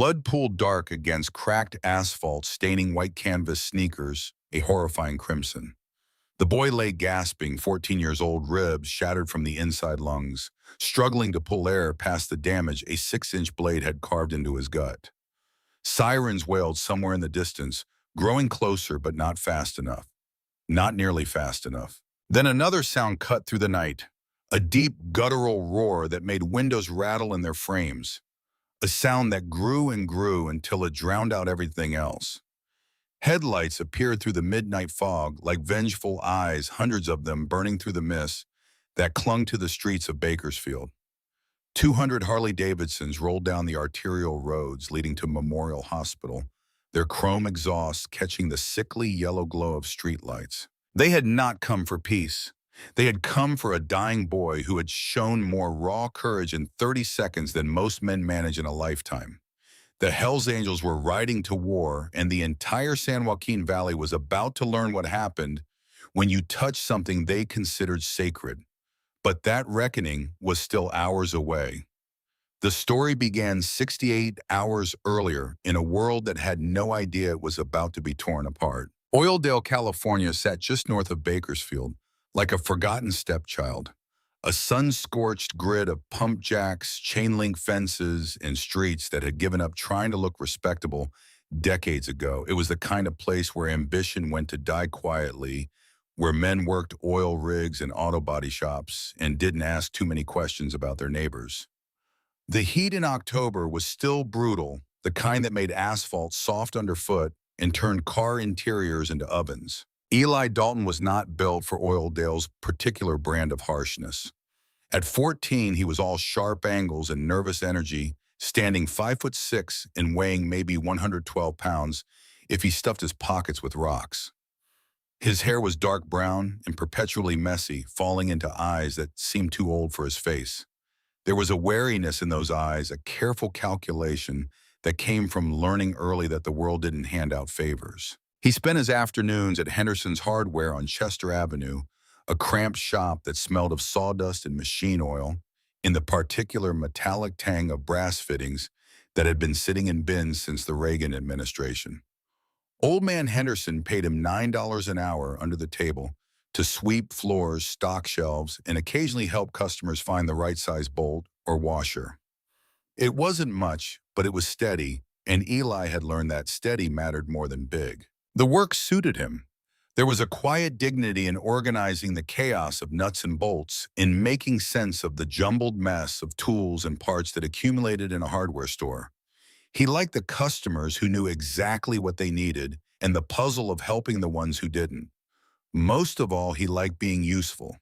Blood pooled dark against cracked asphalt, staining white canvas sneakers a horrifying crimson. The boy lay gasping, 14 years old, ribs shattered from the inside lungs, struggling to pull air past the damage a 6-inch blade had carved into his gut. Sirens wailed somewhere in the distance, growing closer but not fast enough. Not nearly fast enough. Then another sound cut through the night, a deep guttural roar that made windows rattle in their frames, a sound that grew and grew until it drowned out everything else. Headlights appeared through the midnight fog like vengeful eyes, hundreds of them burning through the mist that clung to the streets of Bakersfield. 200 Harley-Davidsons rolled down the arterial roads leading to Memorial Hospital, their chrome exhausts catching the sickly yellow glow of streetlights. They had not come for peace. They had come for a dying boy who had shown more raw courage in 30 seconds than most men manage in a lifetime. The Hells Angels were riding to war, and the entire San Joaquin Valley was about to learn what happened when you touched something they considered sacred. But that reckoning was still hours away. The story began 68 hours earlier in a world that had no idea it was about to be torn apart. Oildale, California sat just north of Bakersfield, like a forgotten stepchild. A sun-scorched grid of pump jacks, chain-link fences, and streets that had given up trying to look respectable decades ago. It was the kind of place where ambition went to die quietly, where men worked oil rigs and auto body shops and didn't ask too many questions about their neighbors. The heat in October was still brutal, the kind that made asphalt soft underfoot and turned car interiors into ovens. Eli Dalton was not built for Oildale's particular brand of harshness. At 14, he was all sharp angles and nervous energy, standing 5'6" and weighing maybe 112 pounds if he stuffed his pockets with rocks. His hair was dark brown and perpetually messy, falling into eyes that seemed too old for his face. There was a wariness in those eyes, a careful calculation that came from learning early that the world didn't hand out favors. He spent his afternoons at Henderson's Hardware on Chester Avenue, a cramped shop that smelled of sawdust and machine oil, in the particular metallic tang of brass fittings that had been sitting in bins since the Reagan administration. Old man Henderson paid him $9 an hour under the table to sweep floors, stock shelves, and occasionally help customers find the right size bolt or washer. It wasn't much, but it was steady, and Eli had learned that steady mattered more than big. The work suited him. There was a quiet dignity in organizing the chaos of nuts and bolts, in making sense of the jumbled mess of tools and parts that accumulated in a hardware store. He liked the customers who knew exactly what they needed and the puzzle of helping the ones who didn't. Most of all, he liked being useful,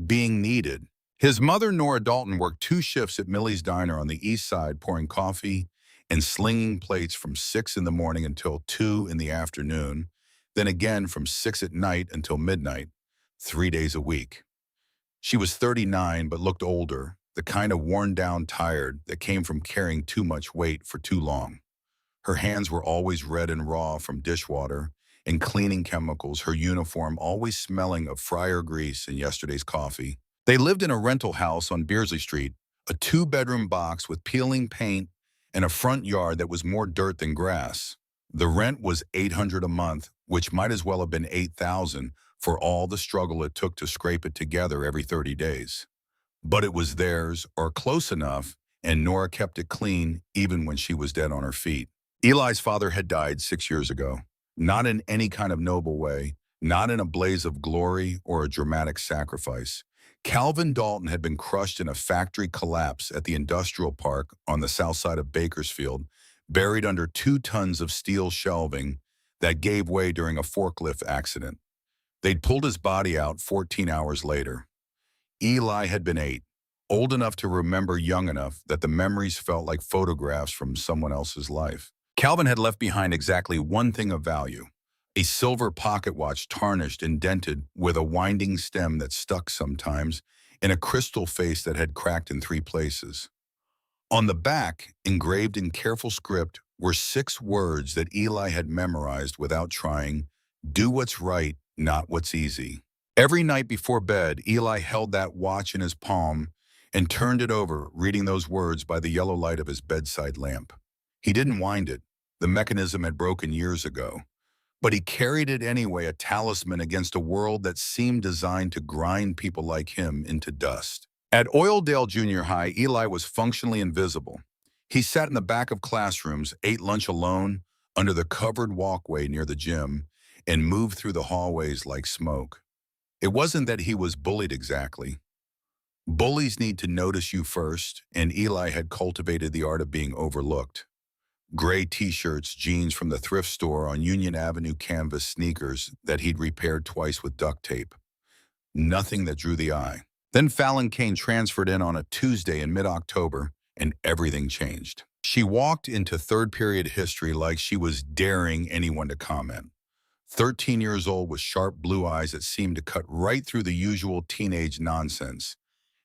being needed. His mother, Nora Dalton, worked 2 shifts at Millie's Diner on the east side, pouring coffee and slinging plates from 6 in the morning until 2 in the afternoon, then again from 6 at night until midnight, 3 days a week. She was 39 but looked older, the kind of worn-down tired that came from carrying too much weight for too long. Her hands were always red and raw from dishwater and cleaning chemicals, her uniform always smelling of fryer grease and yesterday's coffee. They lived in a rental house on Beardsley Street, a 2-bedroom box with peeling paint and a front yard that was more dirt than grass. The rent was $800 a month, which might as well have been $8,000 for all the struggle it took to scrape it together every 30 days. But it was theirs, or close enough, and Nora kept it clean even when she was dead on her feet. Eli's father had died 6 years ago, not in any kind of noble way, not in a blaze of glory or a dramatic sacrifice. Calvin Dalton had been crushed in a factory collapse at the industrial park on the south side of Bakersfield, buried under 2 tons of steel shelving that gave way during a forklift accident. They'd pulled his body out 14 hours later. Eli had been 8, old enough to remember, young enough that the memories felt like photographs from someone else's life. Calvin had left behind exactly one thing of value: a silver pocket watch, tarnished and dented, with a winding stem that stuck sometimes, and a crystal face that had cracked in 3 places. On the back, engraved in careful script, were 6 words that Eli had memorized without trying: do what's right, not what's easy. Every night before bed, Eli held that watch in his palm and turned it over, reading those words by the yellow light of his bedside lamp. He didn't wind it. The mechanism had broken years ago. But he carried it anyway, a talisman against a world that seemed designed to grind people like him into dust. At Oildale Junior High, Eli was functionally invisible. He sat in the back of classrooms, ate lunch alone, under the covered walkway near the gym, and moved through the hallways like smoke. It wasn't that he was bullied exactly. Bullies need to notice you first, and Eli had cultivated the art of being overlooked. Gray t-shirts, jeans from the thrift store on Union Avenue, canvas sneakers that he'd repaired twice with duct tape. Nothing that drew the eye. Then Fallon Kane transferred in on a Tuesday in mid-October, and everything changed. She walked into third period history like she was daring anyone to comment. 13 years old with sharp blue eyes that seemed to cut right through the usual teenage nonsense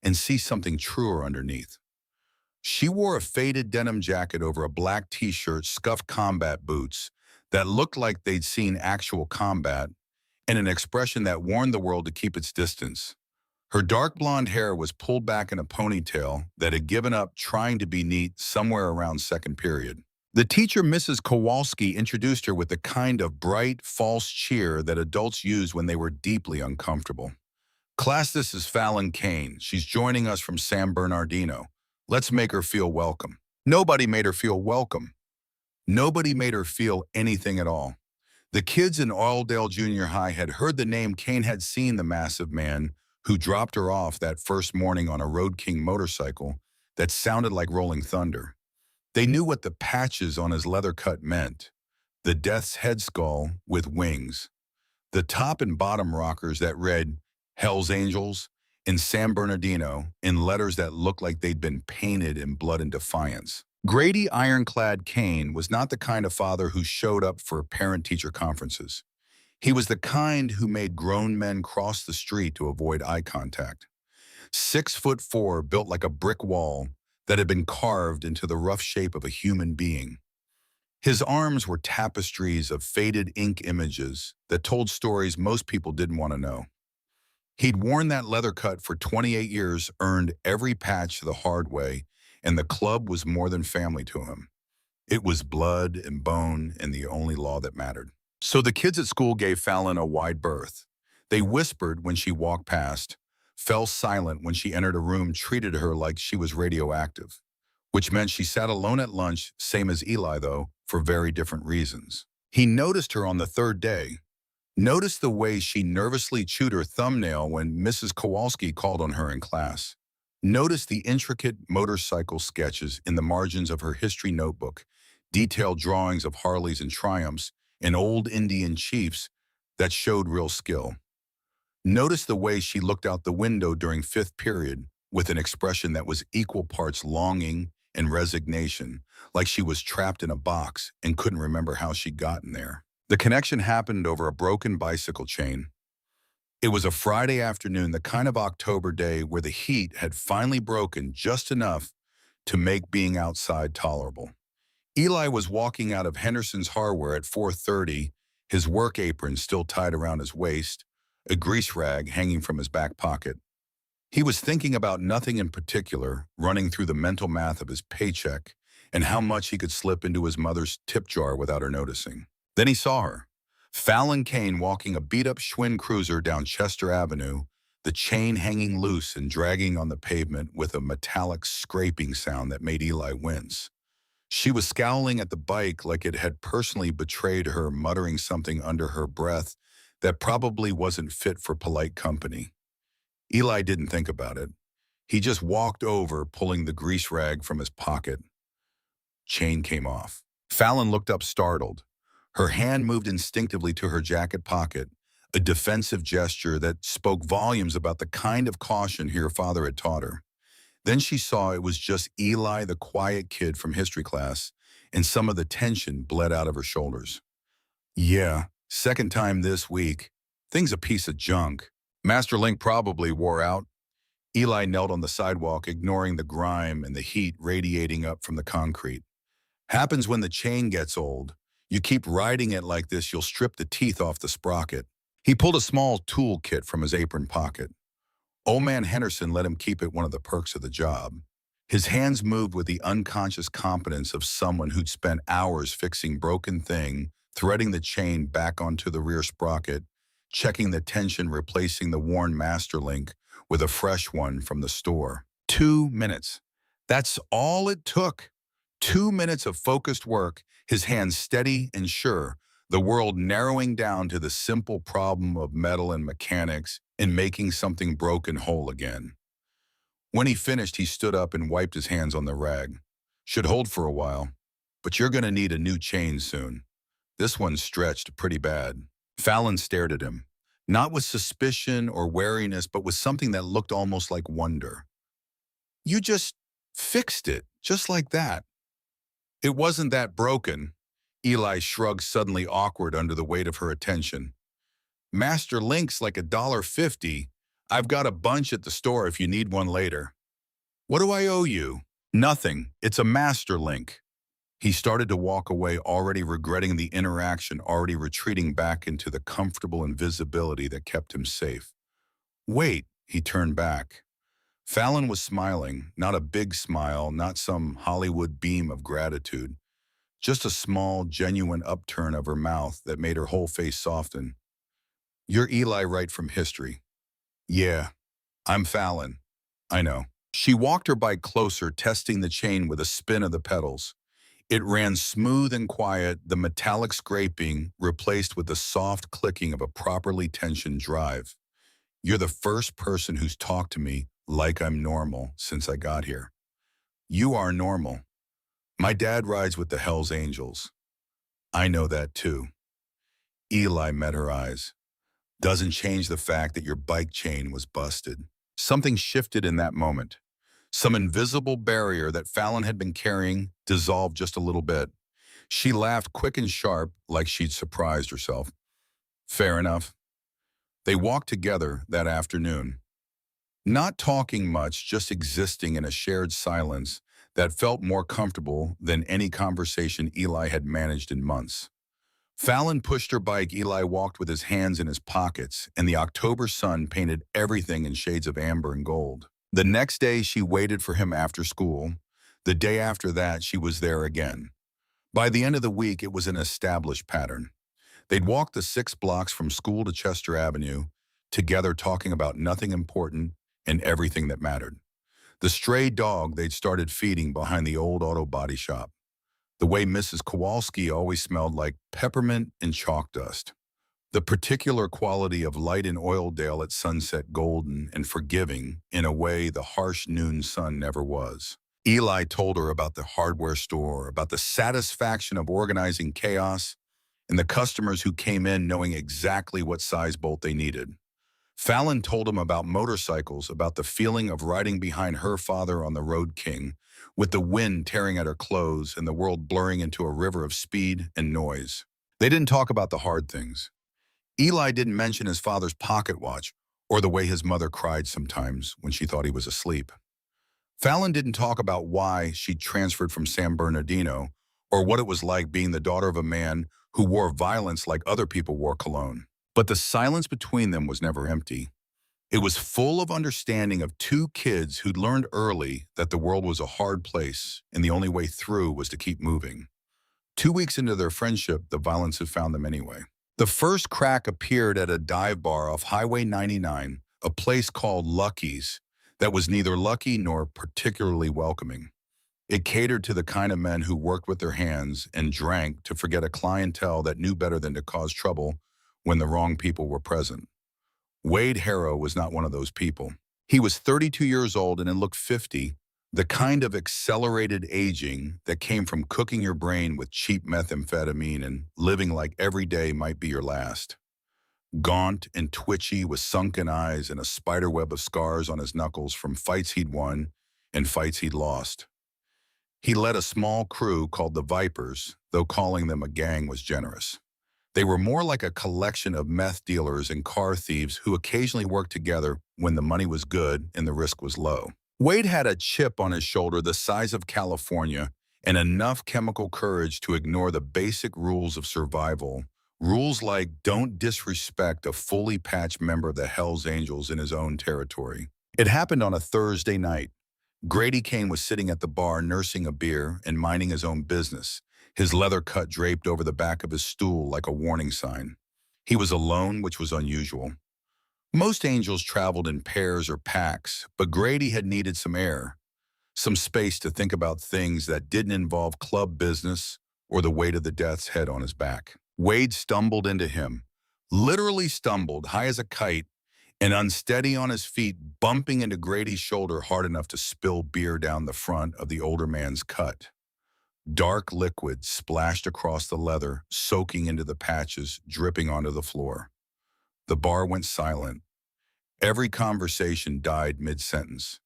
and see something truer underneath. She wore a faded denim jacket over a black t-shirt, scuffed combat boots that looked like they'd seen actual combat, and an expression that warned the world to keep its distance. Her dark blonde hair was pulled back in a ponytail that had given up trying to be neat somewhere around second period. The teacher, Mrs. Kowalski, introduced her with the kind of bright, false cheer that adults used when they were deeply uncomfortable. "Class, this is Fallon Kane. She's joining us from San Bernardino. Let's make her feel welcome." Nobody made her feel welcome. Nobody made her feel anything at all. The kids in Oildale Junior High had heard the name. Kane had seen the massive man who dropped her off that first morning on a Road King motorcycle that sounded like rolling thunder. They knew what the patches on his leather cut meant. The Death's Head skull with wings. The top and bottom rockers that read Hell's Angels in San Bernardino in letters that looked like they'd been painted in blood and defiance. Grady Ironclad Kane was not the kind of father who showed up for parent-teacher conferences. He was the kind who made grown men cross the street to avoid eye contact. 6'4", built like a brick wall that had been carved into the rough shape of a human being. His arms were tapestries of faded ink images that told stories most people didn't want to know. He'd worn that leather cut for 28 years, earned every patch the hard way, and the club was more than family to him. It was blood and bone and the only law that mattered. So the kids at school gave Fallon a wide berth. They whispered when she walked past, fell silent when she entered a room, treated her like she was radioactive, which meant she sat alone at lunch, same as Eli though, for very different reasons. He noticed her on the third day. Noticed the way she nervously chewed her thumbnail when Mrs. Kowalski called on her in class. Noticed the intricate motorcycle sketches in the margins of her history notebook, detailed drawings of Harleys and Triumphs, and old Indian chiefs that showed real skill. Noticed the way she looked out the window during fifth period with an expression that was equal parts longing and resignation, like she was trapped in a box and couldn't remember how she'd gotten there. The connection happened over a broken bicycle chain. It was a Friday afternoon, the kind of October day where the heat had finally broken just enough to make being outside tolerable. Eli was walking out of Henderson's Hardware at 4:30, his work apron still tied around his waist, a grease rag hanging from his back pocket. He was thinking about nothing in particular, running through the mental math of his paycheck and how much he could slip into his mother's tip jar without her noticing. Then he saw her, Fallon Kane, walking a beat-up Schwinn cruiser down Chester Avenue, the chain hanging loose and dragging on the pavement with a metallic scraping sound that made Eli wince. She was scowling at the bike like it had personally betrayed her, muttering something under her breath that probably wasn't fit for polite company. Eli didn't think about it. He just walked over, pulling the grease rag from his pocket. Chain came off. Fallon looked up, startled. Her hand moved instinctively to her jacket pocket, a defensive gesture that spoke volumes about the kind of caution her father had taught her. Then she saw it was just Eli, the quiet kid from history class, and some of the tension bled out of her shoulders. "Yeah, second time this week. Thing's a piece of junk. Master Link probably wore out." Eli knelt on the sidewalk, ignoring the grime and the heat radiating up from the concrete. "Happens when the chain gets old. You keep riding it like this, you'll strip the teeth off the sprocket." He pulled a small tool kit from his apron pocket. Old man Henderson let him keep it, one of the perks of the job. His hands moved with the unconscious competence of someone who'd spent hours fixing broken thing, threading the chain back onto the rear sprocket, checking the tension, replacing the worn master link with a fresh one from the store. 2 minutes. That's all it took. 2 minutes of focused work, his hands steady and sure, the world narrowing down to the simple problem of metal and mechanics and making something broken whole again. When he finished, he stood up and wiped his hands on the rag. Should hold for a while, but you're going to need a new chain soon. This one's stretched pretty bad. Fallon stared at him, not with suspicion or wariness, but with something that looked almost like wonder. You just fixed it, just like that. It wasn't that broken. Eli shrugged, suddenly awkward under the weight of her attention. Master Link's like $1.50. I've got a bunch at the store if you need one later. What do I owe you? Nothing. It's a master link. He started to walk away, already regretting the interaction, already retreating back into the comfortable invisibility that kept him safe. Wait, he turned back. Fallon was smiling, not a big smile, not some Hollywood beam of gratitude, just a small, genuine upturn of her mouth that made her whole face soften. You're Eli right from history. Yeah, I'm Fallon. I know. She walked her bike closer, testing the chain with a spin of the pedals. It ran smooth and quiet, the metallic scraping replaced with the soft clicking of a properly tensioned drive. You're the first person who's talked to me like I'm normal since I got here. You are normal. My dad rides with the Hells Angels. I know that too. Eli met her eyes. Doesn't change the fact that your bike chain was busted. Something shifted in that moment. Some invisible barrier that Fallon had been carrying dissolved just a little bit. She laughed quick and sharp, like she'd surprised herself. Fair enough. They walked together that afternoon. Not talking much, just existing in a shared silence that felt more comfortable than any conversation Eli had managed in months. Fallon pushed her bike, Eli walked with his hands in his pockets, and the October sun painted everything in shades of amber and gold. The next day, she waited for him after school. The day after that, she was there again. By the end of the week, it was an established pattern. They'd walk the 6 blocks from school to Chester Avenue, together talking about nothing important and everything that mattered. The stray dog they'd started feeding behind the old auto body shop. The way Mrs. Kowalski always smelled like peppermint and chalk dust. The particular quality of light in Oildale at sunset, golden and forgiving in a way the harsh noon sun never was. Eli told her about the hardware store, about the satisfaction of organizing chaos, and the customers who came in knowing exactly what size bolt they needed. Fallon told him about motorcycles, about the feeling of riding behind her father on the Road King, with the wind tearing at her clothes and the world blurring into a river of speed and noise. They didn't talk about the hard things. Eli didn't mention his father's pocket watch or the way his mother cried sometimes when she thought he was asleep. Fallon didn't talk about why she transferred from San Bernardino or what it was like being the daughter of a man who wore violence like other people wore cologne. But the silence between them was never empty. It was full of understanding of 2 kids who'd learned early that the world was a hard place and the only way through was to keep moving. 2 weeks into their friendship, the violence had found them anyway. The first crack appeared at a dive bar off Highway 99, a place called Lucky's that was neither lucky nor particularly welcoming. It catered to the kind of men who worked with their hands and drank to forget a clientele that knew better than to cause trouble when the wrong people were present. Wade Harrow was not one of those people. He was 32 years old and looked 50, the kind of accelerated aging that came from cooking your brain with cheap methamphetamine and living like every day might be your last. Gaunt and twitchy with sunken eyes and a spiderweb of scars on his knuckles from fights he'd won and fights he'd lost. He led a small crew called the Vipers, though calling them a gang was generous. They were more like a collection of meth dealers and car thieves who occasionally worked together when the money was good and the risk was low. Wade had a chip on his shoulder the size of California and enough chemical courage to ignore the basic rules of survival. Rules like don't disrespect a fully patched member of the Hells Angels in his own territory. It happened on a Thursday night. Grady Kane was sitting at the bar nursing a beer and minding his own business, his leather cut draped over the back of his stool like a warning sign. He was alone, which was unusual. Most angels traveled in pairs or packs, but Grady had needed some air, some space to think about things that didn't involve club business or the weight of the death's head on his back. Wade stumbled into him, literally stumbled, high as a kite, and unsteady on his feet, bumping into Grady's shoulder hard enough to spill beer down the front of the older man's cut. Dark liquid splashed across the leather, soaking into the patches, dripping onto the floor. The bar went silent. Every conversation died mid-sentence.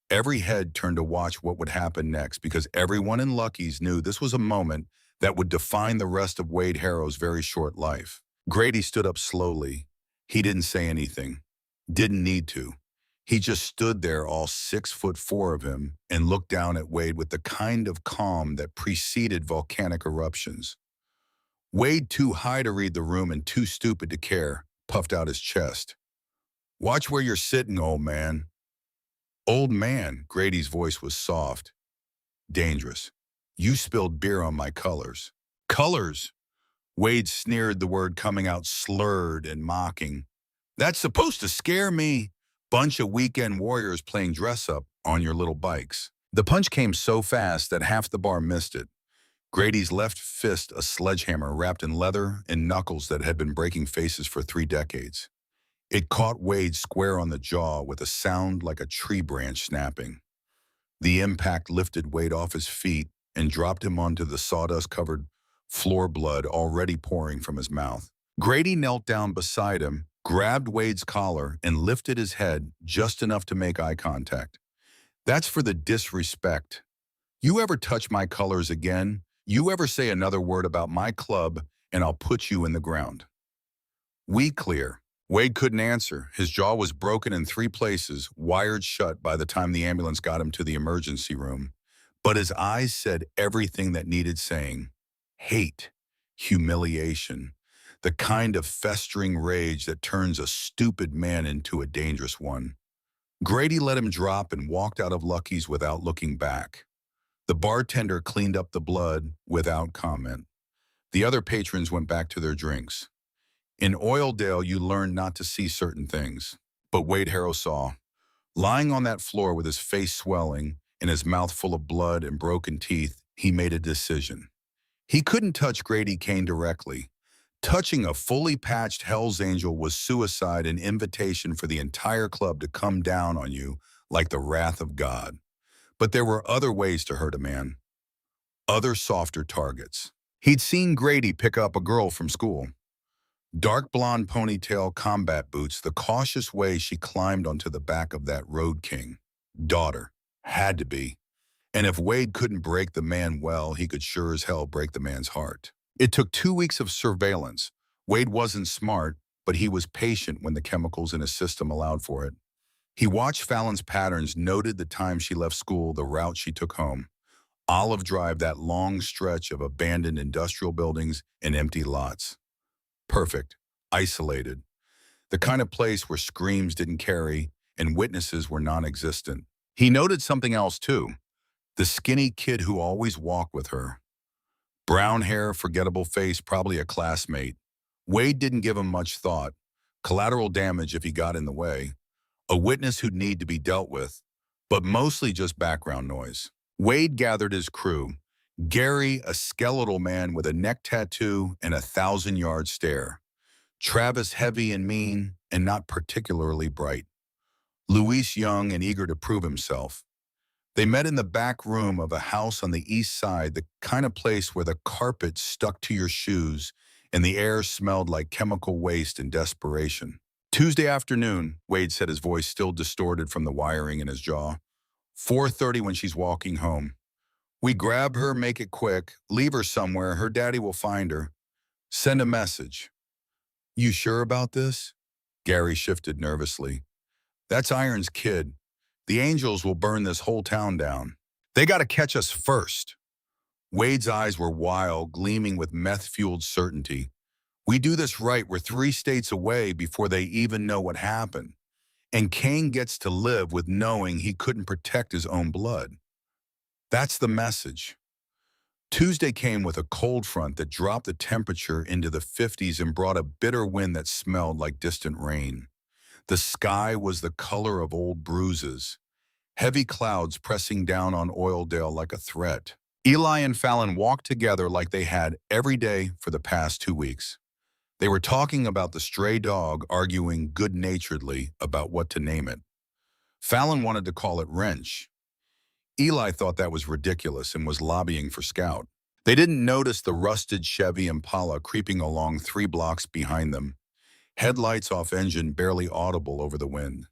Every head turned to watch what would happen next because everyone in Lucky's knew this was a moment that would define the rest of Wade Harrow's very short life. Grady stood up slowly. He didn't say anything. Didn't need to. He just stood there, all 6'4" of him, and looked down at Wade with the kind of calm that preceded volcanic eruptions. Wade, too high to read the room and too stupid to care, puffed out his chest. "Watch where you're sitting, old man." "Old man," Grady's voice was soft. "Dangerous. You spilled beer on my colors." "Colors?" Wade sneered, the word coming out slurred and mocking. "That's supposed to scare me. Bunch of weekend warriors playing dress-up on your little bikes." The punch came so fast that half the bar missed it. Grady's left fist a sledgehammer wrapped in leather and knuckles that had been breaking faces for 3 decades. It caught Wade square on the jaw with a sound like a tree branch snapping. The impact lifted Wade off his feet and dropped him onto the sawdust-covered floor, blood already pouring from his mouth. Grady knelt down beside him, grabbed Wade's collar, and lifted his head just enough to make eye contact. "That's for the disrespect. You ever touch my colors again, you ever say another word about my club, and I'll put you in the ground." "We clear." Wade couldn't answer. His jaw was broken in 3 places, wired shut by the time the ambulance got him to the emergency room. But his eyes said everything that needed saying. Hate, humiliation, the kind of festering rage that turns a stupid man into a dangerous one. Grady let him drop and walked out of Lucky's without looking back. The bartender cleaned up the blood without comment. The other patrons went back to their drinks. In Oildale, you learn not to see certain things. But Wade Harrow saw. Lying on that floor with his face swelling and his mouth full of blood and broken teeth, he made a decision. He couldn't touch Grady Kane directly. Touching a fully patched Hell's Angel was suicide, an invitation for the entire club to come down on you like the wrath of God. But there were other ways to hurt a man. Other softer targets. He'd seen Grady pick up a girl from school. Dark blonde ponytail, combat boots, the cautious way she climbed onto the back of that road king. Daughter. Had to be. And if Wade couldn't break the man well, he could sure as hell break the man's heart. It took 2 weeks of surveillance. Wade wasn't smart, but he was patient when the chemicals in his system allowed for it. He watched Fallon's patterns, noted the time she left school, the route she took home. Olive Drive, that long stretch of abandoned industrial buildings and empty lots. Perfect. Isolated. The kind of place where screams didn't carry and witnesses were non-existent. He noted something else too. The skinny kid who always walked with her. Brown hair, forgettable face, probably a classmate. Wade didn't give him much thought. Collateral damage if he got in the way. A witness who'd need to be dealt with, but mostly just background noise. Wade gathered his crew. Gary, a skeletal man with a neck tattoo and a 1,000-yard stare. Travis, heavy and mean and not particularly bright. Luis, young and eager to prove himself. They met in the back room of a house on the east side, the kind of place where the carpet stuck to your shoes and the air smelled like chemical waste and desperation. Tuesday afternoon, Wade said, his voice still distorted from the wiring in his jaw. 4:30 when she's walking home. We grab her, make it quick, leave her somewhere, her daddy will find her. Send a message. You sure about this? Gary shifted nervously. That's Iron's kid. The Angels will burn this whole town down. They gotta catch us first. Wade's eyes were wild, gleaming with meth-fueled certainty. We do this right, we're 3 states away before they even know what happened. And Cain gets to live with knowing he couldn't protect his own blood. That's the message. Tuesday came with a cold front that dropped the temperature into the 50s and brought a bitter wind that smelled like distant rain. The sky was the color of old bruises, heavy clouds pressing down on Oildale like a threat. Eli and Fallon walked together like they had every day for the past 2 weeks. They were talking about the stray dog, arguing good-naturedly about what to name it. Fallon wanted to call it Wrench. Eli thought that was ridiculous and was lobbying for Scout. They didn't notice the rusted Chevy Impala creeping along 3 blocks behind them, headlights off engine barely audible over the wind.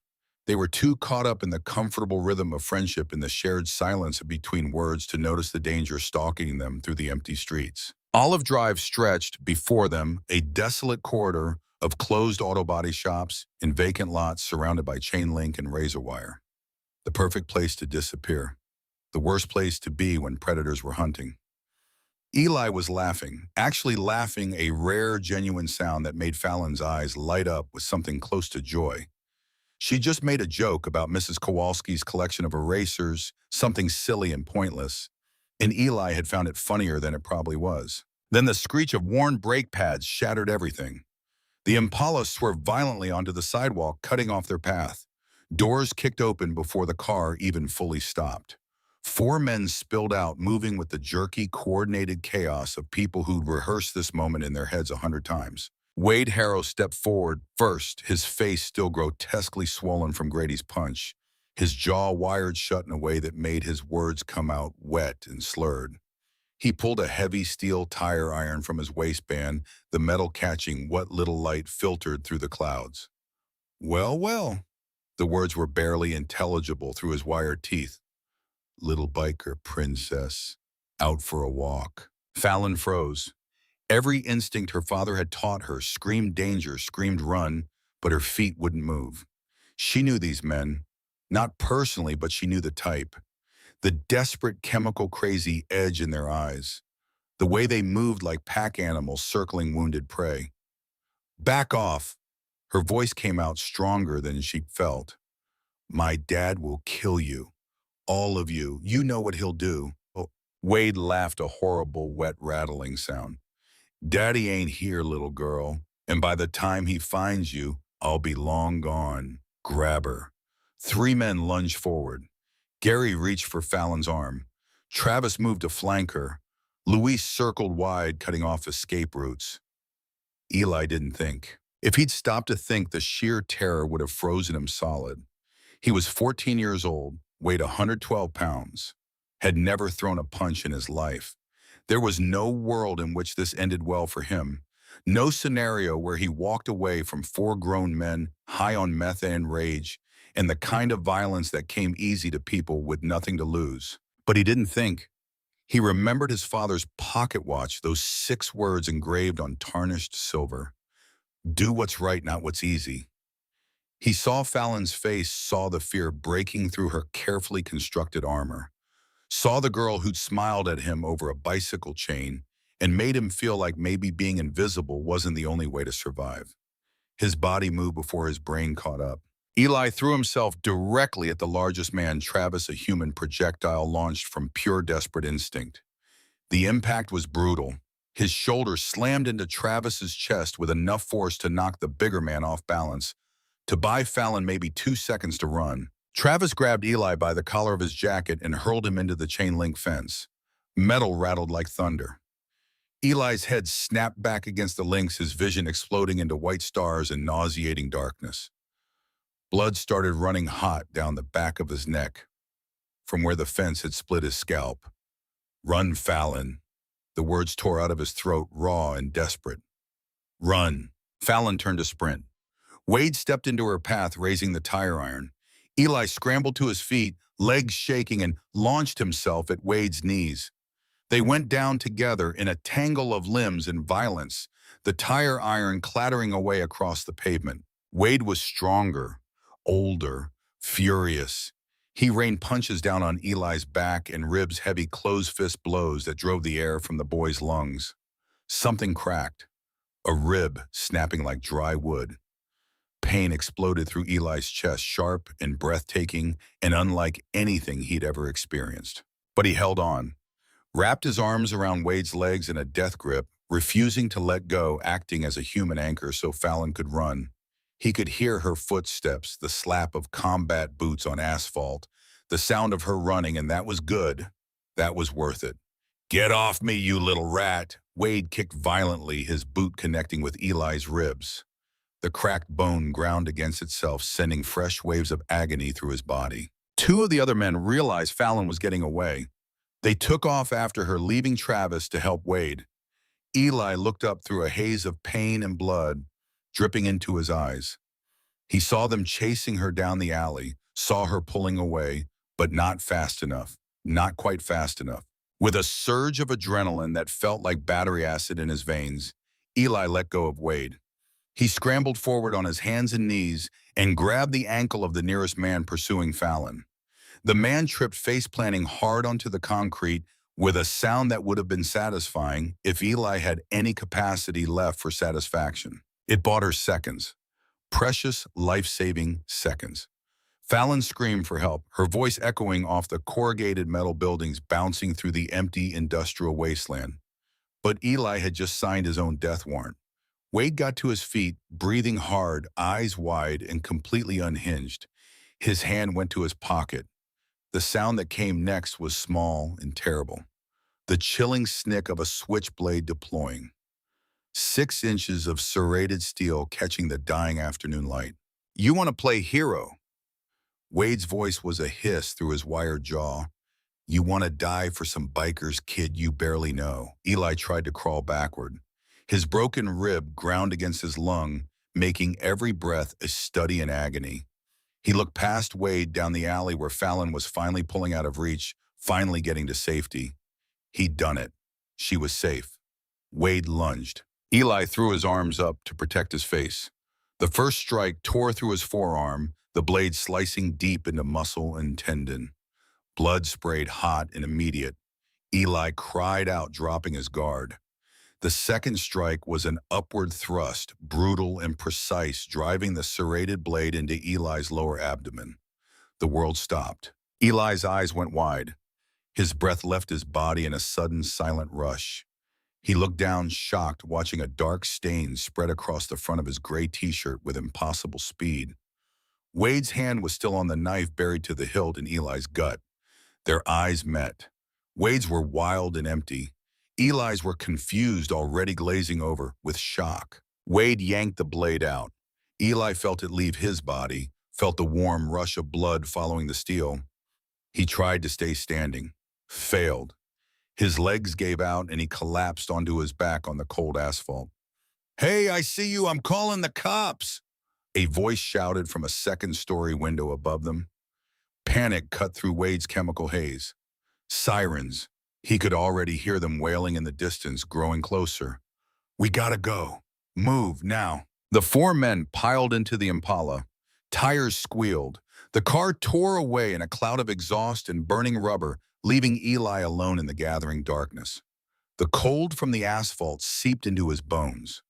They were too caught up in the comfortable rhythm of friendship in the shared silence between words to notice the danger stalking them through the empty streets. Olive Drive stretched before them, a desolate corridor of closed auto body shops and vacant lots surrounded by chain link and razor wire. The perfect place to disappear. The worst place to be when predators were hunting. Eli was laughing, actually laughing, a rare, genuine sound that made Fallon's eyes light up with something close to joy. She just made a joke about Mrs. Kowalski's collection of erasers, something silly and pointless, and Eli had found it funnier than it probably was. Then the screech of worn brake pads shattered everything. The Impala swerved violently onto the sidewalk, cutting off their path. Doors kicked open before the car even fully stopped. 4 men spilled out, moving with the jerky, coordinated chaos of people who'd rehearsed this moment in their heads 100 times. Wade Harrow stepped forward first, his face still grotesquely swollen from Grady's punch, his jaw wired shut in a way that made his words come out wet and slurred. He pulled a heavy steel tire iron from his waistband, the metal catching what little light filtered through the clouds. Well, well, the words were barely intelligible through his wired teeth. Little biker princess, out for a walk. Fallon froze. Every instinct her father had taught her screamed danger, screamed run, but her feet wouldn't move. She knew these men, not personally, but she knew the type. The desperate, chemical-crazy edge in their eyes. The way they moved like pack animals circling wounded prey. Back off. Her voice came out stronger than she felt. My dad will kill you. All of you. You know what he'll do. Oh. Wade laughed, a horrible, wet, rattling sound. Daddy ain't here, little girl. And by the time he finds you, I'll be long gone. Grab her. 3 men lunged forward. Gary reached for Fallon's arm. Travis moved to flank her. Luis circled wide, cutting off escape routes. Eli didn't think. If he'd stopped to think, the sheer terror would have frozen him solid. He was 14 years old, weighed 112 pounds, had never thrown a punch in his life. There was no world in which this ended well for him. No scenario where he walked away from 4 grown men, high on meth and rage, and the kind of violence that came easy to people with nothing to lose. But he didn't think. He remembered his father's pocket watch, those 6 words engraved on tarnished silver. Do what's right, not what's easy. He saw Fallon's face, saw the fear breaking through her carefully constructed armor, saw the girl who'd smiled at him over a bicycle chain and made him feel like maybe being invisible wasn't the only way to survive. His body moved before his brain caught up. Eli threw himself directly at the largest man, Travis, a human projectile launched from pure desperate instinct. The impact was brutal. His shoulder slammed into Travis's chest with enough force to knock the bigger man off balance, to buy Fallon maybe 2 seconds to run. Travis grabbed Eli by the collar of his jacket and hurled him into the chain-link fence. Metal rattled like thunder. Eli's head snapped back against the links, his vision exploding into white stars and nauseating darkness. Blood started running hot down the back of his neck, from where the fence had split his scalp. Run, Fallon. The words tore out of his throat, raw and desperate. Run. Fallon turned to sprint. Wade stepped into her path, raising the tire iron. Eli scrambled to his feet, legs shaking, and launched himself at Wade's knees. They went down together in a tangle of limbs and violence, the tire iron clattering away across the pavement. Wade was stronger, older, furious. He rained punches down on Eli's back and ribs, heavy closed-fist blows that drove the air from the boy's lungs. Something cracked, a rib snapping like dry wood. Pain exploded through Eli's chest, sharp and breathtaking and unlike anything he'd ever experienced. But he held on, wrapped his arms around Wade's legs in a death grip, refusing to let go, acting as a human anchor so Fallon could run. He could hear her footsteps, the slap of combat boots on asphalt, the sound of her running, and that was good. That was worth it. Get off me, you little rat! Wade kicked violently, his boot connecting with Eli's ribs. The cracked bone ground against itself, sending fresh waves of agony through his body. Two of the other men realized Fallon was getting away. They took off after her, leaving Travis to help Wade. Eli looked up through a haze of pain and blood dripping into his eyes. He saw them chasing her down the alley, saw her pulling away, but not fast enough, not quite fast enough. With a surge of adrenaline that felt like battery acid in his veins, Eli let go of Wade. He scrambled forward on his hands and knees and grabbed the ankle of the nearest man pursuing Fallon. The man tripped, face-planting hard onto the concrete with a sound that would have been satisfying if Eli had any capacity left for satisfaction. It bought her seconds, precious, life-saving seconds. Fallon screamed for help, her voice echoing off the corrugated metal buildings bouncing through the empty industrial wasteland. But Eli had just signed his own death warrant. Wade got to his feet, breathing hard, eyes wide and completely unhinged. His hand went to his pocket. The sound that came next was small and terrible. The chilling snick of a switchblade deploying. 6 inches of serrated steel catching the dying afternoon light. You want to play hero? Wade's voice was a hiss through his wired jaw. You want to die for some bikers, kid you barely know. Eli tried to crawl backward. His broken rib ground against his lung, making every breath a study in agony. He looked past Wade down the alley where Fallon was finally pulling out of reach, finally getting to safety. He'd done it. She was safe. Wade lunged. Eli threw his arms up to protect his face. The first strike tore through his forearm, the blade slicing deep into muscle and tendon. Blood sprayed hot and immediate. Eli cried out, dropping his guard. The second strike was an upward thrust, brutal and precise, driving the serrated blade into Eli's lower abdomen. The world stopped. Eli's eyes went wide. His breath left his body in a sudden, silent rush. He looked down, shocked, watching a dark stain spread across the front of his gray t-shirt with impossible speed. Wade's hand was still on the knife buried to the hilt in Eli's gut. Their eyes met. Wade's were wild and empty. Eli's were confused, already glazing over with shock. Wade yanked the blade out. Eli felt it leave his body, felt the warm rush of blood following the steel. He tried to stay standing. Failed. His legs gave out and he collapsed onto his back on the cold asphalt. Hey, I see you. I'm calling the cops. A voice shouted from a second-story window above them. Panic cut through Wade's chemical haze. Sirens. He could already hear them wailing in the distance, growing closer. We gotta go. Move, now. The 4 men piled into the Impala. Tires squealed. The car tore away in a cloud of exhaust and burning rubber, leaving Eli alone in the gathering darkness. The cold from the asphalt seeped into his bones.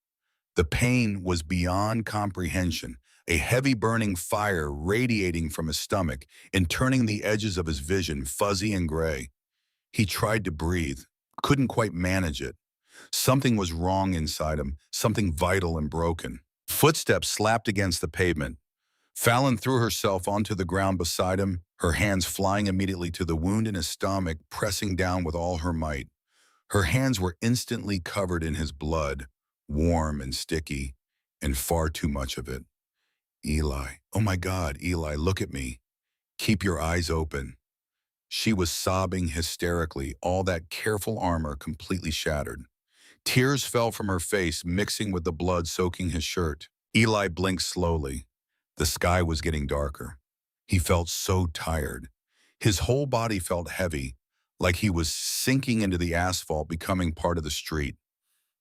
The pain was beyond comprehension, a heavy burning fire radiating from his stomach and turning the edges of his vision fuzzy and gray. He tried to breathe, couldn't quite manage it. Something was wrong inside him, something vital and broken. Footsteps slapped against the pavement. Fallon threw herself onto the ground beside him, her hands flying immediately to the wound in his stomach, pressing down with all her might. Her hands were instantly covered in his blood, warm and sticky, and far too much of it. Eli, oh my God, Eli, look at me. Keep your eyes open. She was sobbing hysterically, all that careful armor completely shattered. Tears fell from her face, mixing with the blood soaking his shirt. Eli blinked slowly. The sky was getting darker. He felt so tired. His whole body felt heavy, like he was sinking into the asphalt, becoming part of the street.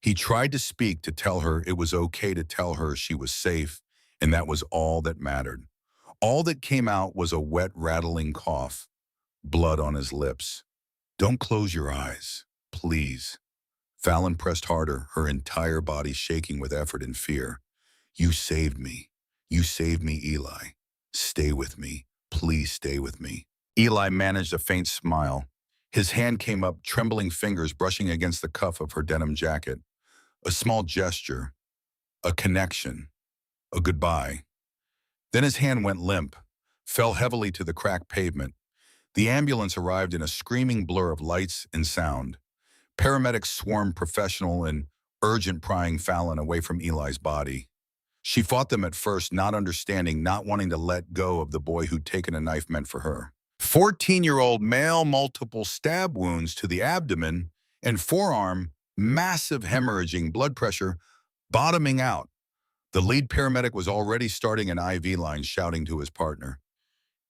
He tried to speak, to tell her it was okay, to tell her she was safe, and that was all that mattered. All that came out was a wet, rattling cough, blood on his lips. Don't close your eyes, please. Fallon pressed harder, her entire body shaking with effort and fear. You saved me. You saved me, Eli. Stay with me. Please stay with me. Eli managed a faint smile. His hand came up, trembling fingers brushing against the cuff of her denim jacket. A small gesture, a connection, a goodbye. Then his hand went limp, fell heavily to the cracked pavement. The ambulance arrived in a screaming blur of lights and sound. Paramedics swarmed professional and urgent, prying Fallon away from Eli's body. She fought them at first, not understanding, not wanting to let go of the boy who'd taken a knife meant for her. 14-year-old male, multiple stab wounds to the abdomen and forearm, massive hemorrhaging, blood pressure, bottoming out. The lead paramedic was already starting an IV line, shouting to his partner,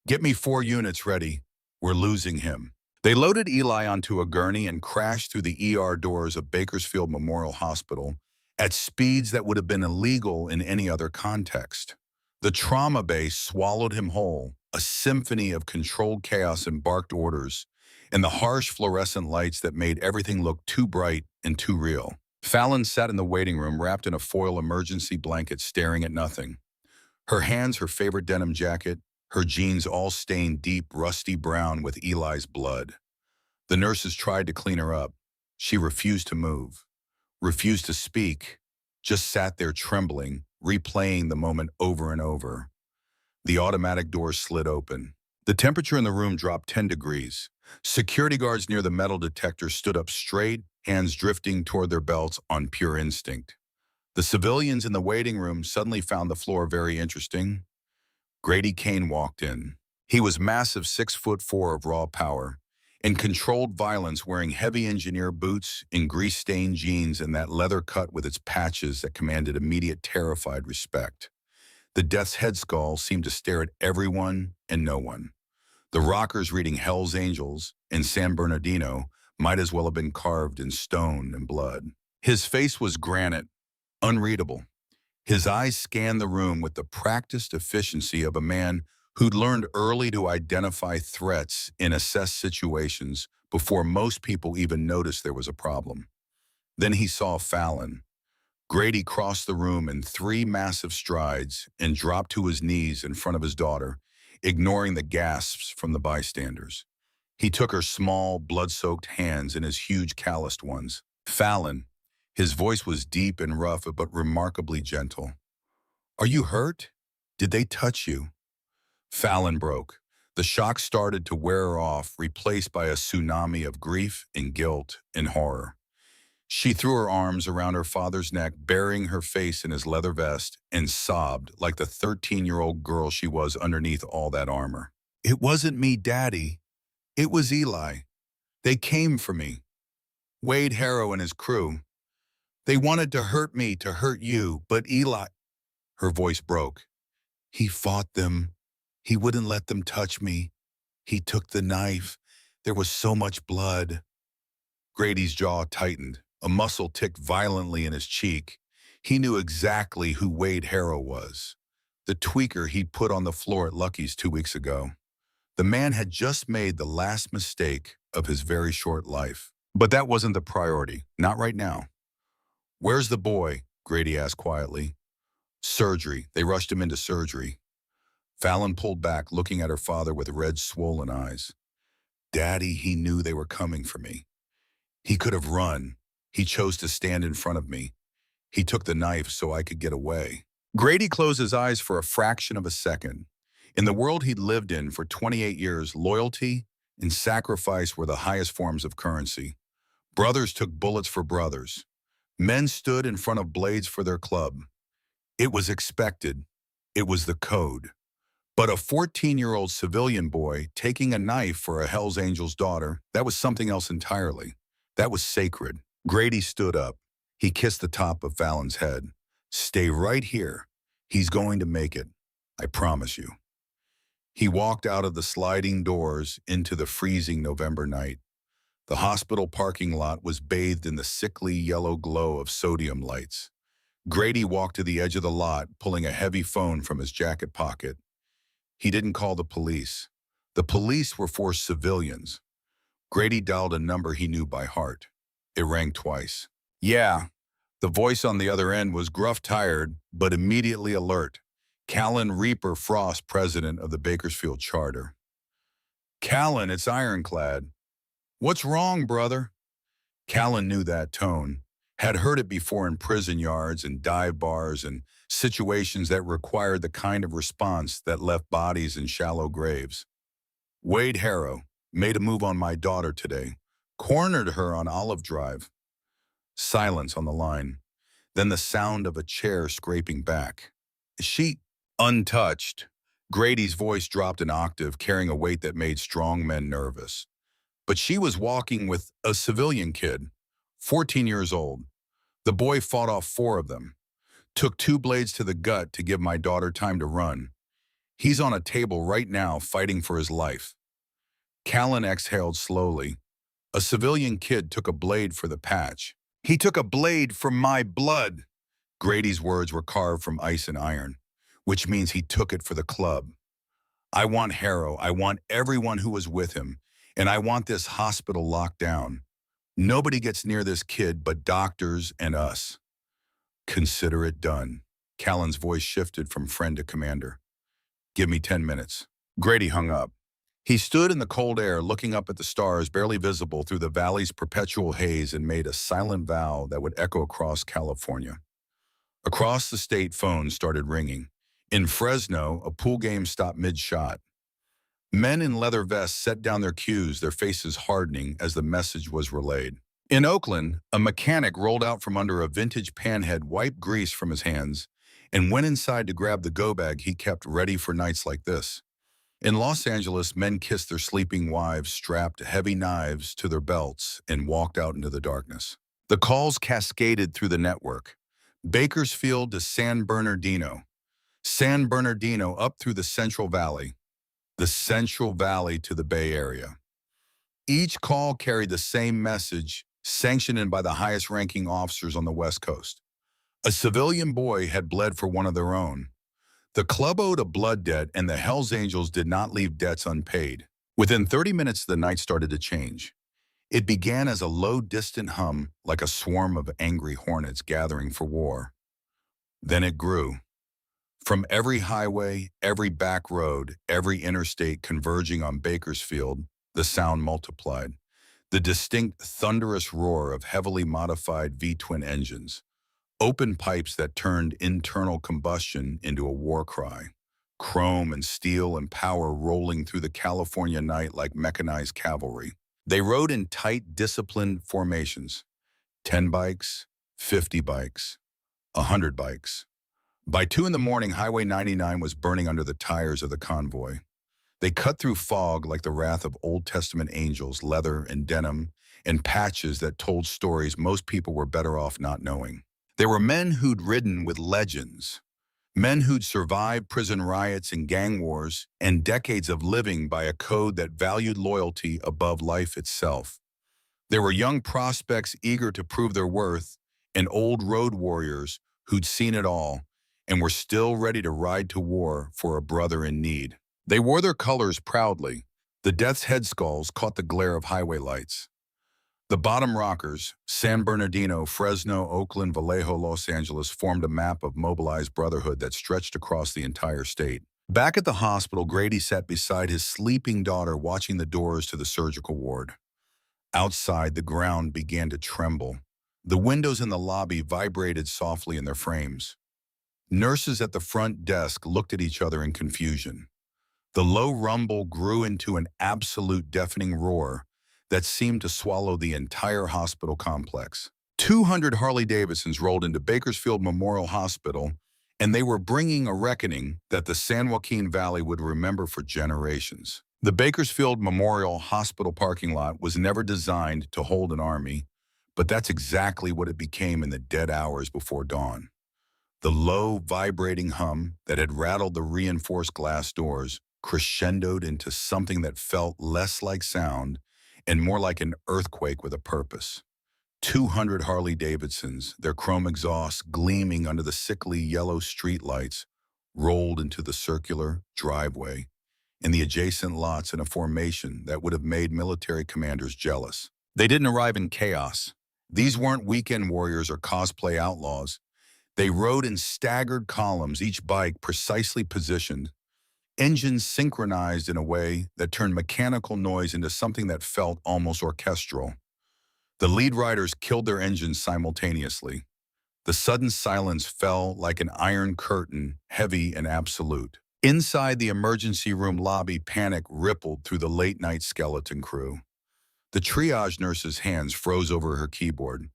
"Get me 4 units ready. We're losing him." They loaded Eli onto a gurney and crashed through the ER doors of Bakersfield Memorial Hospital at speeds that would have been illegal in any other context. The trauma bay swallowed him whole, a symphony of controlled chaos and barked orders, and the harsh fluorescent lights that made everything look too bright and too real. Fallon sat in the waiting room, wrapped in a foil emergency blanket, staring at nothing. Her hands, her favorite denim jacket, her jeans all stained deep, rusty brown with Eli's blood. The nurses tried to clean her up. She refused to move, refused to speak, just sat there trembling, replaying the moment over and over. The automatic door slid open. The temperature in the room dropped 10 degrees. Security guards near the metal detector stood up straight, hands drifting toward their belts on pure instinct. The civilians in the waiting room suddenly found the floor very interesting. Grady Kane walked in. He was massive, 6'4" of raw power, in controlled violence, wearing heavy engineer boots and grease-stained jeans and that leather cut with its patches that commanded immediate terrified respect. The Death's Head skull seemed to stare at everyone and no one. The rockers reading Hell's Angels and San Bernardino might as well have been carved in stone and blood. His face was granite, unreadable. His eyes scanned the room with the practiced efficiency of a man who'd learned early to identify threats and assess situations before most people even noticed there was a problem. Then he saw Fallon. Grady crossed the room in 3 massive strides and dropped to his knees in front of his daughter, ignoring the gasps from the bystanders. He took her small, blood-soaked hands in his huge, calloused ones. "Fallon," his voice was deep and rough but remarkably gentle. "Are you hurt? Did they touch you?" Fallon broke. The shock started to wear her off, replaced by a tsunami of grief and guilt and horror. She threw her arms around her father's neck, burying her face in his leather vest, and sobbed like the 13-year-old girl she was underneath all that armor. "It wasn't me, Daddy. It was Eli. They came for me. Wade Harrow and his crew. They wanted to hurt me, to hurt you, but Eli—" Her voice broke. "He fought them. He wouldn't let them touch me. He took the knife. There was so much blood." Grady's jaw tightened. A muscle ticked violently in his cheek. He knew exactly who Wade Harrow was. The tweaker he'd put on the floor at Lucky's 2 weeks ago. The man had just made the last mistake of his very short life. But that wasn't the priority. Not right now. "Where's the boy?" Grady asked quietly. "Surgery. They rushed him into surgery." Fallon pulled back, looking at her father with red, swollen eyes. "Daddy, he knew they were coming for me. He could have run. He chose to stand in front of me. He took the knife so I could get away." Grady closed his eyes for a fraction of a second. In the world he'd lived in for 28 years, loyalty and sacrifice were the highest forms of currency. Brothers took bullets for brothers. Men stood in front of blades for their club. It was expected. It was the code. But a 14-year-old civilian boy taking a knife for a Hell's Angels daughter, that was something else entirely. That was sacred. Grady stood up. He kissed the top of Fallon's head. "Stay right here. He's going to make it. I promise you." He walked out of the sliding doors into the freezing November night. The hospital parking lot was bathed in the sickly yellow glow of sodium lights. Grady walked to the edge of the lot, pulling a heavy phone from his jacket pocket. He didn't call the police. The police were for civilians. Grady dialed a number he knew by heart. It rang twice. "Yeah." The voice on the other end was gruff, tired, but immediately alert. Callan Reaper Frost, president of the Bakersfield Charter. Callan, it's ironclad. What's wrong, brother? Callan knew that tone, had heard it before in prison yards and dive bars and situations that required the kind of response that left bodies in shallow graves. Wade Harrow made a move on my daughter today, cornered her on Olive Drive. Silence on the line, then the sound of a chair scraping back. Is she untouched? Grady's voice dropped an octave, carrying a weight that made strong men nervous. But she was walking with a civilian kid, 14 years old. The boy fought off 4 of them, took 2 blades to the gut to give my daughter time to run. He's on a table right now fighting for his life. Callan exhaled slowly. A civilian kid took a blade for the patch. He took a blade for my blood. Grady's words were carved from ice and iron, which means he took it for the club. I want Harrow. I want everyone who was with him. And I want this hospital locked down. Nobody gets near this kid but doctors and us. Consider it done. Callan's voice shifted from friend to commander. Give me 10 minutes. Grady hung up. He stood in the cold air, looking up at the stars barely visible through the valley's perpetual haze, and made a silent vow that would echo across California. Across the state, phones started ringing. In Fresno, a pool game stopped mid-shot. Men in leather vests set down their cues, their faces hardening as the message was relayed. In Oakland, a mechanic rolled out from under a vintage panhead, wiped grease from his hands, and went inside to grab the go bag he kept ready for nights like this. In Los Angeles, men kissed their sleeping wives, strapped heavy knives to their belts, and walked out into the darkness. The calls cascaded through the network. Bakersfield to San Bernardino up through the Central Valley to the Bay Area. Each call carried the same message, sanctioned by the highest-ranking officers on the West Coast. A civilian boy had bled for one of their own. The club owed a blood debt, and the Hells Angels did not leave debts unpaid. Within 30 minutes, the night started to change. It began as a low, distant hum, like a swarm of angry hornets gathering for war. Then it grew. From every highway, every back road, every interstate converging on Bakersfield, the sound multiplied. The distinct, thunderous roar of heavily modified V-twin engines. Open pipes that turned internal combustion into a war cry. Chrome and steel and power rolling through the California night like mechanized cavalry. They rode in tight, disciplined formations. 10 bikes, 50 bikes, 100 bikes. By 2 in the morning, Highway 99 was burning under the tires of the convoy. They cut through fog like the wrath of Old Testament angels, leather and denim, and patches that told stories most people were better off not knowing. There were men who'd ridden with legends, men who'd survived prison riots and gang wars, and decades of living by a code that valued loyalty above life itself. There were young prospects eager to prove their worth, and old road warriors who'd seen it all and were still ready to ride to war for a brother in need. They wore their colors proudly. The Death's Head skulls caught the glare of highway lights. The bottom rockers, San Bernardino, Fresno, Oakland, Vallejo, Los Angeles, formed a map of mobilized brotherhood that stretched across the entire state. Back at the hospital, Grady sat beside his sleeping daughter, watching the doors to the surgical ward. Outside, the ground began to tremble. The windows in the lobby vibrated softly in their frames. Nurses at the front desk looked at each other in confusion. The low rumble grew into an absolute deafening roar that seemed to swallow the entire hospital complex. 200 Harley-Davidsons rolled into Bakersfield Memorial Hospital, and they were bringing a reckoning that the San Joaquin Valley would remember for generations. The Bakersfield Memorial Hospital parking lot was never designed to hold an army, but that's exactly what it became in the dead hours before dawn. The low, vibrating hum that had rattled the reinforced glass doors crescendoed into something that felt less like sound and more like an earthquake with a purpose. 200 Harley-Davidsons, their chrome exhausts gleaming under the sickly yellow streetlights, rolled into the circular driveway and the adjacent lots in a formation that would have made military commanders jealous. They didn't arrive in chaos. These weren't weekend warriors or cosplay outlaws. They rode in staggered columns, each bike precisely positioned, engines synchronized in a way that turned mechanical noise into something that felt almost orchestral. The lead riders killed their engines simultaneously. The sudden silence fell like an iron curtain, heavy and absolute. Inside the emergency room lobby, panic rippled through the late-night skeleton crew. The triage nurse's hands froze over her keyboard.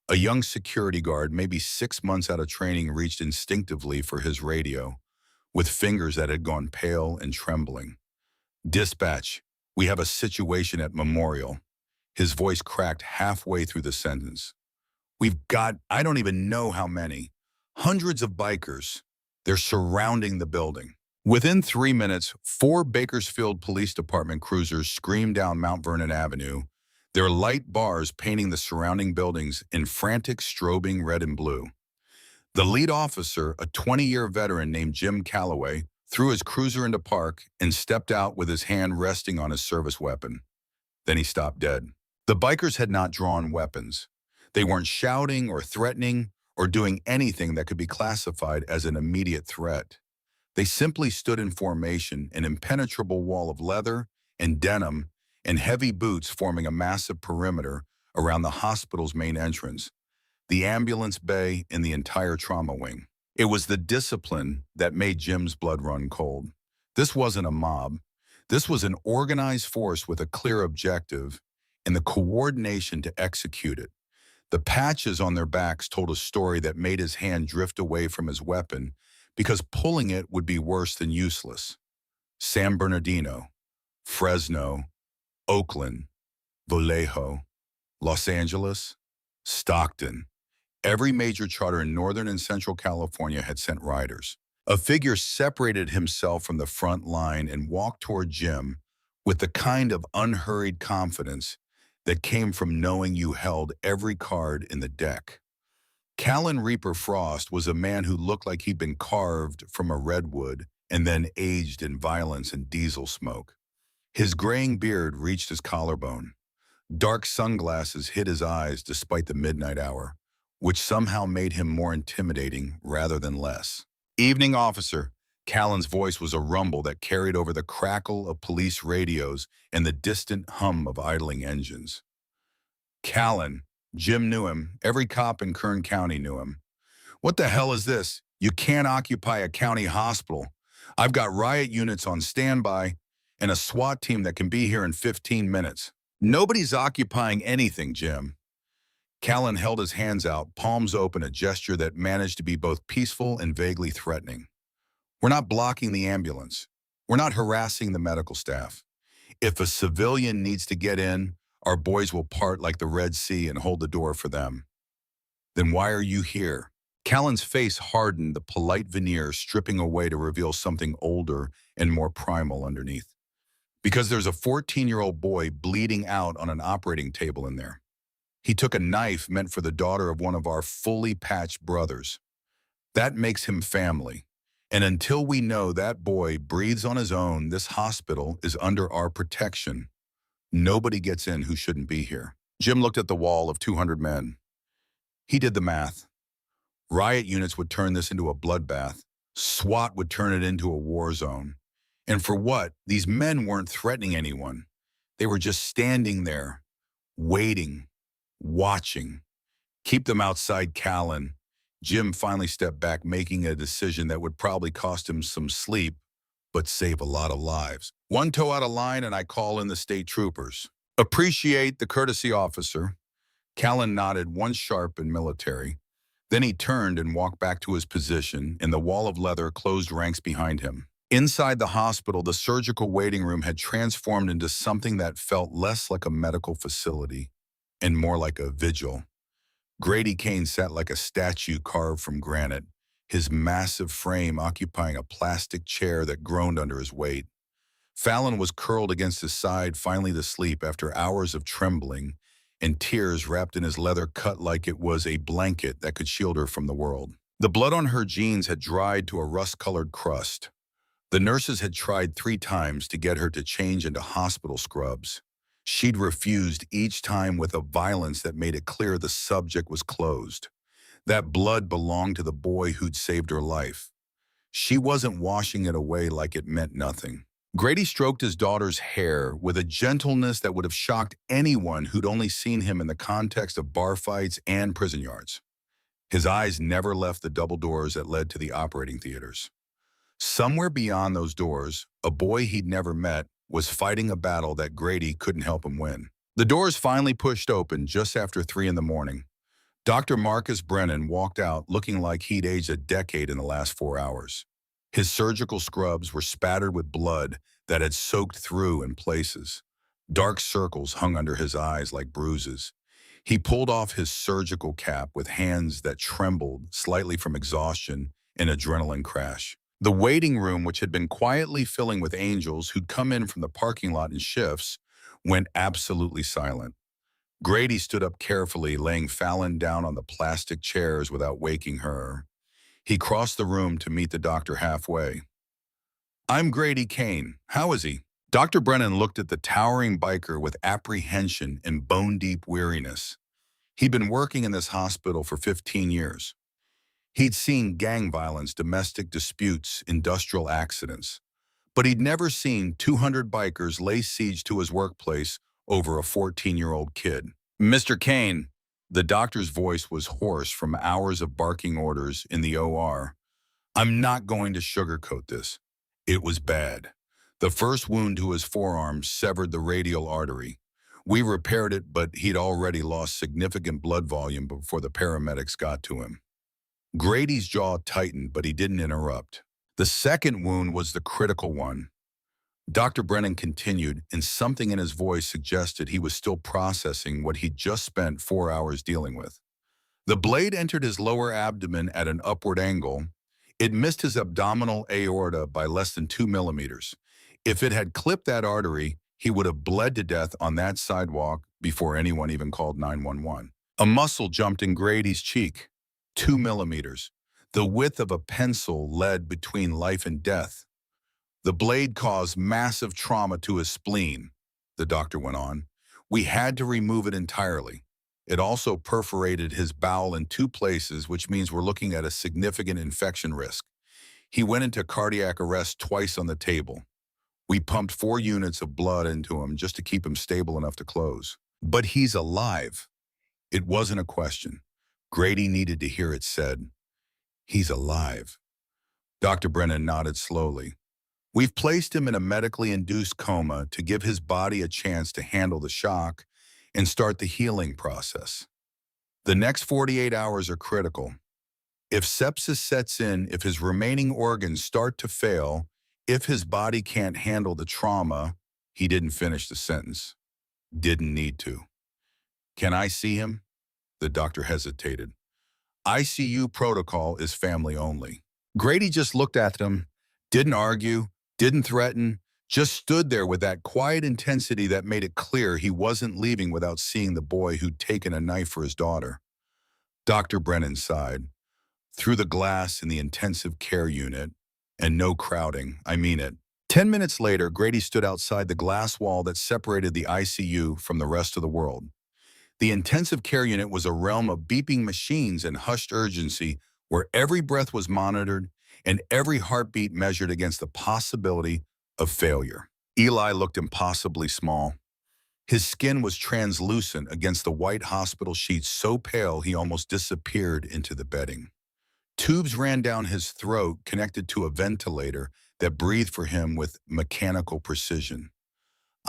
A young security guard, maybe 6 months out of training, reached instinctively for his radio, with fingers that had gone pale and trembling. "Dispatch, we have a situation at Memorial." His voice cracked halfway through the sentence. "We've got, I don't even know how many. Hundreds of bikers. They're surrounding the building." Within 3 minutes, 4 Bakersfield Police Department cruisers screamed down Mount Vernon Avenue, their light bars painting the surrounding buildings in frantic, strobing red and blue. The lead officer, a 20-year veteran named Jim Calloway, threw his cruiser into park and stepped out with his hand resting on his service weapon. Then he stopped dead. The bikers had not drawn weapons. They weren't shouting or threatening or doing anything that could be classified as an immediate threat. They simply stood in formation, an impenetrable wall of leather and denim and heavy boots forming a massive perimeter around the hospital's main entrance, the ambulance bay, and the entire trauma wing. It was the discipline that made Jim's blood run cold. This wasn't a mob. This was an organized force with a clear objective and the coordination to execute it. The patches on their backs told a story that made his hand drift away from his weapon because pulling it would be worse than useless. San Bernardino, Fresno, Oakland, Vallejo, Los Angeles, Stockton. Every major charter in Northern and Central California had sent riders. A figure separated himself from the front line and walked toward Jim with the kind of unhurried confidence that came from knowing you held every card in the deck. Callan Reaper Frost was a man who looked like he'd been carved from a redwood and then aged in violence and diesel smoke. His graying beard reached his collarbone. Dark sunglasses hid his eyes despite the midnight hour, which somehow made him more intimidating rather than less. "Evening, officer." Callan's voice was a rumble that carried over the crackle of police radios and the distant hum of idling engines. Callan. Jim knew him. Every cop in Kern County knew him. "What the hell is this? You can't occupy a county hospital. I've got riot units on standby and a SWAT team that can be here in 15 minutes. "Nobody's occupying anything, Jim." Callan held his hands out, palms open, a gesture that managed to be both peaceful and vaguely threatening. "We're not blocking the ambulance. We're not harassing the medical staff. If a civilian needs to get in, our boys will part like the Red Sea and hold the door for them." "Then why are you here?" Callan's face hardened, the polite veneer stripping away to reveal something older and more primal underneath. "Because there's a 14-year-old boy bleeding out on an operating table in there. He took a knife meant for the daughter of one of our fully patched brothers. That makes him family. And until we know that boy breathes on his own, this hospital is under our protection. Nobody gets in who shouldn't be here." Jim looked at the wall of 200 men. He did the math. Riot units would turn this into a bloodbath. SWAT would turn it into a war zone. And for what? These men weren't threatening anyone. They were just standing there, waiting, watching. "Keep them outside, Callan." Jim finally stepped back, making a decision that would probably cost him some sleep, but save a lot of lives. "One toe out of line and I call in the state troopers." "Appreciate the courtesy, officer." Callan nodded, once sharp and military. Then he turned and walked back to his position, and the wall of leather closed ranks behind him. Inside the hospital, the surgical waiting room had transformed into something that felt less like a medical facility and more like a vigil. Grady Kane sat like a statue carved from granite, his massive frame occupying a plastic chair that groaned under his weight. Fallon was curled against his side, finally to sleep after hours of trembling and tears wrapped in his leather cut like it was a blanket that could shield her from the world. The blood on her jeans had dried to a rust-colored crust. The nurses had tried 3 times to get her to change into hospital scrubs. She'd refused each time with a violence that made it clear the subject was closed. That blood belonged to the boy who'd saved her life. She wasn't washing it away like it meant nothing. Grady stroked his daughter's hair with a gentleness that would have shocked anyone who'd only seen him in the context of bar fights and prison yards. His eyes never left the double doors that led to the operating theaters. Somewhere beyond those doors, a boy he'd never met was fighting a battle that Grady couldn't help him win. The doors finally pushed open just after 3 in the morning. Dr. Marcus Brennan walked out looking like he'd aged a decade in the last 4 hours. His surgical scrubs were spattered with blood that had soaked through in places. Dark circles hung under his eyes like bruises. He pulled off his surgical cap with hands that trembled slightly from exhaustion and adrenaline crash. The waiting room, which had been quietly filling with angels who'd come in from the parking lot in shifts, went absolutely silent. Grady stood up carefully, laying Fallon down on the plastic chairs without waking her. He crossed the room to meet the doctor halfway. "I'm Grady Kane. How is he?" Dr. Brennan looked at the towering biker with apprehension and bone-deep weariness. He'd been working in this hospital for 15 years. He'd seen gang violence, domestic disputes, industrial accidents. But he'd never seen 200 bikers lay siege to his workplace over a 14-year-old kid. "Mr. Kane," the doctor's voice was hoarse from hours of barking orders in the OR. "I'm not going to sugarcoat this. It was bad. The first wound to his forearm severed the radial artery. We repaired it, but he'd already lost significant blood volume before the paramedics got to him." Grady's jaw tightened, but he didn't interrupt. "The second wound was the critical one." Dr. Brennan continued, and something in his voice suggested he was still processing what he'd just spent 4 hours dealing with. "The blade entered his lower abdomen at an upward angle. It missed his abdominal aorta by less than 2 millimeters. If it had clipped that artery, he would have bled to death on that sidewalk before anyone even called 911. A muscle jumped in Grady's cheek. 2 millimeters. The width of a pencil led between life and death. The blade caused massive trauma to his spleen," the doctor went on. "We had to remove it entirely. It also perforated his bowel in 2 places, which means we're looking at a significant infection risk. He went into cardiac arrest twice on the table. We pumped 4 units of blood into him just to keep him stable enough to close. But he's alive." It wasn't a question. Grady needed to hear it said. "He's alive." Dr. Brennan nodded slowly. "We've placed him in a medically induced coma to give his body a chance to handle the shock and start the healing process. The next 48 hours are critical. If sepsis sets in, if his remaining organs start to fail, if his body can't handle the trauma," he didn't finish the sentence. "Didn't need to." "Can I see him?" The doctor hesitated. "ICU protocol is family only." Grady just looked at him, didn't argue, didn't threaten, just stood there with that quiet intensity that made it clear he wasn't leaving without seeing the boy who'd taken a knife for his daughter. Dr. Brennan sighed. "Through the glass in the intensive care unit, and no crowding, I mean it." 10 minutes later, Grady stood outside the glass wall that separated the ICU from the rest of the world. The intensive care unit was a realm of beeping machines and hushed urgency where every breath was monitored and every heartbeat measured against the possibility of failure. Eli looked impossibly small. His skin was translucent against the white hospital sheets, so pale he almost disappeared into the bedding. Tubes ran down his throat connected to a ventilator that breathed for him with mechanical precision.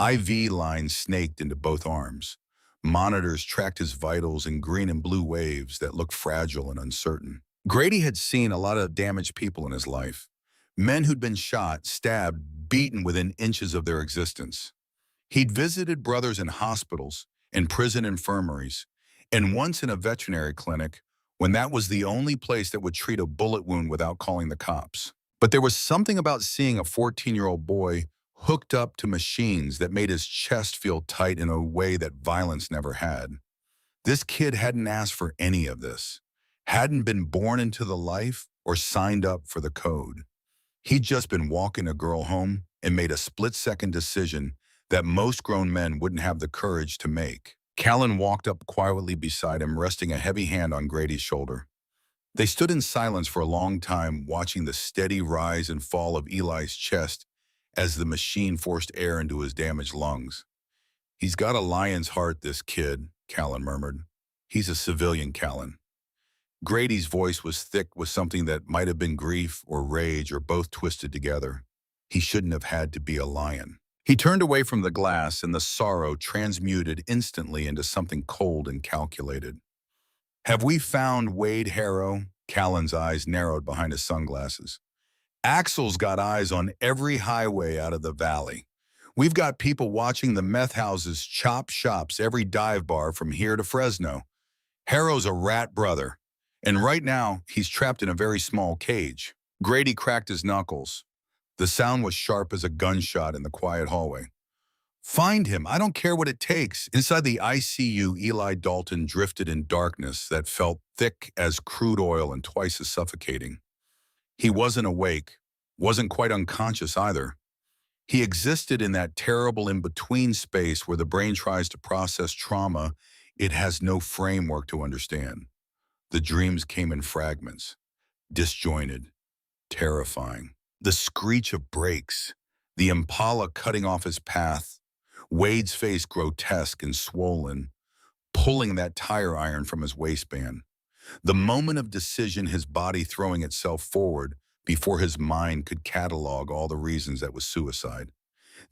IV lines snaked into both arms. Monitors tracked his vitals in green and blue waves that looked fragile and uncertain. Grady had seen a lot of damaged people in his life. Men who'd been shot, stabbed, beaten within inches of their existence. He'd visited brothers in hospitals, in prison infirmaries, and once in a veterinary clinic when that was the only place that would treat a bullet wound without calling the cops. But there was something about seeing a 14-year-old boy hooked up to machines that made his chest feel tight in a way that violence never had. This kid hadn't asked for any of this, hadn't been born into the life or signed up for the code. He'd just been walking a girl home and made a split-second decision that most grown men wouldn't have the courage to make. Callan walked up quietly beside him, resting a heavy hand on Grady's shoulder. They stood in silence for a long time, watching the steady rise and fall of Eli's chest as the machine forced air into his damaged lungs. "He's got a lion's heart, this kid," Callan murmured. "He's a civilian, Callan." Grady's voice was thick with something that might have been grief or rage or both twisted together. "He shouldn't have had to be a lion." He turned away from the glass, and the sorrow transmuted instantly into something cold and calculated. "Have we found Wade Harrow?" Callan's eyes narrowed behind his sunglasses. "Axel's got eyes on every highway out of the valley. We've got people watching the meth houses chop shops every dive bar from here to Fresno. Harrow's a rat brother, and right now he's trapped in a very small cage." Grady cracked his knuckles. The sound was sharp as a gunshot in the quiet hallway. "Find him. I don't care what it takes." Inside the ICU, Eli Dalton drifted in darkness that felt thick as crude oil and twice as suffocating. He wasn't awake, wasn't quite unconscious either. He existed in that terrible in-between space where the brain tries to process trauma it has no framework to understand. The dreams came in fragments, disjointed, terrifying. The screech of brakes, the Impala cutting off his path, Wade's face grotesque and swollen, pulling that tire iron from his waistband. The moment of decision, his body throwing itself forward before his mind could catalog all the reasons that was suicide.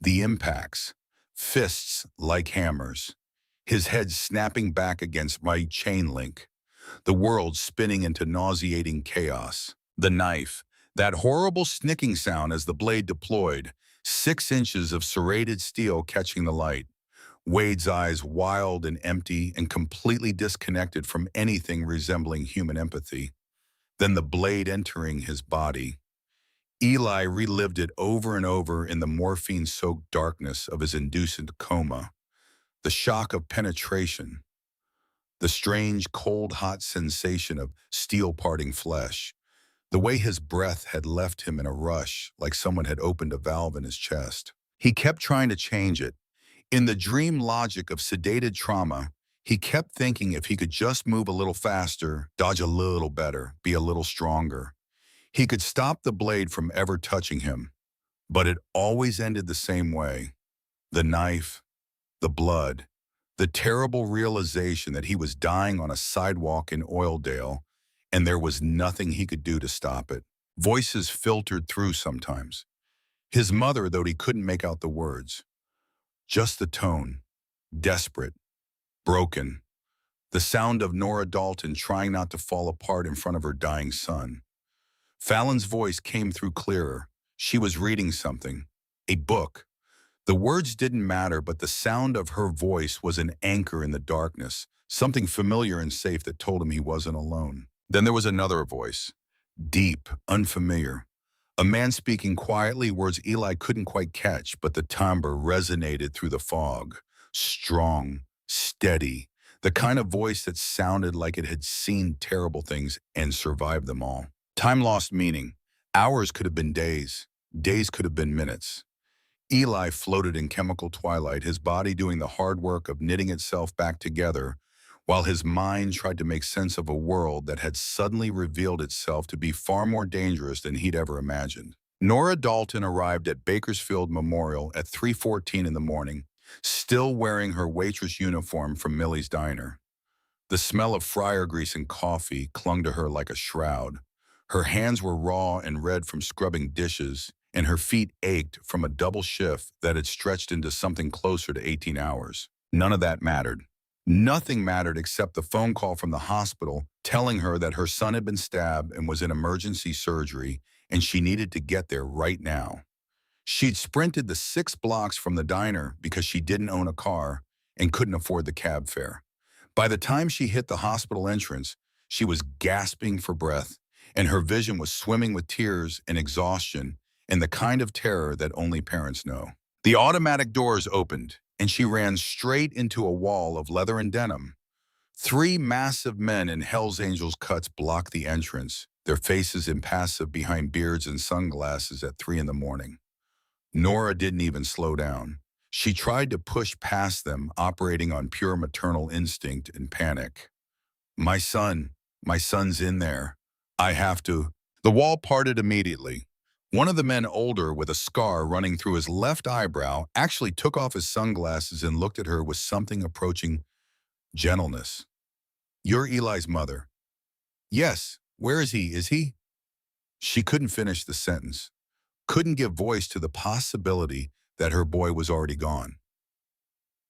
The impacts, fists like hammers, his head snapping back against my chain link, the world spinning into nauseating chaos. The knife, that horrible snicking sound as the blade deployed, 6 inches of serrated steel catching the light. Wade's eyes wild and empty and completely disconnected from anything resembling human empathy. Then the blade entering his body. Eli relived it over and over in the morphine-soaked darkness of his induced coma. The shock of penetration, the strange cold-hot sensation of steel-parting flesh, the way his breath had left him in a rush, like someone had opened a valve in his chest. He kept trying to change it. In the dream logic of sedated trauma, he kept thinking if he could just move a little faster, dodge a little better, be a little stronger, he could stop the blade from ever touching him. But it always ended the same way. The knife, the blood, the terrible realization that he was dying on a sidewalk in Oildale, and there was nothing he could do to stop it. Voices filtered through sometimes. His mother, though he couldn't make out the words. Just the tone, desperate, broken. The sound of Nora Dalton trying not to fall apart in front of her dying son. Fallon's voice came through clearer. She was reading something, a book. The words didn't matter, but the sound of her voice was an anchor in the darkness, something familiar and safe that told him he wasn't alone. Then there was another voice, deep, unfamiliar. A man speaking quietly, words Eli couldn't quite catch, but the timbre resonated through the fog. Strong, steady, the kind of voice that sounded like it had seen terrible things and survived them all. Time lost meaning. Hours could have been days. Days could have been minutes. Eli floated in chemical twilight, his body doing the hard work of knitting itself back together, while his mind tried to make sense of a world that had suddenly revealed itself to be far more dangerous than he'd ever imagined. Nora Dalton arrived at Bakersfield Memorial at 3:14 in the morning, still wearing her waitress uniform from Millie's Diner. The smell of fryer grease and coffee clung to her like a shroud. Her hands were raw and red from scrubbing dishes, and her feet ached from a double shift that had stretched into something closer to 18 hours. None of that mattered. Nothing mattered except the phone call from the hospital telling her that her son had been stabbed and was in emergency surgery, and she needed to get there right now. She'd sprinted the 6 blocks from the diner because she didn't own a car and couldn't afford the cab fare. By the time she hit the hospital entrance, she was gasping for breath, and her vision was swimming with tears and exhaustion and the kind of terror that only parents know. The automatic doors opened, and she ran straight into a wall of leather and denim. 3 massive men in Hell's Angels cuts blocked the entrance, their faces impassive behind beards and sunglasses at 3 in the morning. Nora didn't even slow down. She tried to push past them, operating on pure maternal instinct and panic. My son's in there," I have to. The wall parted immediately. One of the men older with a scar running through his left eyebrow actually took off his sunglasses and looked at her with something approaching gentleness. You're Eli's mother. Yes. Where is he? Is he? She couldn't finish the sentence, couldn't give voice to the possibility that her boy was already gone.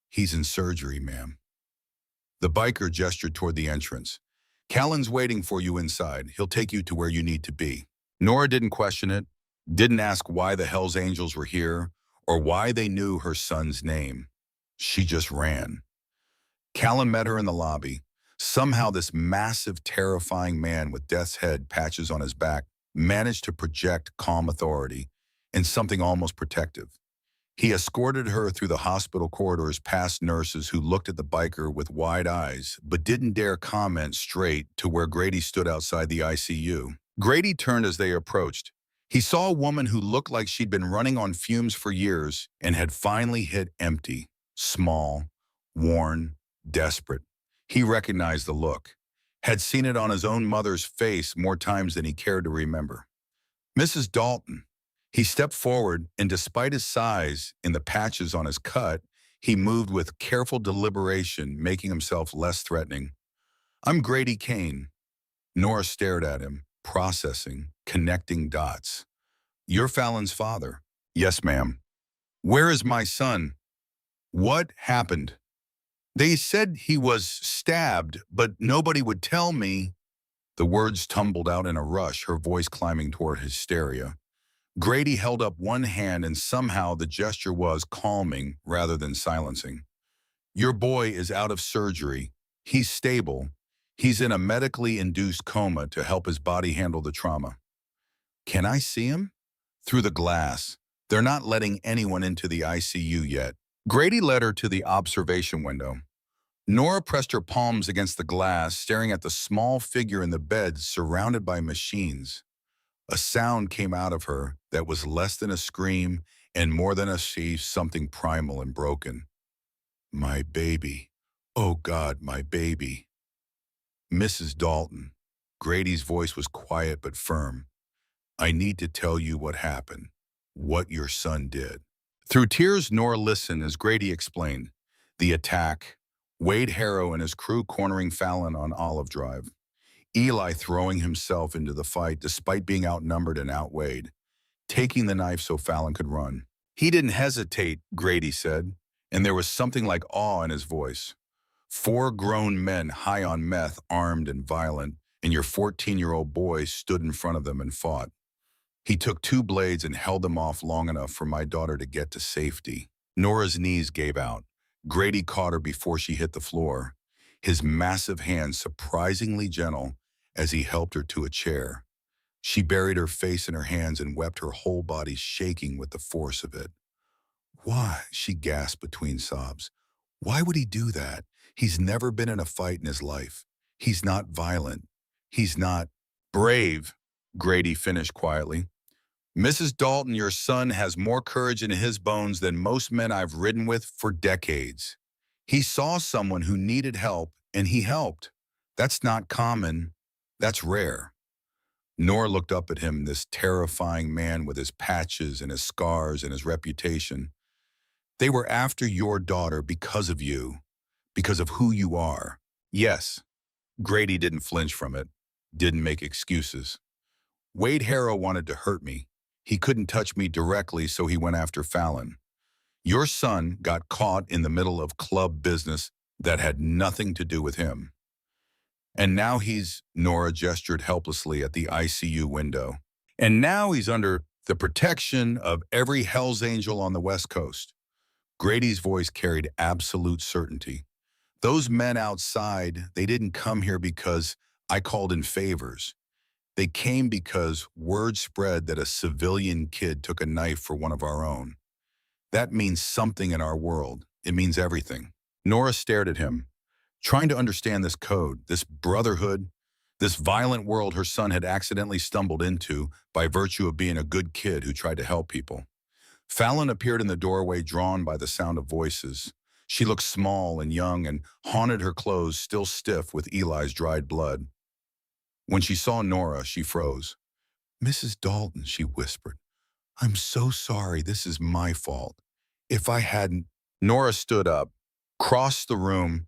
He's in surgery, ma'am. The biker gestured toward the entrance. Callan's waiting for you inside. He'll take you to where you need to be. Nora didn't question it, didn't ask why the Hells Angels were here or why they knew her son's name. She just ran. Callan met her in the lobby. Somehow this massive, terrifying man with death's head patches on his back managed to project calm authority and something almost protective. He escorted her through the hospital corridors past nurses who looked at the biker with wide eyes but didn't dare comment straight to where Grady stood outside the ICU. Grady turned as they approached. He saw a woman who looked like she'd been running on fumes for years and had finally hit empty, small, worn, desperate. He recognized the look, had seen it on his own mother's face more times than he cared to remember. Mrs. Dalton. He stepped forward, and despite his size and the patches on his cut, he moved with careful deliberation, making himself less threatening. I'm Grady Kane. Nora stared at him, processing, connecting dots. You're Fallon's father. Yes, ma'am. Where is my son? What happened? They said he was stabbed, but nobody would tell me. The words tumbled out in a rush, her voice climbing toward hysteria. Grady held up one hand and somehow the gesture was calming rather than silencing. Your boy is out of surgery. He's stable. He's in a medically induced coma to help his body handle the trauma. Can I see him? Through the glass. They're not letting anyone into the ICU yet. Grady led her to the observation window. Nora pressed her palms against the glass, staring at the small figure in the bed surrounded by machines. A sound came out of her that was less than a scream and more than a see, something primal and broken. My baby. Oh God, my baby. Mrs. Dalton. Grady's voice was quiet but firm. I need to tell you what happened, what your son did. Through tears, Nora listened as Grady explained. The attack, Wade Harrow and his crew cornering Fallon on Olive Drive. Eli throwing himself into the fight despite being outnumbered and outweighed, taking the knife so Fallon could run. He didn't hesitate, Grady said, and there was something like awe in his voice. 4 grown men high on meth, armed and violent, and your 14-year-old boy stood in front of them and fought. He took 2 blades and held them off long enough for my daughter to get to safety. Nora's knees gave out. Grady caught her before she hit the floor, his massive hands surprisingly gentle as he helped her to a chair. She buried her face in her hands and wept, her whole body shaking with the force of it. Why? She gasped between sobs. Why would he do that? He's never been in a fight in his life. He's not violent. He's not brave, Grady finished quietly. Mrs. Dalton, your son has more courage in his bones than most men I've ridden with for decades. He saw someone who needed help, and he helped. That's not common. That's rare. Nora looked up at him, this terrifying man with his patches and his scars and his reputation. They were after your daughter because of you, because of who you are. Yes, Grady didn't flinch from it, didn't make excuses. Wade Harrow wanted to hurt me. He couldn't touch me directly, so he went after Fallon. Your son got caught in the middle of club business that had nothing to do with him. And now Nora gestured helplessly at the ICU window. And now he's under the protection of every Hell's Angel on the West Coast. Grady's voice carried absolute certainty. Those men outside, they didn't come here because I called in favors. They came because word spread that a civilian kid took a knife for one of our own. That means something in our world. It means everything. Nora stared at him, trying to understand this code, this brotherhood, this violent world her son had accidentally stumbled into by virtue of being a good kid who tried to help people. Fallon appeared in the doorway, drawn by the sound of voices. She looked small and young and haunted, her clothes still stiff with Eli's dried blood. When she saw Nora, she froze. "Mrs. Dalton," she whispered, "I'm so sorry. This is my fault. If I hadn't—" Nora stood up, crossed the room,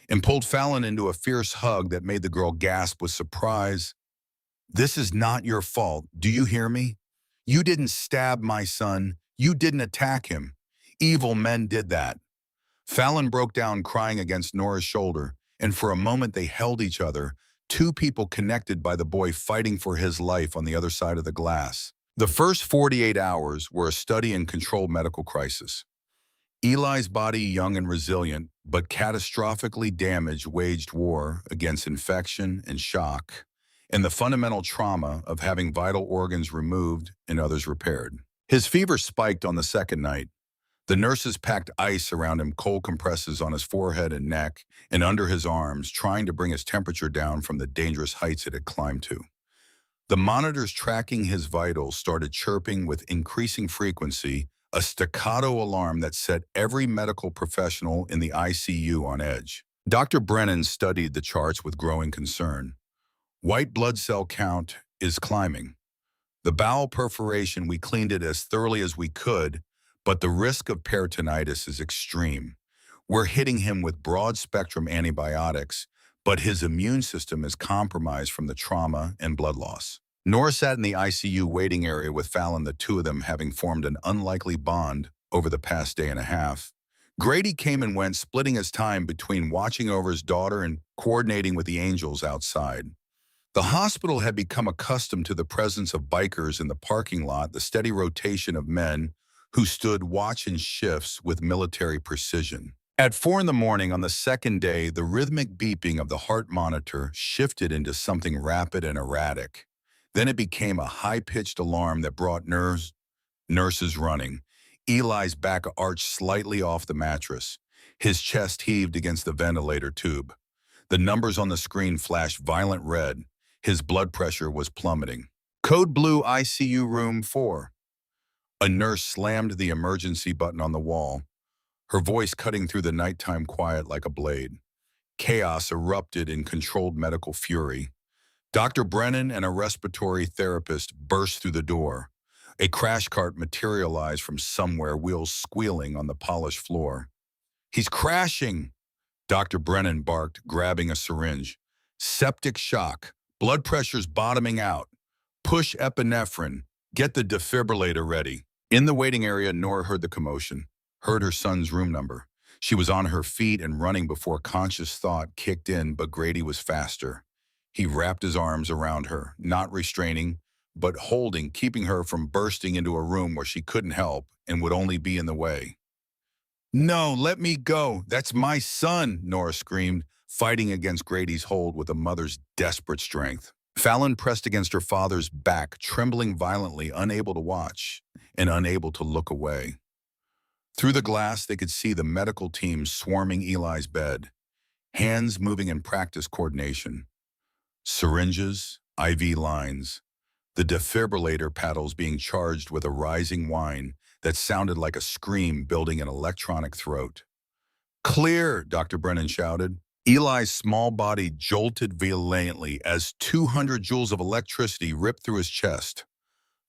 and pulled Fallon into a fierce hug that made the girl gasp with surprise. "This is not your fault. Do you hear me? You didn't stab my son. You didn't attack him. Evil men did that." Fallon broke down crying against Nora's shoulder, and for a moment they held each other, two people connected by the boy fighting for his life on the other side of the glass. The first 48 hours were a study in controlled medical crisis. Eli's body, young and resilient, but catastrophically damaged, waged war against infection and shock, and the fundamental trauma of having vital organs removed and others repaired. His fever spiked on the second night. The nurses packed ice around him, cold compresses on his forehead and neck and under his arms, trying to bring his temperature down from the dangerous heights it had climbed to. The monitors tracking his vitals started chirping with increasing frequency, a staccato alarm that set every medical professional in the ICU on edge. Dr. Brennan studied the charts with growing concern. White blood cell count is climbing. The bowel perforation, we cleaned it as thoroughly as we could, but the risk of peritonitis is extreme. We're hitting him with broad-spectrum antibiotics, but his immune system is compromised from the trauma and blood loss. Nora sat in the ICU waiting area with Fallon, the two of them having formed an unlikely bond over the past day and a half. Grady came and went, splitting his time between watching over his daughter and coordinating with the angels outside. The hospital had become accustomed to the presence of bikers in the parking lot, the steady rotation of men who stood watch in shifts with military precision. At 4 in the morning on the second day, the rhythmic beeping of the heart monitor shifted into something rapid and erratic. Then it became a high-pitched alarm that brought nurses running. Eli's back arched slightly off the mattress. His chest heaved against the ventilator tube. The numbers on the screen flashed violent red. His blood pressure was plummeting. "Code blue, ICU room 4. A nurse slammed the emergency button on the wall, her voice cutting through the nighttime quiet like a blade. Chaos erupted in controlled medical fury. Dr. Brennan and a respiratory therapist burst through the door. A crash cart materialized from somewhere, wheels squealing on the polished floor. "He's crashing!" Dr. Brennan barked, grabbing a syringe. "Septic shock. Blood pressure's bottoming out. Push epinephrine. Get the defibrillator ready." In the waiting area, Nora heard the commotion, heard her son's room number. She was on her feet and running before conscious thought kicked in, but Grady was faster. He wrapped his arms around her, not restraining, but holding, keeping her from bursting into a room where she couldn't help and would only be in the way. "No, let me go. That's my son," Nora screamed, fighting against Grady's hold with a mother's desperate strength. Fallon pressed against her father's back, trembling violently, unable to watch and unable to look away. Through the glass, they could see the medical team swarming Eli's bed, hands moving in practice coordination. Syringes, IV lines, the defibrillator paddles being charged with a rising whine that sounded like a scream building an electronic throat. "Clear," Dr. Brennan shouted. Eli's small body jolted violently as 200 joules of electricity ripped through his chest.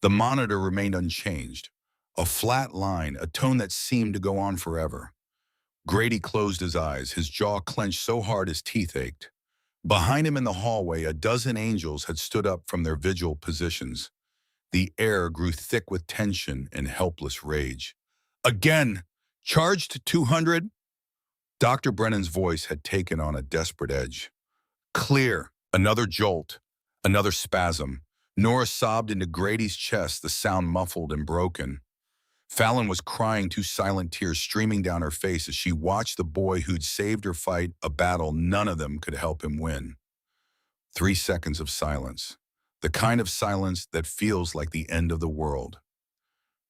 The monitor remained unchanged, a flat line, a tone that seemed to go on forever. Grady closed his eyes, his jaw clenched so hard his teeth ached. Behind him in the hallway, a dozen angels had stood up from their vigil positions. The air grew thick with tension and helpless rage. "Again! Charge to 200? Dr. Brennan's voice had taken on a desperate edge. "Clear." Another jolt, another spasm. Nora sobbed into Grady's chest, the sound muffled and broken. Fallon was crying, two silent tears streaming down her face as she watched the boy who'd saved her fight a battle none of them could help him win. 3 seconds of silence, the kind of silence that feels like the end of the world.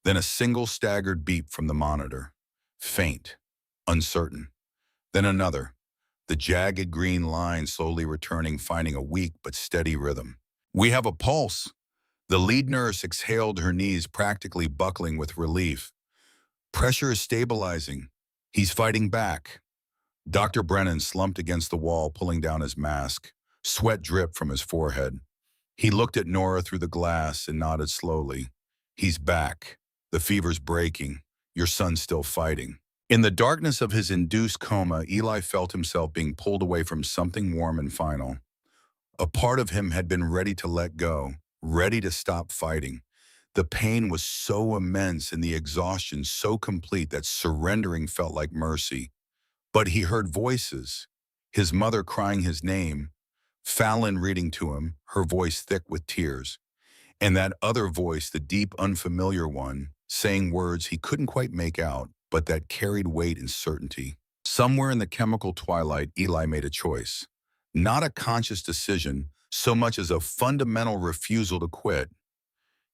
Then a single staggered beep from the monitor, faint, uncertain. Then another, the jagged green line slowly returning, finding a weak but steady rhythm. "We have a pulse." The lead nurse exhaled, her knees practically buckling with relief. "Pressure is stabilizing. He's fighting back." Dr. Brennan slumped against the wall, pulling down his mask. Sweat dripped from his forehead. He looked at Nora through the glass and nodded slowly. He's back. The fever's breaking. Your son's still fighting. In the darkness of his induced coma, Eli felt himself being pulled away from something warm and final. A part of him had been ready to let go, ready to stop fighting. The pain was so immense and the exhaustion so complete that surrendering felt like mercy. But he heard voices, his mother crying his name, Fallon reading to him, her voice thick with tears, and that other voice, the deep, unfamiliar one, saying words he couldn't quite make out, but that carried weight and certainty. Somewhere in the chemical twilight, Eli made a choice. Not a conscious decision, so much as a fundamental refusal to quit.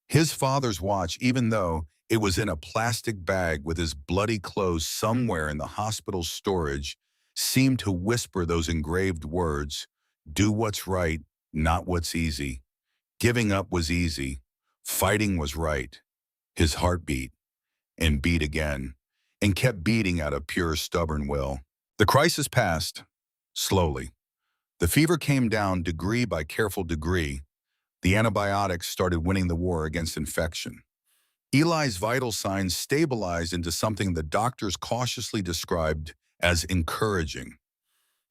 His father's watch, even though it was in a plastic bag with his bloody clothes somewhere in the hospital's storage, seemed to whisper those engraved words, "Do what's right, not what's easy." Giving up was easy. Fighting was right. His heart beat, and beat again, and kept beating out of pure stubborn will. The crisis passed, slowly. The fever came down degree by careful degree. The antibiotics started winning the war against infection. Eli's vital signs stabilized into something the doctors cautiously described as encouraging.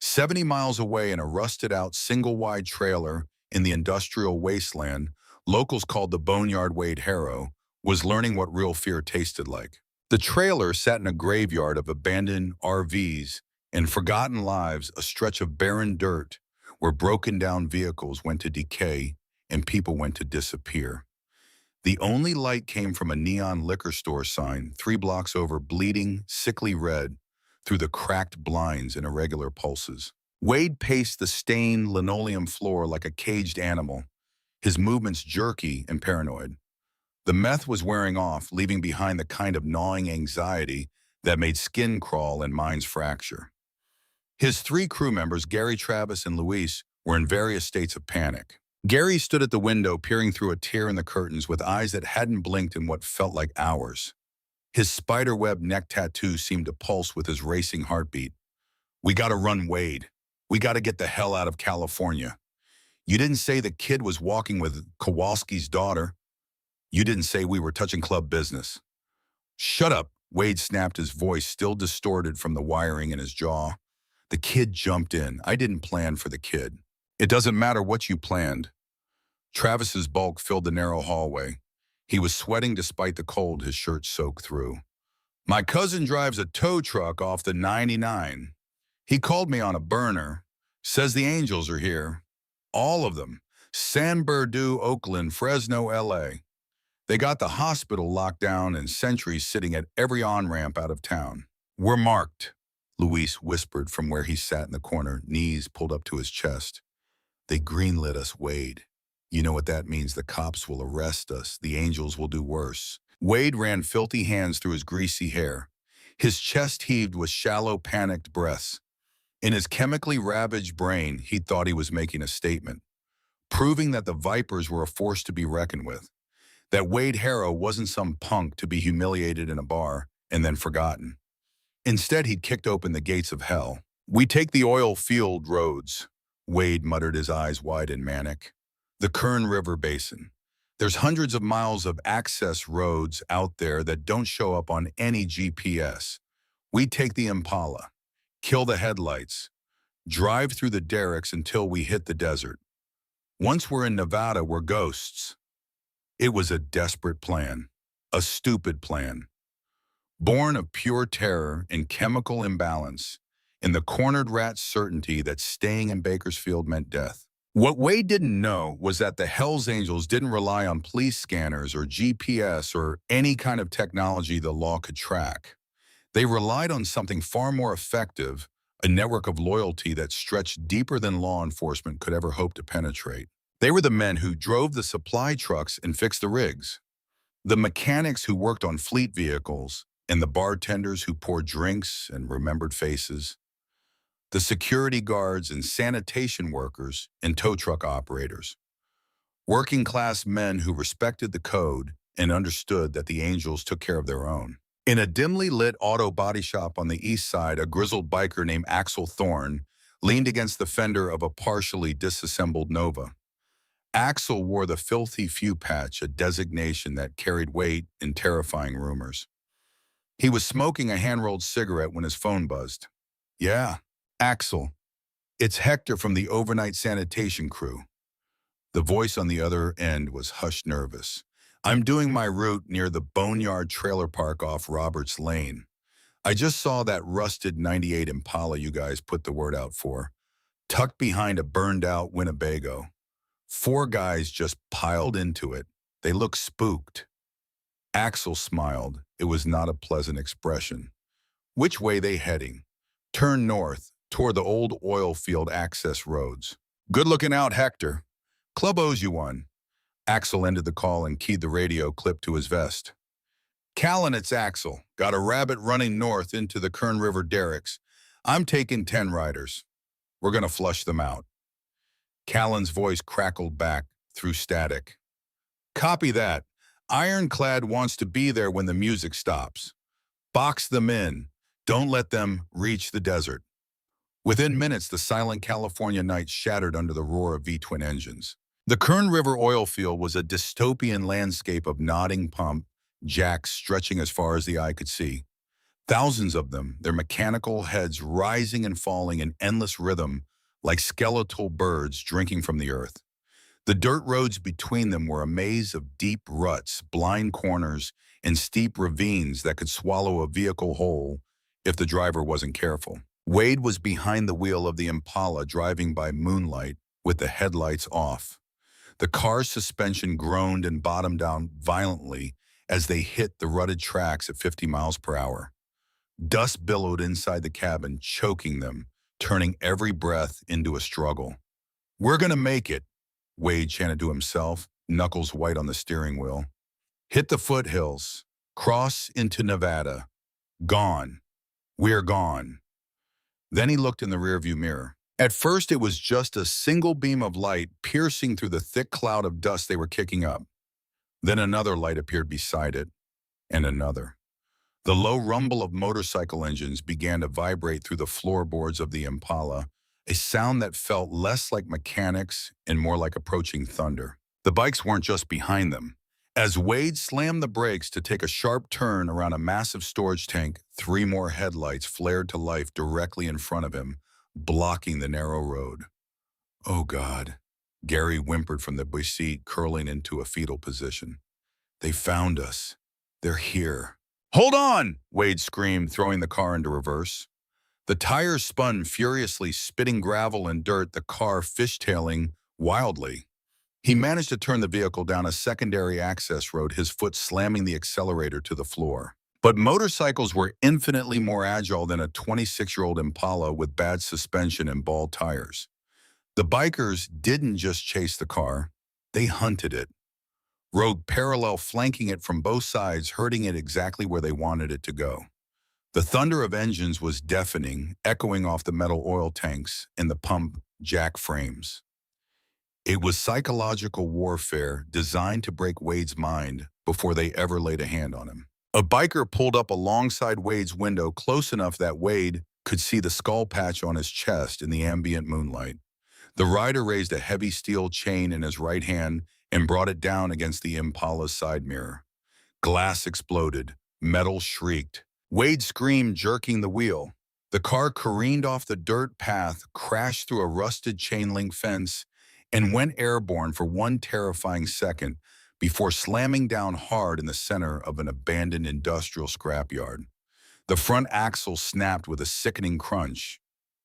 70 miles away in a rusted-out single-wide trailer in the industrial wasteland, locals called the Boneyard Wade Harrow, was learning what real fear tasted like. The trailer sat in a graveyard of abandoned RVs and forgotten lives, a stretch of barren dirt where broken-down vehicles went to decay and people went to disappear. The only light came from a neon liquor store sign 3 blocks over, bleeding, sickly red through the cracked blinds and irregular pulses. Wade paced the stained linoleum floor like a caged animal, his movements jerky and paranoid. The meth was wearing off, leaving behind the kind of gnawing anxiety that made skin crawl and minds fracture. His 3 crew members, Gary, Travis, and Luis, were in various states of panic. Gary stood at the window, peering through a tear in the curtains with eyes that hadn't blinked in what felt like hours. His spiderweb neck tattoo seemed to pulse with his racing heartbeat. "We gotta run, Wade. We gotta get the hell out of California. You didn't say the kid was walking with Kowalski's daughter. You didn't say we were touching club business." "Shut up," Wade snapped, his voice still distorted from the wiring in his jaw. "The kid jumped in. I didn't plan for the kid." "It doesn't matter what you planned." Travis's bulk filled the narrow hallway. He was sweating despite the cold his shirt soaked through. "My cousin drives a tow truck off the 99. He called me on a burner. Says the Angels are here. All of them. San Bernardino, Oakland, Fresno, LA. They got the hospital locked down and sentries sitting at every on-ramp out of town. We're marked," Luis whispered from where he sat in the corner, knees pulled up to his chest. "They greenlit us, Wade. You know what that means. The cops will arrest us. The Angels will do worse." Wade ran filthy hands through his greasy hair. His chest heaved with shallow, panicked breaths. In his chemically ravaged brain, he thought he was making a statement, proving that the Vipers were a force to be reckoned with, that Wade Harrow wasn't some punk to be humiliated in a bar and then forgotten. Instead, he'd kicked open the gates of hell. "We take the oil field roads," Wade muttered, his eyes wide and manic. "The Kern River Basin. There's hundreds of miles of access roads out there that don't show up on any GPS. We take the Impala, kill the headlights, drive through the derricks until we hit the desert. Once we're in Nevada, we're ghosts." It was a desperate plan, a stupid plan, born of pure terror and chemical imbalance, and the cornered rat's certainty that staying in Bakersfield meant death. What Wade didn't know was that the Hells Angels didn't rely on police scanners or GPS or any kind of technology the law could track. They relied on something far more effective, a network of loyalty that stretched deeper than law enforcement could ever hope to penetrate. They were the men who drove the supply trucks and fixed the rigs, the mechanics who worked on fleet vehicles, and the bartenders who poured drinks and remembered faces, the security guards and sanitation workers and tow truck operators, working-class men who respected the code and understood that the Angels took care of their own. In a dimly lit auto body shop on the east side, a grizzled biker named Axel Thorne leaned against the fender of a partially disassembled Nova. Axel wore the filthy few patch, a designation that carried weight in terrifying rumors. He was smoking a hand-rolled cigarette when his phone buzzed. Yeah, Axel. It's Hector from the overnight sanitation crew. The voice on the other end was hushed nervous. I'm doing my route near the Boneyard Trailer Park off Roberts Lane. I just saw that rusted '98 Impala you guys put the word out for, tucked behind a burned-out Winnebago. 4 guys just piled into it. They looked spooked. Axel smiled. It was not a pleasant expression. Which way they heading? Turn north, toward the old oil field access roads. Good looking out, Hector. Club owes you one. Axel ended the call and keyed the radio clip to his vest. Callan, it's Axel. Got a rabbit running north into the Kern River derricks. I'm taking 10 riders. We're going to flush them out. Callan's voice crackled back through static. Copy that. Ironclad wants to be there when the music stops. Box them in. Don't let them reach the desert. Within minutes, the silent California night shattered under the roar of V-twin engines. The Kern River oil field was a dystopian landscape of nodding pump jacks stretching as far as the eye could see. Thousands of them, their mechanical heads rising and falling in endless rhythm like skeletal birds drinking from the earth. The dirt roads between them were a maze of deep ruts, blind corners, and steep ravines that could swallow a vehicle whole if the driver wasn't careful. Wade was behind the wheel of the Impala, driving by moonlight with the headlights off. The car's suspension groaned and bottomed out violently as they hit the rutted tracks at 50 miles per hour. Dust billowed inside the cabin, choking them, turning every breath into a struggle. We're gonna make it, Wade chanted to himself, knuckles white on the steering wheel. Hit the foothills. Cross into Nevada. Gone. We're gone. Then he looked in the rearview mirror. At first, it was just a single beam of light piercing through the thick cloud of dust they were kicking up. Then another light appeared beside it, and another. The low rumble of motorcycle engines began to vibrate through the floorboards of the Impala, a sound that felt less like mechanics and more like approaching thunder. The bikes weren't just behind them. As Wade slammed the brakes to take a sharp turn around a massive storage tank, 3 more headlights flared to life directly in front of him, blocking the narrow road. Oh, God. Gary whimpered from the bush seat, curling into a fetal position. They found us. They're here. Hold on, Wade screamed, throwing the car into reverse. The tires spun furiously, spitting gravel and dirt, the car fishtailing wildly. He managed to turn the vehicle down a secondary access road, his foot slamming the accelerator to the floor. But motorcycles were infinitely more agile than a 26-year-old Impala with bad suspension and bald tires. The bikers didn't just chase the car, they hunted it. Rode parallel, flanking it from both sides, herding it exactly where they wanted it to go. The thunder of engines was deafening, echoing off the metal oil tanks and the pump jack frames. It was psychological warfare designed to break Wade's mind before they ever laid a hand on him. A biker pulled up alongside Wade's window, close enough that Wade could see the skull patch on his chest in the ambient moonlight. The rider raised a heavy steel chain in his right hand and brought it down against the Impala's side mirror. Glass exploded. Metal shrieked. Wade screamed, jerking the wheel. The car careened off the dirt path, crashed through a rusted chain-link fence, and went airborne for one terrifying second before slamming down hard in the center of an abandoned industrial scrapyard. The front axle snapped with a sickening crunch.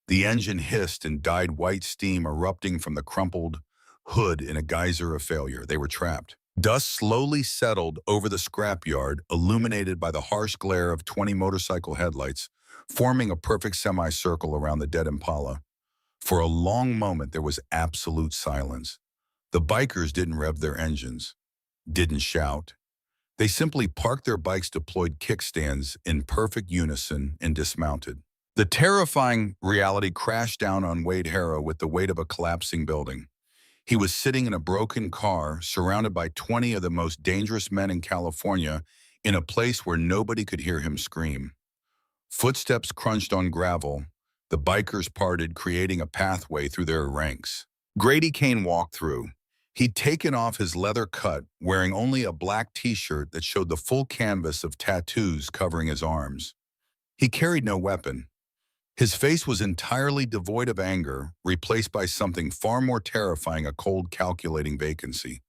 The engine hissed and dyed white steam erupting from the crumpled hood in a geyser of failure. They were trapped. Dust slowly settled over the scrapyard, illuminated by the harsh glare of 20 motorcycle headlights, forming a perfect semicircle around the dead Impala. For a long moment, there was absolute silence. The bikers didn't rev their engines, didn't shout. They simply parked their bikes, deployed kickstands in perfect unison, and dismounted. The terrifying reality crashed down on Wade Harrow with the weight of a collapsing building. He was sitting in a broken car, surrounded by 20 of the most dangerous men in California, in a place where nobody could hear him scream. Footsteps crunched on gravel. The bikers parted, creating a pathway through their ranks. Grady Kane walked through. He'd taken off his leather cut, wearing only a black t-shirt that showed the full canvas of tattoos covering his arms. He carried no weapon. His face was entirely devoid of anger, replaced by something far more terrifying, a cold, calculating vacancy.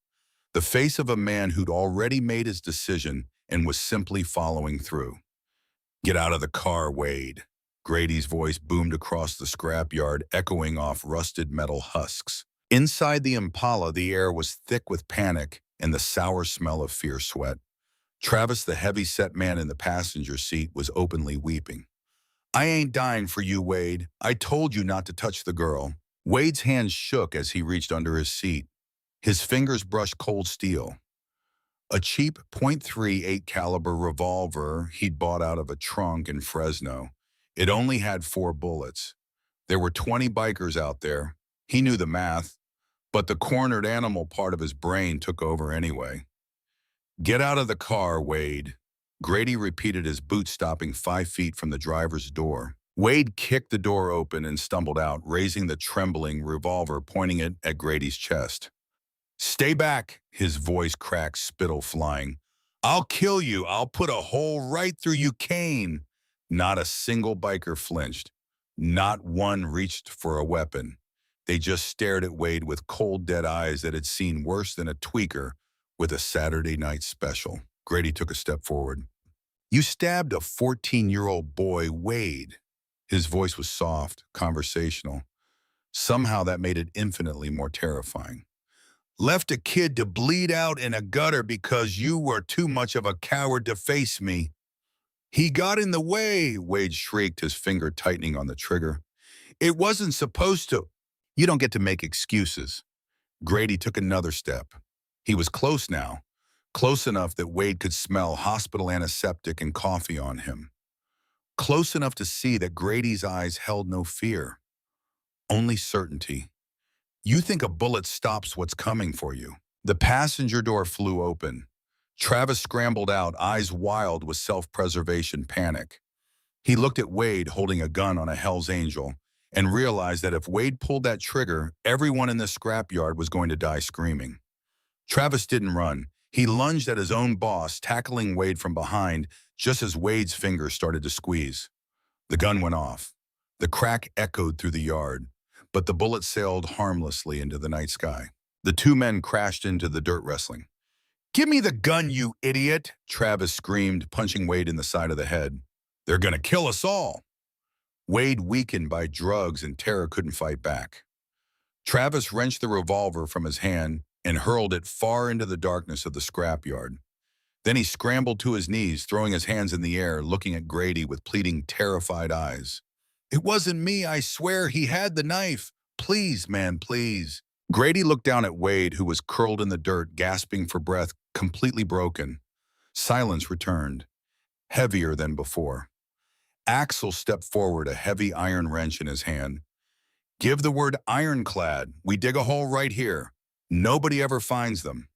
The face of a man who'd already made his decision and was simply following through. "Get out of the car, Wade." Grady's voice boomed across the scrapyard, echoing off rusted metal husks. Inside the Impala, the air was thick with panic and the sour smell of fierce sweat. Travis, the heavy-set man in the passenger seat, was openly weeping. "I ain't dying for you, Wade. I told you not to touch the girl." Wade's hands shook as he reached under his seat. His fingers brushed cold steel. A cheap .38 caliber revolver he'd bought out of a trunk in Fresno. It only had 4 bullets. There were 20 bikers out there. He knew the math, but the cornered animal part of his brain took over anyway. "Get out of the car, Wade." Grady repeated, his boots stopping 5 feet from the driver's door. Wade kicked the door open and stumbled out, raising the trembling revolver, pointing it at Grady's chest. "Stay back," his voice cracked, spittle flying. "I'll kill you. I'll put a hole right through you, Kane." Not a single biker flinched. Not one reached for a weapon. They just stared at Wade with cold, dead eyes that had seen worse than a tweaker with a Saturday night special. Grady took a step forward. "You stabbed a 14-year-old boy, Wade." His voice was soft, conversational. Somehow that made it infinitely more terrifying. "Left a kid to bleed out in a gutter because you were too much of a coward to face me." "He got in the way," Wade shrieked, his finger tightening on the trigger. "It wasn't supposed to." "You don't get to make excuses." Grady took another step. He was close now, close enough that Wade could smell hospital antiseptic and coffee on him. Close enough to see that Grady's eyes held no fear, only certainty. "You think a bullet stops what's coming for you." The passenger door flew open. Travis scrambled out, eyes wild with self-preservation panic. He looked at Wade holding a gun on a Hell's Angel and realized that if Wade pulled that trigger, everyone in the scrapyard was going to die screaming. Travis didn't run. He lunged at his own boss, tackling Wade from behind just as Wade's fingers started to squeeze. The gun went off. The crack echoed through the yard, but the bullet sailed harmlessly into the night sky. The 2 men crashed into the dirt wrestling. "Give me the gun, you idiot!" Travis screamed, punching Wade in the side of the head. "They're gonna kill us all." Wade, weakened by drugs and terror, couldn't fight back. Travis wrenched the revolver from his hand and hurled it far into the darkness of the scrapyard. Then he scrambled to his knees, throwing his hands in the air, looking at Grady with pleading, terrified eyes. "It wasn't me, I swear. He had the knife. Please, man, please." Grady looked down at Wade, who was curled in the dirt, gasping for breath, completely broken. Silence returned, heavier than before. Axel stepped forward, a heavy iron wrench in his hand. "Give the word ironclad. We dig a hole right here. Nobody ever finds them."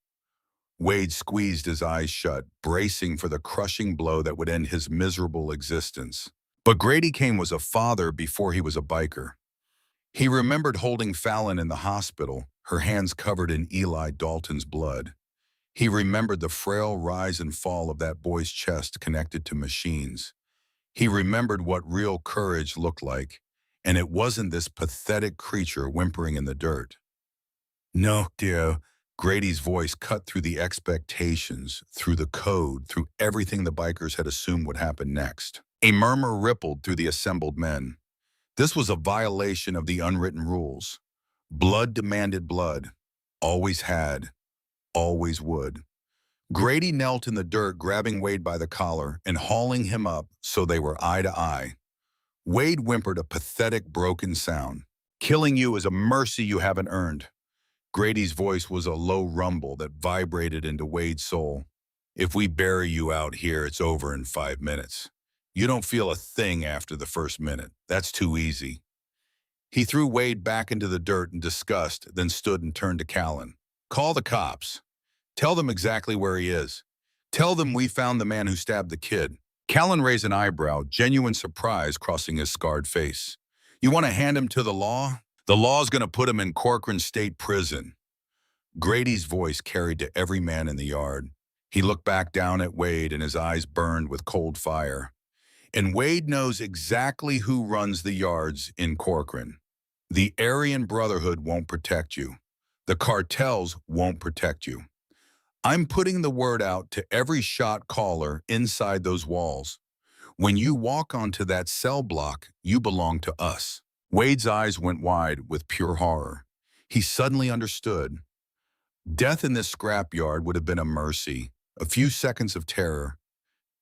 Wade squeezed his eyes shut, bracing for the crushing blow that would end his miserable existence. But Grady Kane was a father before he was a biker. He remembered holding Fallon in the hospital, her hands covered in Eli Dalton's blood. He remembered the frail rise and fall of that boy's chest connected to machines. He remembered what real courage looked like, and it wasn't this pathetic creature whimpering in the dirt. "No, dear." Grady's voice cut through the expectations, through the code, through everything the bikers had assumed would happen next. A murmur rippled through the assembled men. This was a violation of the unwritten rules. Blood demanded blood. Always had. Always would. Grady knelt in the dirt, grabbing Wade by the collar and hauling him up so they were eye to eye. Wade whimpered a pathetic, broken sound. "Killing you is a mercy you haven't earned." Grady's voice was a low rumble that vibrated into Wade's soul. "If we bury you out here, it's over in 5 minutes. You don't feel a thing after the first minute. That's too easy." He threw Wade back into the dirt in disgust, then stood and turned to Callan. "Call the cops. Tell them exactly where he is. Tell them we found the man who stabbed the kid." Callan raised an eyebrow, genuine surprise crossing his scarred face. "You want to hand him to the law? The law's going to put him in Corcoran State Prison." Grady's voice carried to every man in the yard. He looked back down at Wade and his eyes burned with cold fire. And Wade knows exactly who runs the yards in Corcoran. The Aryan Brotherhood won't protect you. The cartels won't protect you. I'm putting the word out to every shot caller inside those walls. When you walk onto that cell block, you belong to us. Wade's eyes went wide with pure horror. He suddenly understood. Death in this scrapyard would have been a mercy, a few seconds of terror,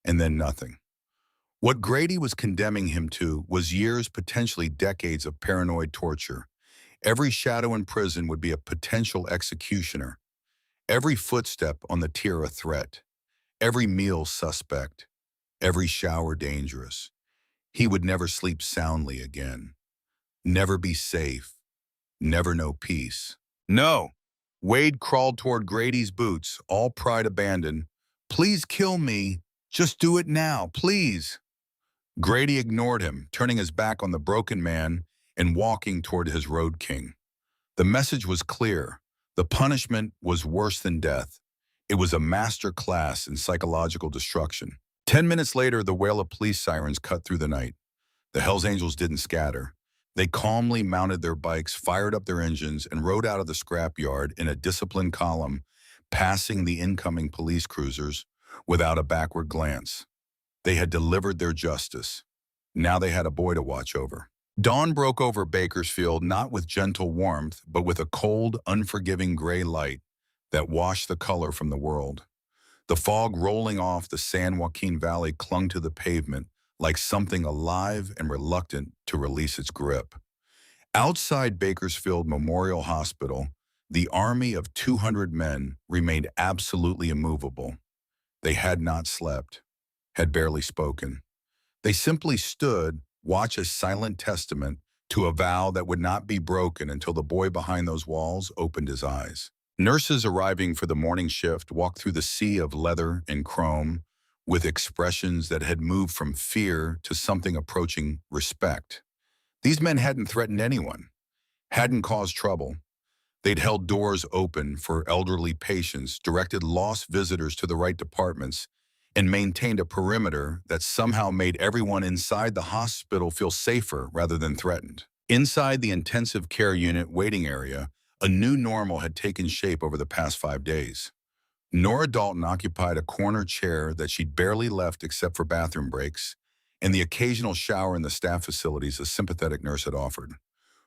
and then nothing. What Grady was condemning him to was years, potentially decades of paranoid torture. Every shadow in prison would be a potential executioner. Every footstep on the tier a threat. Every meal suspect. Every shower dangerous. He would never sleep soundly again. Never be safe. Never know peace. No! Wade crawled toward Grady's boots, all pride abandoned. Please kill me. Just do it now, please. Grady ignored him, turning his back on the broken man and walking toward his road king. The message was clear. The punishment was worse than death. It was a master class in psychological destruction. 10 minutes later, the wail of police sirens cut through the night. The Hells Angels didn't scatter. They calmly mounted their bikes, fired up their engines, and rode out of the scrapyard in a disciplined column, passing the incoming police cruisers without a backward glance. They had delivered their justice. Now they had a boy to watch over. Dawn broke over Bakersfield not with gentle warmth, but with a cold, unforgiving gray light that washed the color from the world. The fog rolling off the San Joaquin Valley clung to the pavement like something alive and reluctant to release its grip. Outside Bakersfield Memorial Hospital, the army of 200 men remained absolutely immovable. They had not slept, had barely spoken. They simply stood, watch a silent testament to a vow that would not be broken until the boy behind those walls opened his eyes. Nurses arriving for the morning shift walked through the sea of leather and chrome with expressions that had moved from fear to something approaching respect. These men hadn't threatened anyone, hadn't caused trouble. They'd held doors open for elderly patients, directed lost visitors to the right departments, and maintained a perimeter that somehow made everyone inside the hospital feel safer rather than threatened. Inside the intensive care unit waiting area, a new normal had taken shape over the past 5 days. Nora Dalton occupied a corner chair that she'd barely left except for bathroom breaks, and the occasional shower in the staff facilities a sympathetic nurse had offered.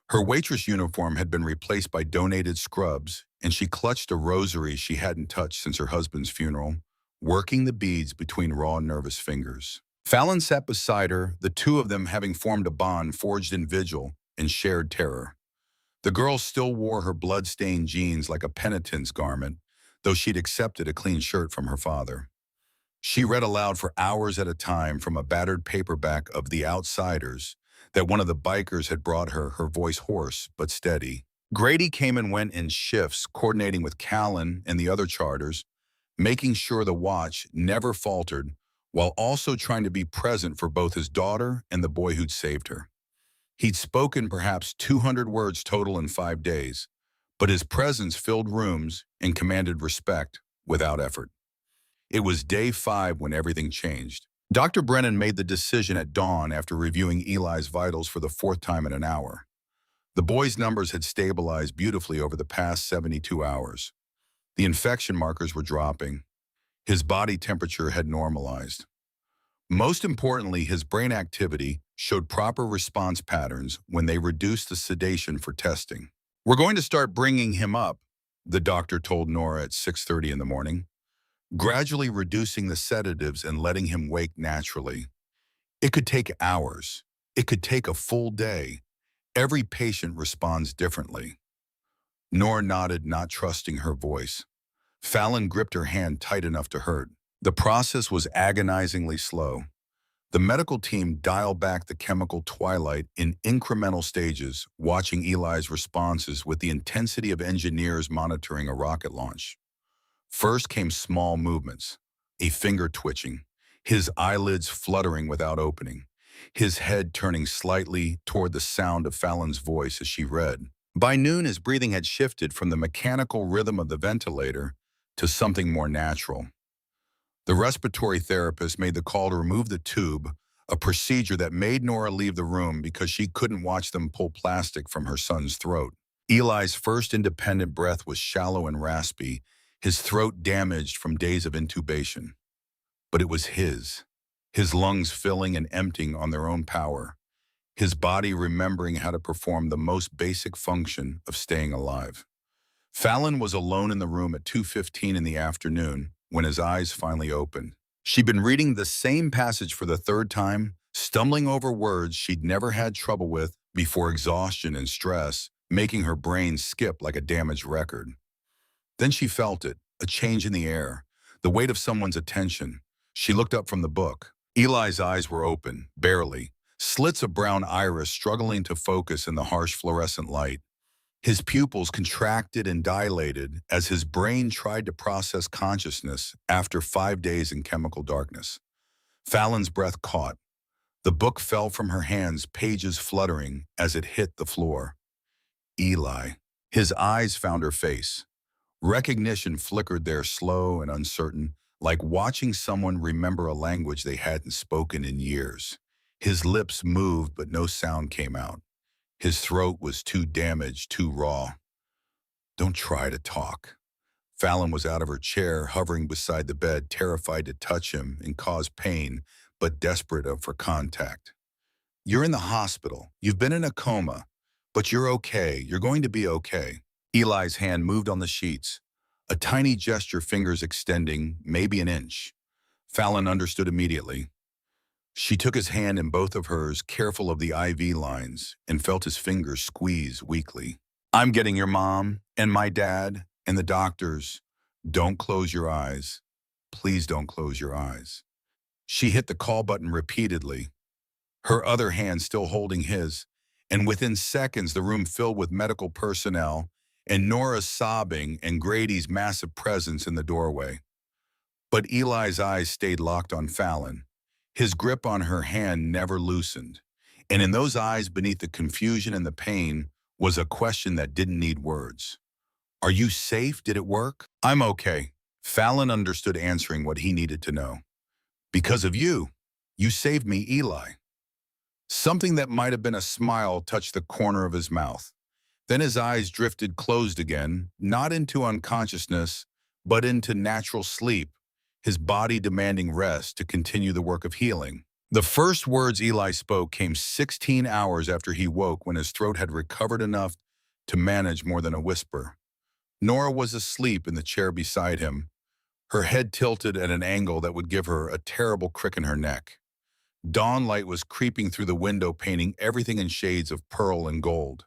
Her waitress uniform had been replaced by donated scrubs, and she clutched a rosary she hadn't touched since her husband's funeral, working the beads between raw, nervous fingers. Fallon sat beside her, the two of them having formed a bond forged in vigil and shared terror. The girl still wore her blood-stained jeans like a penitent's garment, though she'd accepted a clean shirt from her father. She read aloud for hours at a time from a battered paperback of The Outsiders that one of the bikers had brought her, her voice hoarse but steady. Grady came and went in shifts, coordinating with Callan and the other charters, making sure the watch never faltered, while also trying to be present for both his daughter and the boy who'd saved her. He'd spoken perhaps 200 words total in 5 days, but his presence filled rooms and commanded respect without effort. It was day 5 when everything changed. Dr. Brennan made the decision at dawn after reviewing Eli's vitals for the 4th time in an hour. The boy's numbers had stabilized beautifully over the past 72 hours. The infection markers were dropping. His body temperature had normalized. Most importantly, his brain activity showed proper response patterns when they reduced the sedation for testing. "We're going to start bringing him up," the doctor told Nora at 6:30 in the morning, gradually reducing the sedatives and letting him wake naturally. It could take hours. It could take a full day. Every patient responds differently. Nora nodded, not trusting her voice. Fallon gripped her hand tight enough to hurt. The process was agonizingly slow. The medical team dialed back the chemical twilight in incremental stages, watching Eli's responses with the intensity of engineers monitoring a rocket launch. First came small movements, a finger twitching, his eyelids fluttering without opening, his head turning slightly toward the sound of Fallon's voice as she read. By noon, his breathing had shifted from the mechanical rhythm of the ventilator to something more natural. The respiratory therapist made the call to remove the tube, a procedure that made Nora leave the room because she couldn't watch them pull plastic from her son's throat. Eli's first independent breath was shallow and raspy, his throat damaged from days of intubation. But it was his lungs filling and emptying on their own power, his body remembering how to perform the most basic function of staying alive. Fallon was alone in the room at 2:15 in the afternoon when his eyes finally opened. She'd been reading the same passage for the third time, stumbling over words she'd never had trouble with before exhaustion and stress, making her brain skip like a damaged record. Then she felt it, a change in the air, the weight of someone's attention. She looked up from the book. Eli's eyes were open, barely, slits of brown iris struggling to focus in the harsh fluorescent light. His pupils contracted and dilated as his brain tried to process consciousness after 5 days in chemical darkness. Fallon's breath caught. The book fell from her hands, pages fluttering as it hit the floor. Eli. His eyes found her face. Recognition flickered there, slow and uncertain, like watching someone remember a language they hadn't spoken in years. His lips moved, but no sound came out. His throat was too damaged, too raw. Don't try to talk. Fallon was out of her chair, hovering beside the bed, terrified to touch him and cause pain, but desperate for contact. You're in the hospital. You've been in a coma, but you're okay. You're going to be okay. Eli's hand moved on the sheets, a tiny gesture, fingers extending, maybe an inch. Fallon understood immediately. She took his hand in both of hers, careful of the IV lines, and felt his fingers squeeze weakly. I'm getting your mom and my dad and the doctors. Don't close your eyes. Please don't close your eyes. She hit the call button repeatedly, her other hand still holding his, and within seconds the room filled with medical personnel and Nora's sobbing and Grady's massive presence in the doorway. But Eli's eyes stayed locked on Fallon. His grip on her hand never loosened, and in those eyes beneath the confusion and the pain was a question that didn't need words. Are you safe? Did it work? I'm okay. Fallon understood, answering what he needed to know. Because of you. You saved me, Eli. Something that might have been a smile touched the corner of his mouth. Then his eyes drifted closed again, not into unconsciousness, but into natural sleep, his body demanding rest to continue the work of healing. The first words Eli spoke came 16 hours after he woke, when his throat had recovered enough to manage more than a whisper. Nora was asleep in the chair beside him, her head tilted at an angle that would give her a terrible crick in her neck. Dawn light was creeping through the window, painting everything in shades of pearl and gold.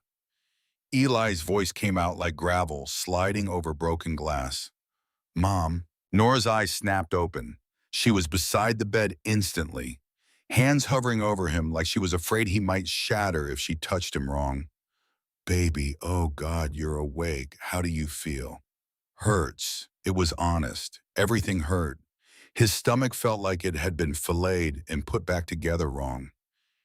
Eli's voice came out like gravel sliding over broken glass. Mom. Nora's eyes snapped open. She was beside the bed instantly, hands hovering over him like she was afraid he might shatter if she touched him wrong. Baby, oh God, you're awake. How do you feel? Hurts. It was honest. Everything hurt. His stomach felt like it had been filleted and put back together wrong.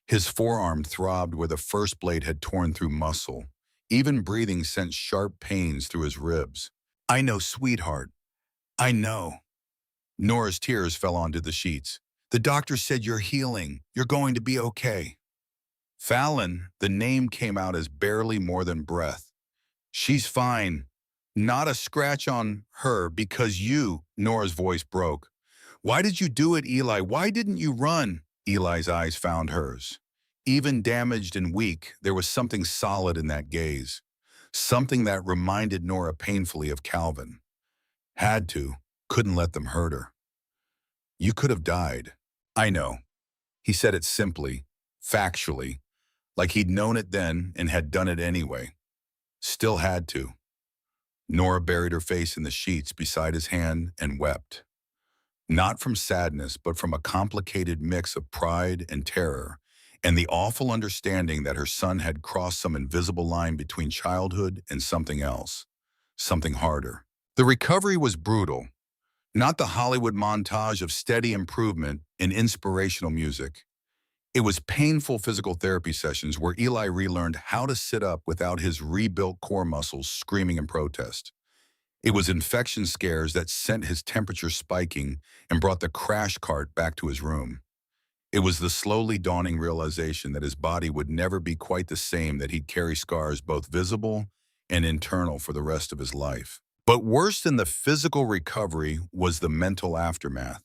His forearm throbbed where the first blade had torn through muscle. Even breathing sent sharp pains through his ribs. I know, sweetheart. I know. Nora's tears fell onto the sheets. The doctor said you're healing. You're going to be okay. Fallon, the name came out as barely more than breath. She's fine. Not a scratch on her because you, Nora's voice broke. Why did you do it, Eli? Why didn't you run? Eli's eyes found hers. Even damaged and weak, there was something solid in that gaze. Something that reminded Nora painfully of Calvin. Had to. Couldn't let them hurt her. You could have died. I know. He said it simply, factually, like he'd known it then and had done it anyway. Still had to. Nora buried her face in the sheets beside his hand and wept. Not from sadness, but from a complicated mix of pride and terror, and the awful understanding that her son had crossed some invisible line between childhood and something else, something harder. The recovery was brutal, not the Hollywood montage of steady improvement and inspirational music. It was painful physical therapy sessions where Eli relearned how to sit up without his rebuilt core muscles screaming in protest. It was infection scares that sent his temperature spiking and brought the crash cart back to his room. It was the slowly dawning realization that his body would never be quite the same, that he'd carry scars both visible and internal for the rest of his life. But worse than the physical recovery was the mental aftermath.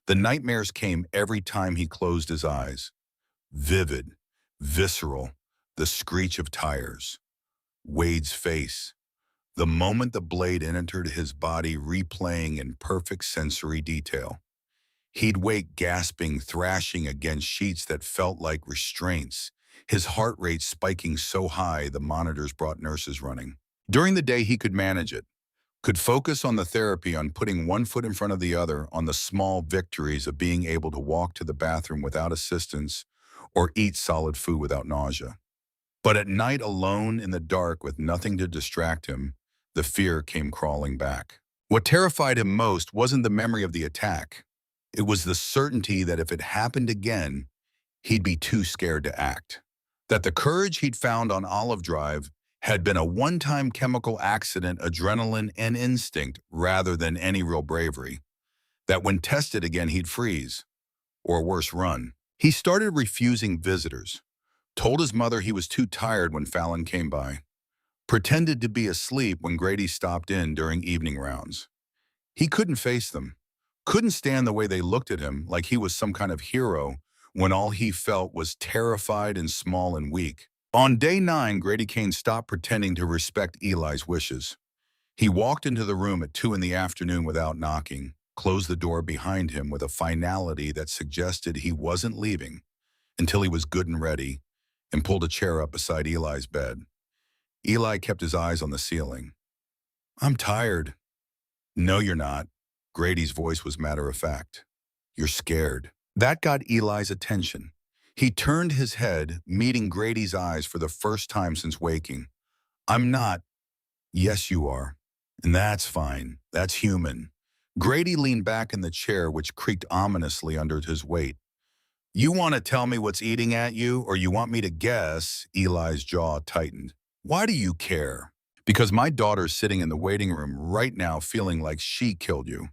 The nightmares came every time he closed his eyes. Vivid, visceral, the screech of tires, Wade's face, the moment the blade entered his body, replaying in perfect sensory detail. He'd wake gasping, thrashing against sheets that felt like restraints, his heart rate spiking so high the monitors brought nurses running. During the day, he could manage it, could focus on the therapy, on putting one foot in front of the other, on the small victories of being able to walk to the bathroom without assistance or eat solid food without nausea. But at night, alone in the dark with nothing to distract him, the fear came crawling back. What terrified him most wasn't the memory of the attack. It was the certainty that if it happened again, he'd be too scared to act. That the courage he'd found on Olive Drive had been a one-time chemical accident, adrenaline and instinct, rather than any real bravery. That when tested again, he'd freeze, or worse, run. He started refusing visitors, told his mother he was too tired when Fallon came by, pretended to be asleep when Grady stopped in during evening rounds. He couldn't face them, couldn't stand the way they looked at him like he was some kind of hero when all he felt was terrified and small and weak. On day 9, Grady Kane stopped pretending to respect Eli's wishes. He walked into the room at 2 in the afternoon without knocking, closed the door behind him with a finality that suggested he wasn't leaving until he was good and ready, and pulled a chair up beside Eli's bed. Eli kept his eyes on the ceiling. "I'm tired." "No, you're not." Grady's voice was matter of fact. "You're scared." That got Eli's attention. He turned his head, meeting Grady's eyes for the first time since waking. "I'm not." "Yes, you are. And that's fine. That's human." Grady leaned back in the chair, which creaked ominously under his weight. "You want to tell me what's eating at you, or you want me to guess?" Eli's jaw tightened. "Why do you care?" "Because my daughter's sitting in the waiting room right now feeling like she killed you.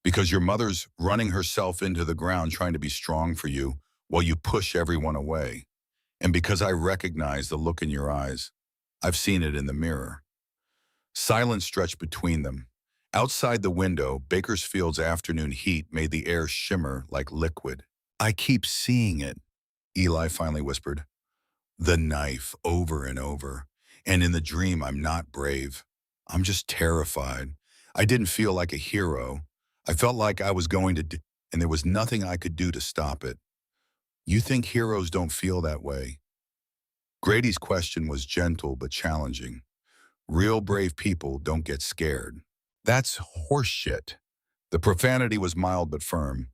Because your mother's running herself into the ground trying to be strong for you while you push everyone away. And because I recognize the look in your eyes. I've seen it in the mirror." Silence stretched between them. Outside the window, Bakersfield's afternoon heat made the air shimmer like liquid. "I keep seeing it," Eli finally whispered. "The knife, over and over. And in the dream, I'm not brave. I'm just terrified. I didn't feel like a hero. I felt like I was going to and there was nothing I could do to stop it. You think heroes don't feel that way?" Grady's question was gentle but challenging. "Real brave people don't get scared." "That's horseshit." The profanity was mild but firm.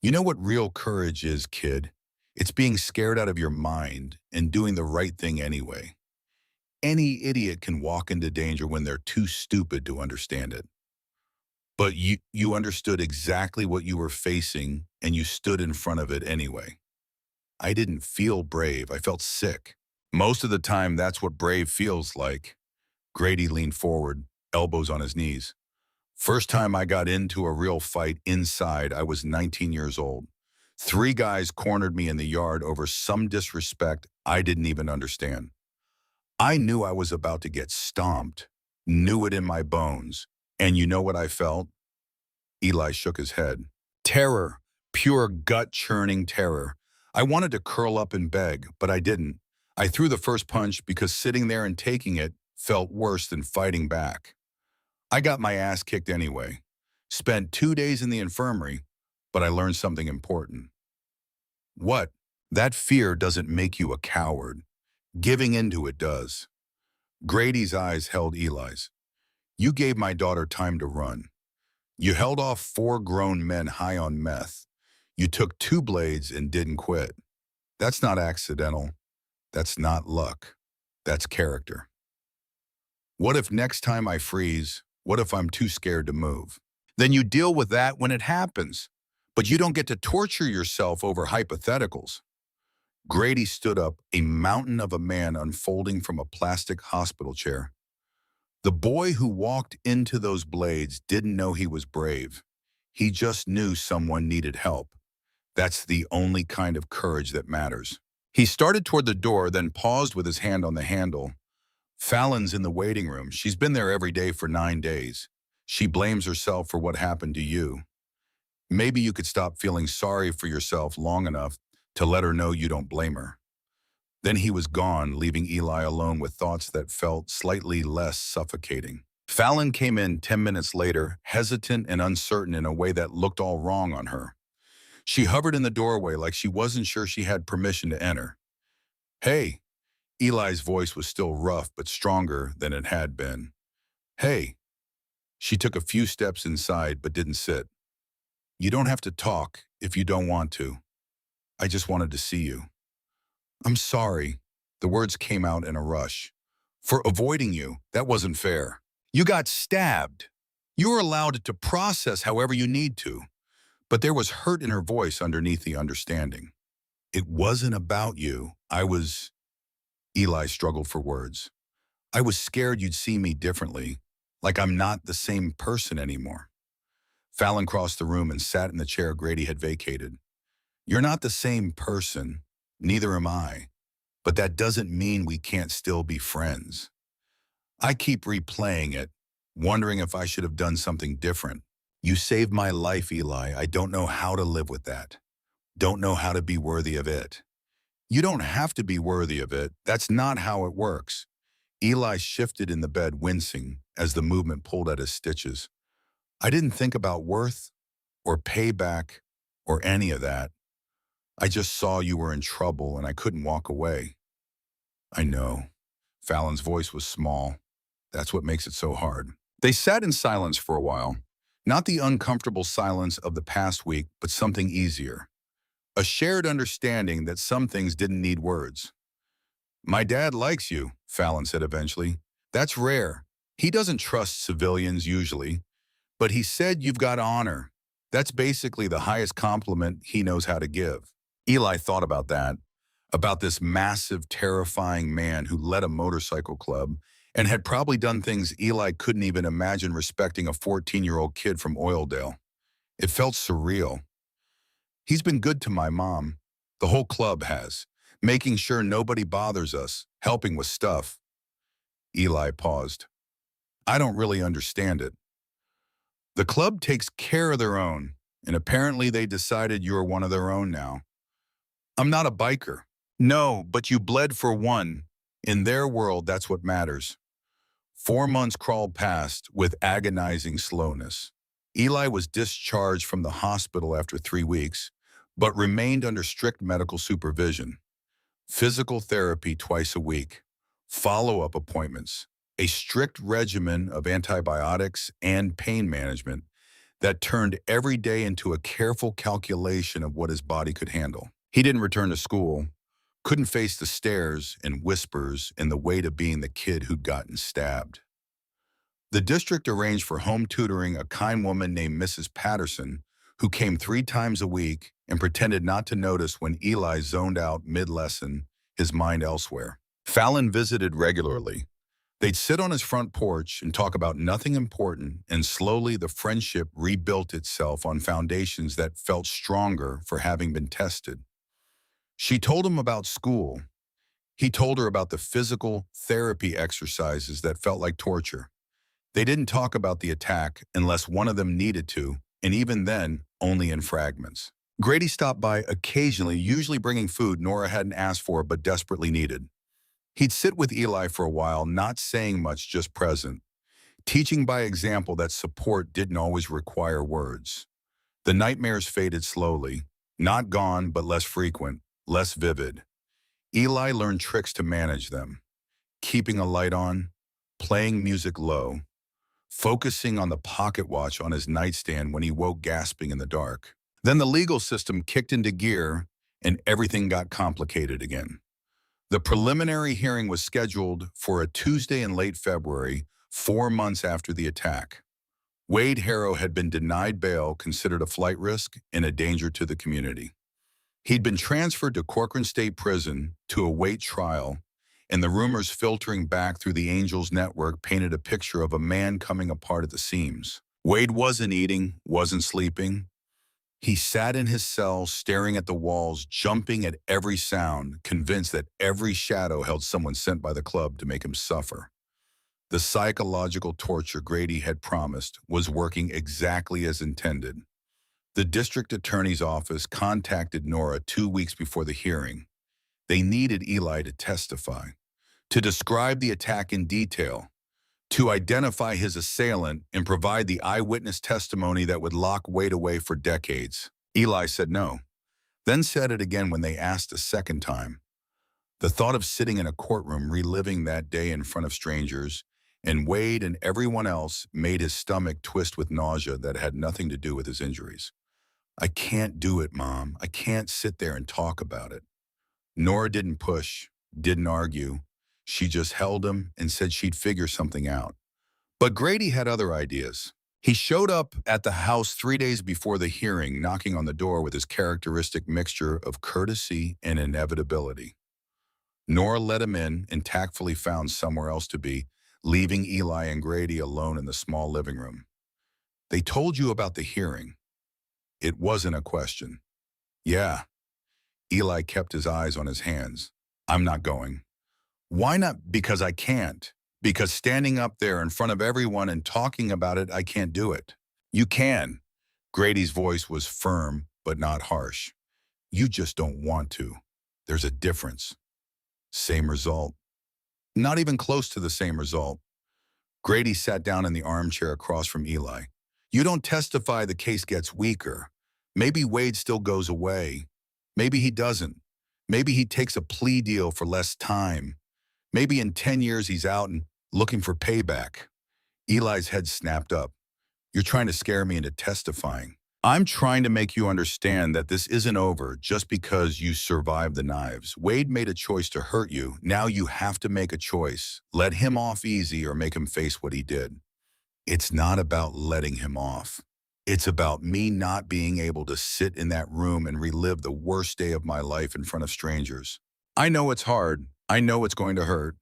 "You know what real courage is, kid? It's being scared out of your mind and doing the right thing anyway. Any idiot can walk into danger when they're too stupid to understand it. But you understood exactly what you were facing, and you stood in front of it anyway." "I didn't feel brave. I felt sick." "Most of the time, that's what brave feels like." Grady leaned forward, elbows on his knees. "First time I got into a real fight inside, I was 19 years old. 3 guys cornered me in the yard over some disrespect I didn't even understand. I knew I was about to get stomped, knew it in my bones. And you know what I felt?" Eli shook his head. "Terror, pure gut-churning terror. I wanted to curl up and beg, but I didn't. I threw the first punch because sitting there and taking it felt worse than fighting back. I got my ass kicked anyway. Spent 2 days in the infirmary, but I learned something important." "What?" "That fear doesn't make you a coward. Giving into it does." Grady's eyes held Eli's. "You gave my daughter time to run. You held off 4 grown men high on meth. You took 2 blades and didn't quit. That's not accidental. That's not luck. That's character. What if next time I freeze, what if I'm too scared to move? Then you deal with that when it happens. But you don't get to torture yourself over hypotheticals." Grady stood up, a mountain of a man unfolding from a plastic hospital chair. The boy who walked into those blades didn't know he was brave. He just knew someone needed help. That's the only kind of courage that matters. He started toward the door, then paused with his hand on the handle. Fallon's in the waiting room. She's been there every day for 9 days. She blames herself for what happened to you. Maybe you could stop feeling sorry for yourself long enough to let her know you don't blame her. Then he was gone, leaving Eli alone with thoughts that felt slightly less suffocating. Fallon came in 10 minutes later, hesitant and uncertain in a way that looked all wrong on her. She hovered in the doorway like she wasn't sure she had permission to enter. "Hey." Eli's voice was still rough but stronger than it had been. "Hey." She took a few steps inside but didn't sit. "You don't have to talk if you don't want to. I just wanted to see you." "I'm sorry." The words came out in a rush. "For avoiding you, that wasn't fair. You got stabbed. You were allowed to process however you need to." But there was hurt in her voice underneath the understanding. "It wasn't about you. Eli struggled for words. "I was scared you'd see me differently, like I'm not the same person anymore." Fallon crossed the room and sat in the chair Grady had vacated. "You're not the same person. Neither am I. But that doesn't mean we can't still be friends." I keep replaying it, wondering if I should have done something different. "You saved my life, Eli. I don't know how to live with that. Don't know how to be worthy of it." "You don't have to be worthy of it. That's not how it works." Eli shifted in the bed, wincing as the movement pulled at his stitches. "I didn't think about worth or payback or any of that. I just saw you were in trouble and I couldn't walk away." "I know." Fallon's voice was small. "That's what makes it so hard." They sat in silence for a while. Not the uncomfortable silence of the past week, but something easier. A shared understanding that some things didn't need words. "My dad likes you," Fallon said eventually. "That's rare. He doesn't trust civilians usually, but he said you've got honor. That's basically the highest compliment he knows how to give." Eli thought about that, about this massive, terrifying man who led a motorcycle club and had probably done things Eli couldn't even imagine respecting a 14-year-old kid from Oildale. It felt surreal. "He's been good to my mom. The whole club has, making sure nobody bothers us, helping with stuff." Eli paused. "I don't really understand it." "The club takes care of their own, and apparently they decided you're one of their own now." "I'm not a biker." "No, but you bled for one. In their world, that's what matters." 4 months crawled past with agonizing slowness. Eli was discharged from the hospital after 3 weeks, but remained under strict medical supervision. Physical therapy twice a week, follow-up appointments, a strict regimen of antibiotics and pain management that turned every day into a careful calculation of what his body could handle. He didn't return to school, couldn't face the stares and whispers and the weight of being the kid who'd gotten stabbed. The district arranged for home tutoring a kind woman named Mrs. Patterson, who came 3 times a week and pretended not to notice when Eli zoned out mid-lesson, his mind elsewhere. Fallon visited regularly. They'd sit on his front porch and talk about nothing important, and slowly the friendship rebuilt itself on foundations that felt stronger for having been tested. She told him about school. He told her about the physical therapy exercises that felt like torture. They didn't talk about the attack unless one of them needed to, and even then, only in fragments. Grady stopped by occasionally, usually bringing food Nora hadn't asked for but desperately needed. He'd sit with Eli for a while, not saying much, just present, teaching by example that support didn't always require words. The nightmares faded slowly, not gone but less frequent, less vivid. Eli learned tricks to manage them, keeping a light on, playing music low, focusing on the pocket watch on his nightstand when he woke gasping in the dark. Then the legal system kicked into gear and everything got complicated again. The preliminary hearing was scheduled for a Tuesday in late February, 4 months after the attack. Wade Harrow had been denied bail, considered a flight risk and a danger to the community. He'd been transferred to Corcoran State Prison to await trial, and the rumors filtering back through the Angels network painted a picture of a man coming apart at the seams. Wade wasn't eating, wasn't sleeping. He sat in his cell, staring at the walls, jumping at every sound, convinced that every shadow held someone sent by the club to make him suffer. The psychological torture Grady had promised was working exactly as intended. The district attorney's office contacted Nora 2 weeks before the hearing. They needed Eli to testify, to describe the attack in detail, to identify his assailant and provide the eyewitness testimony that would lock Wade away for decades. Eli said no, then said it again when they asked a second time. The thought of sitting in a courtroom reliving that day in front of strangers, and Wade and everyone else, made his stomach twist with nausea that had nothing to do with his injuries. I can't do it, Mom. I can't sit there and talk about it. Nora didn't push, didn't argue. She just held him and said she'd figure something out. But Grady had other ideas. He showed up at the house 3 days before the hearing, knocking on the door with his characteristic mixture of courtesy and inevitability. Nora let him in and tactfully found somewhere else to be, leaving Eli and Grady alone in the small living room. They told you about the hearing. It wasn't a question. Yeah. Eli kept his eyes on his hands. I'm not going. Why not? Because I can't. Because standing up there in front of everyone and talking about it, I can't do it. You can. Grady's voice was firm, but not harsh. You just don't want to. There's a difference. Same result. Not even close to the same result. Grady sat down in the armchair across from Eli. You don't testify, the case gets weaker. Maybe Wade still goes away. Maybe he doesn't. Maybe he takes a plea deal for less time. Maybe in 10 years he's out and looking for payback. Eli's head snapped up. You're trying to scare me into testifying. I'm trying to make you understand that this isn't over just because you survived the knives. Wade made a choice to hurt you. Now you have to make a choice. Let him off easy or make him face what he did. It's not about letting him off. It's about me not being able to sit in that room and relive the worst day of my life in front of strangers. I know it's hard. I know it's going to hurt.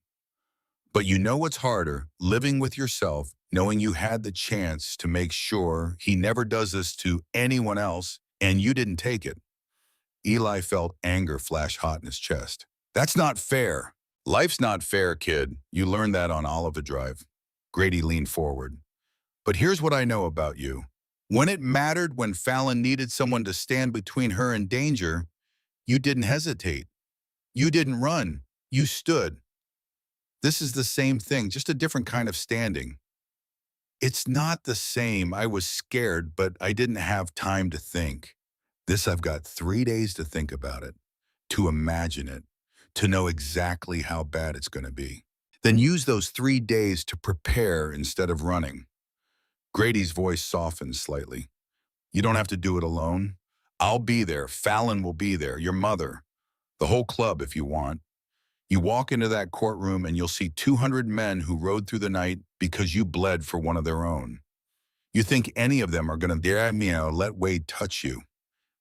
But you know what's harder? Living with yourself, knowing you had the chance to make sure he never does this to anyone else, and you didn't take it. Eli felt anger flash hot in his chest. That's not fair. Life's not fair, kid. You learned that on Olive Drive. Grady leaned forward. But here's what I know about you. When it mattered, when Fallon needed someone to stand between her and danger, you didn't hesitate. You didn't run. You stood. This is the same thing, just a different kind of standing. It's not the same. I was scared, but I didn't have time to think. This, I've got 3 days to think about it, to imagine it, to know exactly how bad it's going to be. Then use those 3 days to prepare instead of running. Grady's voice softened slightly. You don't have to do it alone. I'll be there. Fallon will be there. Your mother. The whole club if you want. You walk into that courtroom and you'll see 200 men who rode through the night because you bled for one of their own. You think any of them are going to dare me or let Wade touch you.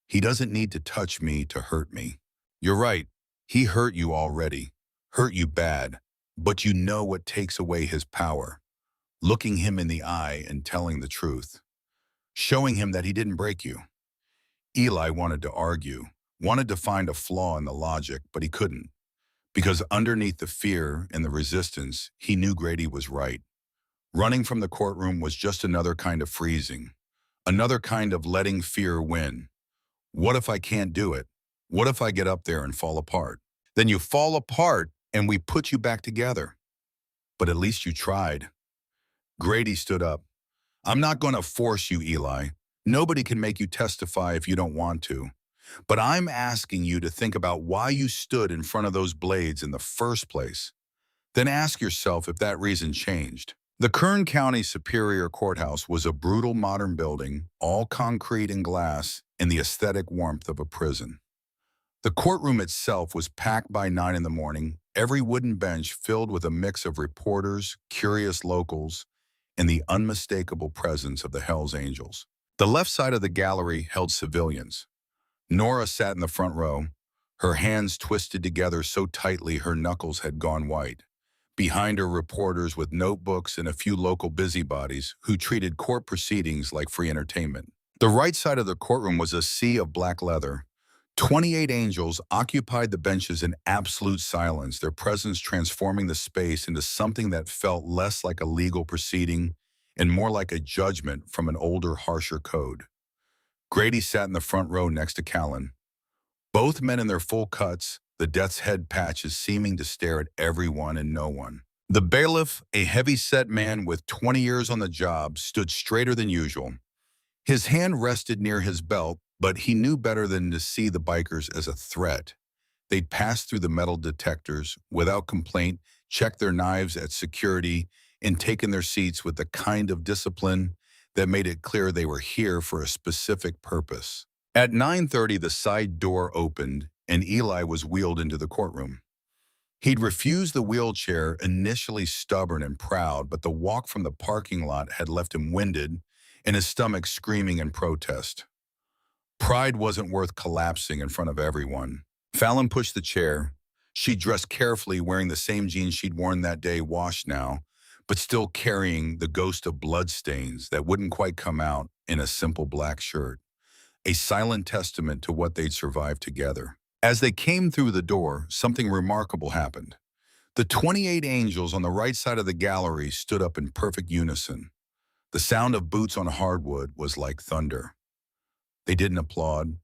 He doesn't need to touch me to hurt me. You're right. He hurt you already. Hurt you bad. But you know what takes away his power. Looking him in the eye and telling the truth. Showing him that he didn't break you. Eli wanted to argue, wanted to find a flaw in the logic, but he couldn't. Because underneath the fear and the resistance, he knew Grady was right. Running from the courtroom was just another kind of freezing. Another kind of letting fear win. What if I can't do it? What if I get up there and fall apart? Then you fall apart and we put you back together. But at least you tried. Grady stood up. I'm not going to force you, Eli. Nobody can make you testify if you don't want to. But I'm asking you to think about why you stood in front of those blades in the first place. Then ask yourself if that reason changed. The Kern County Superior Courthouse was a brutal modern building, all concrete and glass, in the aesthetic warmth of a prison. The courtroom itself was packed by 9 in the morning, every wooden bench filled with a mix of reporters, curious locals, and the unmistakable presence of the Hells Angels. The left side of the gallery held civilians. Nora sat in the front row, her hands twisted together so tightly her knuckles had gone white. Behind her, reporters with notebooks and a few local busybodies who treated court proceedings like free entertainment. The right side of the courtroom was a sea of black leather. 28 angels occupied the benches in absolute silence, their presence transforming the space into something that felt less like a legal proceeding and more like a judgment from an older, harsher code. Grady sat in the front row next to Callan. Both men in their full cuts, the death's head patches seeming to stare at everyone and no one. The bailiff, a heavy-set man with 20 years on the job, stood straighter than usual. His hand rested near his belt, but he knew better than to see the bikers as a threat. They'd passed through the metal detectors without complaint, checked their knives at security, and taken their seats with the kind of discipline that made it clear they were here for a specific purpose. At 9:30, the side door opened, and Eli was wheeled into the courtroom. He'd refused the wheelchair, initially stubborn and proud, but the walk from the parking lot had left him winded and his stomach screaming in protest. Pride wasn't worth collapsing in front of everyone. Fallon pushed the chair. She dressed carefully, wearing the same jeans she'd worn that day, washed now, but still carrying the ghost of bloodstains that wouldn't quite come out in a simple black shirt, a silent testament to what they'd survived together. As they came through the door, something remarkable happened. The 28 angels on the right side of the gallery stood up in perfect unison. The sound of boots on hardwood was like thunder. They didn't applaud,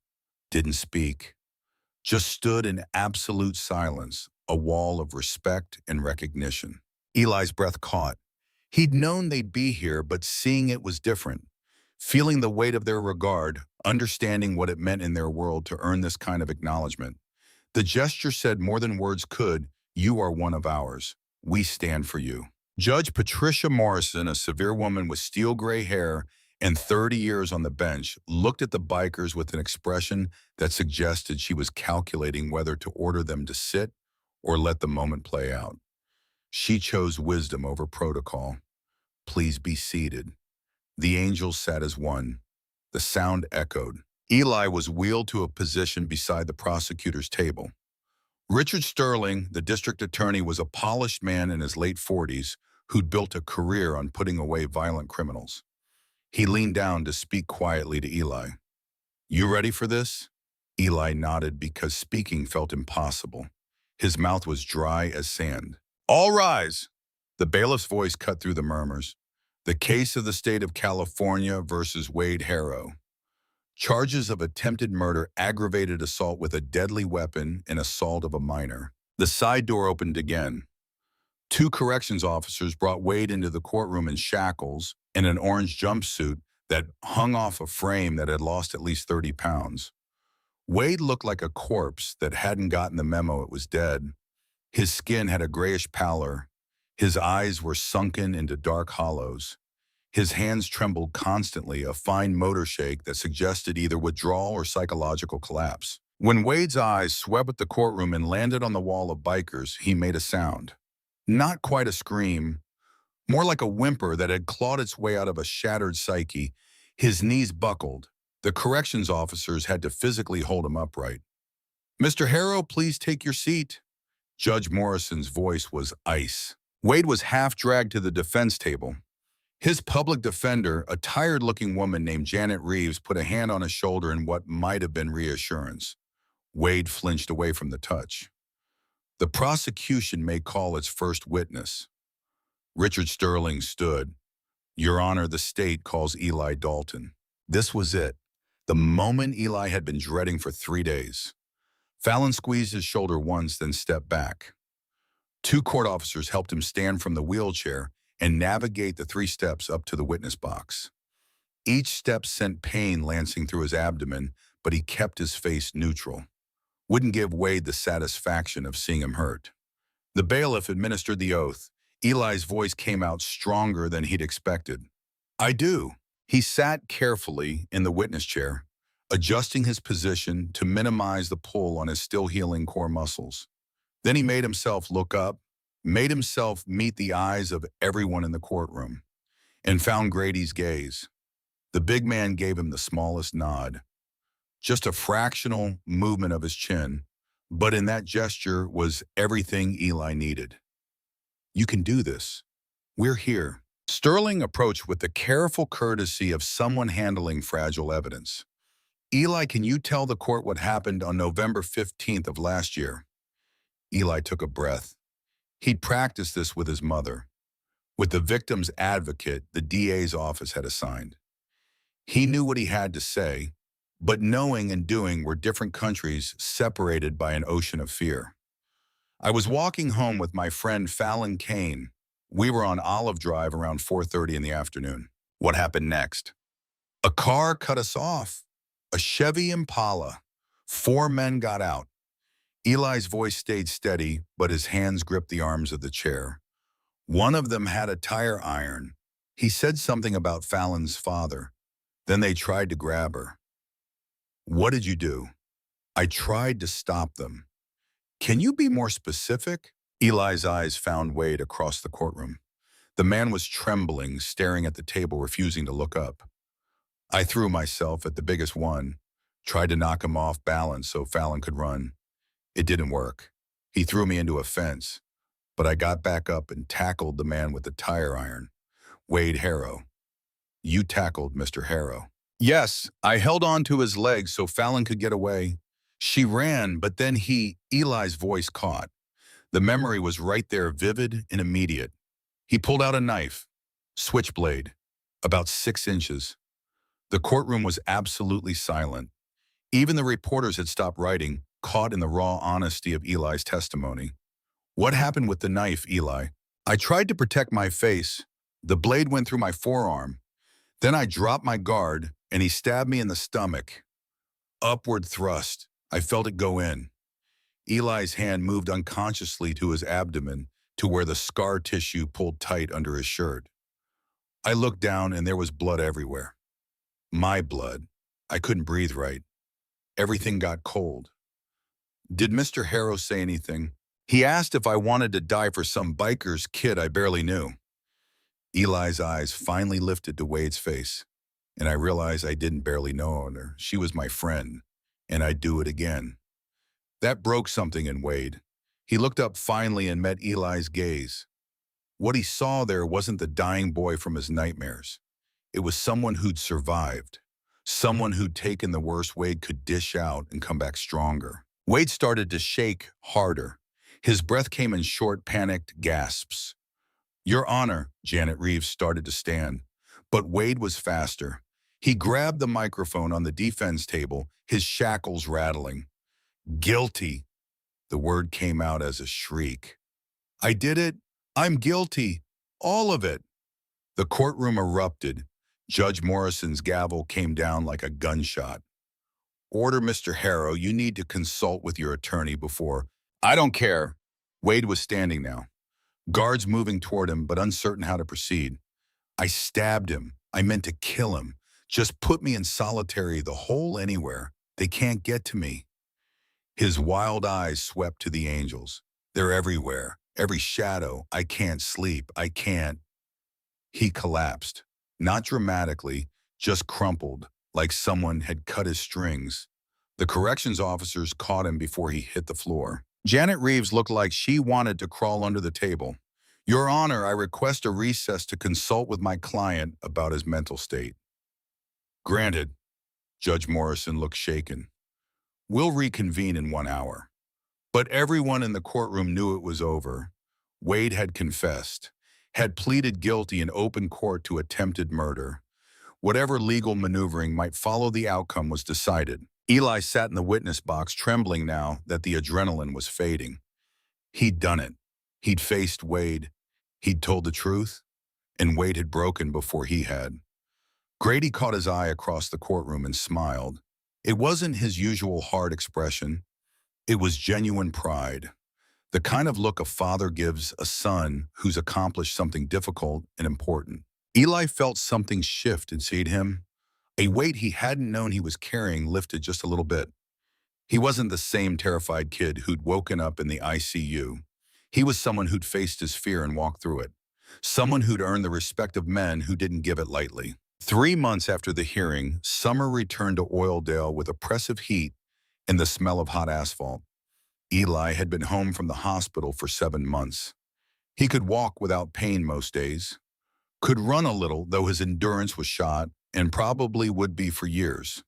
didn't speak, just stood in absolute silence, a wall of respect and recognition. Eli's breath caught. He'd known they'd be here, but seeing it was different. Feeling the weight of their regard, understanding what it meant in their world to earn this kind of acknowledgement. The gesture said more than words could, "You are one of ours. We stand for you." Judge Patricia Morrison, a severe woman with steel gray hair and 30 years on the bench, looked at the bikers with an expression that suggested she was calculating whether to order them to sit or let the moment play out. She chose wisdom over protocol. "Please be seated." The angels sat as one. The sound echoed. Eli was wheeled to a position beside the prosecutor's table. Richard Sterling, the district attorney, was a polished man in his late 40s who'd built a career on putting away violent criminals. He leaned down to speak quietly to Eli. "You ready for this?" Eli nodded because speaking felt impossible. His mouth was dry as sand. "All rise!" The bailiff's voice cut through the murmurs. "The case of the state of California versus Wade Harrow. Charges of attempted murder, aggravated assault with a deadly weapon, and assault of a minor." The side door opened again. Two corrections officers brought Wade into the courtroom in shackles and an orange jumpsuit that hung off a frame that had lost at least 30 pounds. Wade looked like a corpse that hadn't gotten the memo it was dead. His skin had a grayish pallor. His eyes were sunken into dark hollows. His hands trembled constantly, a fine motor shake that suggested either withdrawal or psychological collapse. When Wade's eyes swept the courtroom and landed on the wall of bikers, he made a sound. Not quite a scream, more like a whimper that had clawed its way out of a shattered psyche. His knees buckled. The corrections officers had to physically hold him upright. "Mr. Harrow, please take your seat." Judge Morrison's voice was ice. Wade was half dragged to the defense table. His public defender, a tired-looking woman named Janet Reeves, put a hand on his shoulder in what might have been reassurance. Wade flinched away from the touch. "The prosecution may call its first witness." Richard Sterling stood. "Your Honor, the state calls Eli Dalton." This was it. The moment Eli had been dreading for 3 days. Fallon squeezed his shoulder once, then stepped back. Two court officers helped him stand from the wheelchair and navigate the 3 steps up to the witness box. Each step sent pain lancing through his abdomen, but he kept his face neutral. Wouldn't give Wade the satisfaction of seeing him hurt. The bailiff administered the oath. Eli's voice came out stronger than he'd expected. "I do." He sat carefully in the witness chair, adjusting his position to minimize the pull on his still-healing core muscles. Then he made himself look up, made himself meet the eyes of everyone in the courtroom, and found Grady's gaze. The big man gave him the smallest nod. just a fractional movement of his chin, but in that gesture was everything Eli needed. You can do this. We're here. Sterling approached with the careful courtesy of someone handling fragile evidence. Eli, can you tell the court what happened on November 15th of last year? Eli took a breath. He'd practiced this with his mother, with the victim's advocate the DA's office had assigned. He knew what he had to say, but knowing and doing were different countries separated by an ocean of fear. I was walking home with my friend Fallon Kane. We were on Olive Drive around 4:30 in the afternoon. What happened next? A car cut us off. A Chevy Impala. 4 men got out. Eli's voice stayed steady, but his hands gripped the arms of the chair. One of them had a tire iron. He said something about Fallon's father. Then they tried to grab her. What did you do? I tried to stop them. Can you be more specific? Eli's eyes found Wade across the courtroom. The man was trembling, staring at the table, refusing to look up. I threw myself at the biggest one, tried to knock him off balance so Fallon could run. It didn't work. He threw me into a fence, but I got back up and tackled the man with the tire iron. Wade Harrow. You tackled Mr. Harrow. Yes, I held on to his legs so Fallon could get away. She ran, but then Eli's voice caught. The memory was right there, vivid and immediate. He pulled out a knife, switchblade, about 6 inches. The courtroom was absolutely silent. Even the reporters had stopped writing, caught in the raw honesty of Eli's testimony. What happened with the knife, Eli? I tried to protect my face. The blade went through my forearm. Then I dropped my guard, and he stabbed me in the stomach. Upward thrust. I felt it go in. Eli's hand moved unconsciously to his abdomen, to where the scar tissue pulled tight under his shirt. I looked down, and there was blood everywhere. My blood. I couldn't breathe right. Everything got cold. Did Mr. Harrow say anything? He asked if I wanted to die for some biker's kid I barely knew. Eli's eyes finally lifted to Wade's face, and I realized I didn't barely know her. She was my friend, and I'd do it again. That broke something in Wade. He looked up finally and met Eli's gaze. What he saw there wasn't the dying boy from his nightmares. It was someone who'd survived, someone who'd taken the worst Wade could dish out and come back stronger. Wade started to shake harder. His breath came in short, panicked gasps. Your Honor, Janet Reeves started to stand, but Wade was faster. He grabbed the microphone on the defense table, his shackles rattling. Guilty. The word came out as a shriek. I did it. I'm guilty. All of it. The courtroom erupted. Judge Morrison's gavel came down like a gunshot. Order, Mr. Harrow, you need to consult with your attorney before. I don't care. Wade was standing now. Guards moving toward him, but uncertain how to proceed. I stabbed him. I meant to kill him. Just put me in solitary, the hole anywhere. They can't get to me. His wild eyes swept to the angels. They're everywhere. Every shadow. I can't sleep. I can't. He collapsed. Not dramatically, just crumpled, like someone had cut his strings. The corrections officers caught him before he hit the floor. Janet Reeves looked like she wanted to crawl under the table. Your Honor, I request a recess to consult with my client about his mental state. Granted. Judge Morrison looked shaken. We'll reconvene in 1 hour. But everyone in the courtroom knew it was over. Wade had confessed, had pleaded guilty in open court to attempted murder. Whatever legal maneuvering might follow the outcome was decided. Eli sat in the witness box, trembling now that the adrenaline was fading. He'd done it. He'd faced Wade. He'd told the truth, and Wade had broken before he had. Grady caught his eye across the courtroom and smiled. It wasn't his usual hard expression. It was genuine pride, the kind of look a father gives a son who's accomplished something difficult and important. Eli felt something shift inside him. A weight he hadn't known he was carrying lifted just a little bit. He wasn't the same terrified kid who'd woken up in the ICU. He was someone who'd faced his fear and walked through it. Someone who'd earned the respect of men who didn't give it lightly. 3 months after the hearing, Summer returned to Oildale with oppressive heat and the smell of hot asphalt. Eli had been home from the hospital for 7 months. He could walk without pain most days, could run a little, though his endurance was shot, and probably would be for years.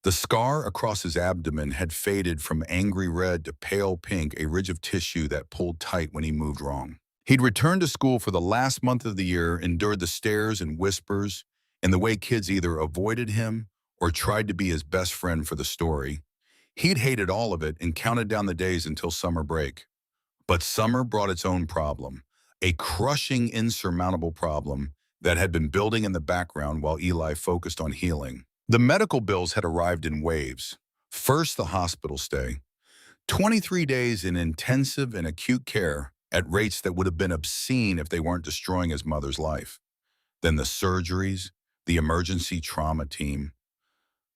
The scar across his abdomen had faded from angry red to pale pink, a ridge of tissue that pulled tight when he moved wrong. He'd returned to school for the last month of the year, endured the stares and whispers, and the way kids either avoided him or tried to be his best friend for the story. He'd hated all of it and counted down the days until summer break. But summer brought its own problem, a crushing, insurmountable problem that had been building in the background while Eli focused on healing. The medical bills had arrived in waves. First, the hospital stay. 23 days in intensive and acute care at rates that would have been obscene if they weren't destroying his mother's life. Then the surgeries, the emergency trauma team,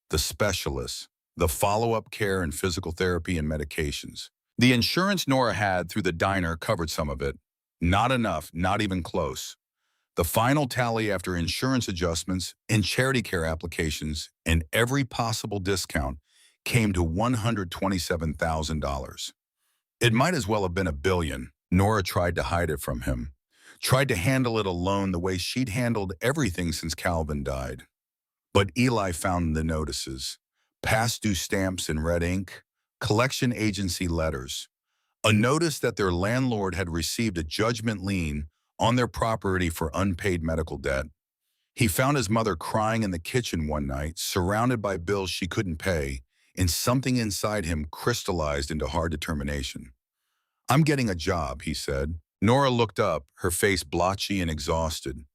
the specialists, the follow-up care and physical therapy and medications. The insurance Nora had through the diner covered some of it. Not enough, not even close. The final tally after insurance adjustments and charity care applications and every possible discount came to $127,000. It might as well have been $1 billion. Nora tried to hide it from him, tried to handle it alone the way she'd handled everything since Calvin died. But Eli found the notices, past due stamps in red ink, collection agency letters, a notice that their landlord had received a judgment lien on their property for unpaid medical debt. He found his mother crying in the kitchen one night, surrounded by bills she couldn't pay, and something inside him crystallized into hard determination. "I'm getting a job," he said. Nora looked up, her face blotchy and exhausted.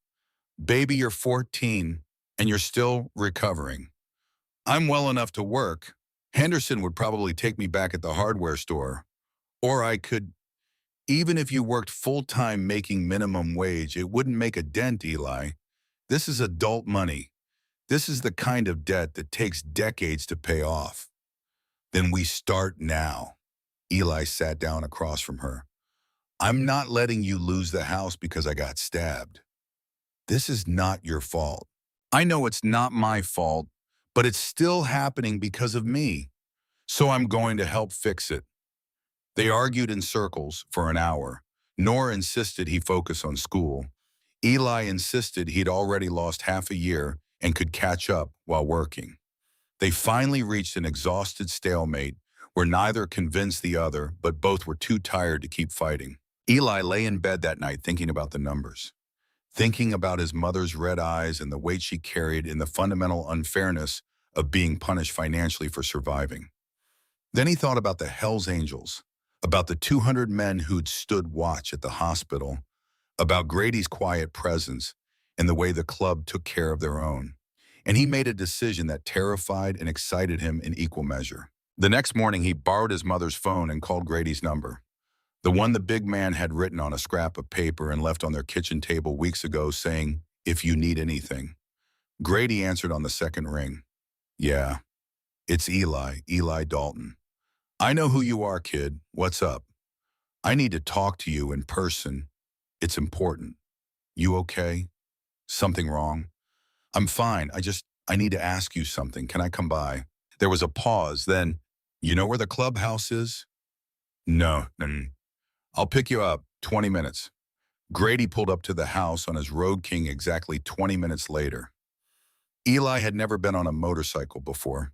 "Baby, you're 14, and you're still recovering. I'm well enough to work. Henderson would probably take me back at the hardware store. Or I could, even if you worked full-time making minimum wage, it wouldn't make a dent, Eli. This is adult money. This is the kind of debt that takes decades to pay off." "Then we start now." Eli sat down across from her. "I'm not letting you lose the house because I got stabbed. This is not your fault. I know it's not my fault, but it's still happening because of me. So I'm going to help fix it." They argued in circles for an hour. Nora insisted he focus on school. Eli insisted he'd already lost half a year and could catch up while working. They finally reached an exhausted stalemate where neither convinced the other, but both were too tired to keep fighting. Eli lay in bed that night thinking about the numbers, thinking about his mother's red eyes and the weight she carried in the fundamental unfairness of being punished financially for surviving. Then he thought about the Hells Angels, about the 200 men who'd stood watch at the hospital, about Grady's quiet presence and the way the club took care of their own. And he made a decision that terrified and excited him in equal measure. The next morning, he borrowed his mother's phone and called Grady's number, the one the big man had written on a scrap of paper and left on their kitchen table weeks ago, saying, "If you need anything." Grady answered on the second ring. "Yeah, it's Eli, Eli Dalton. I know who you are, kid. What's up? I need to talk to you in person. It's important. You okay? Something wrong?" "I'm fine. I need to ask you something. Can I come by?" There was a pause, then, "You know where the clubhouse is?" No. "I'll pick you up. 20 minutes. Grady pulled up to the house on his Road King exactly 20 minutes later. Eli had never been on a motorcycle before.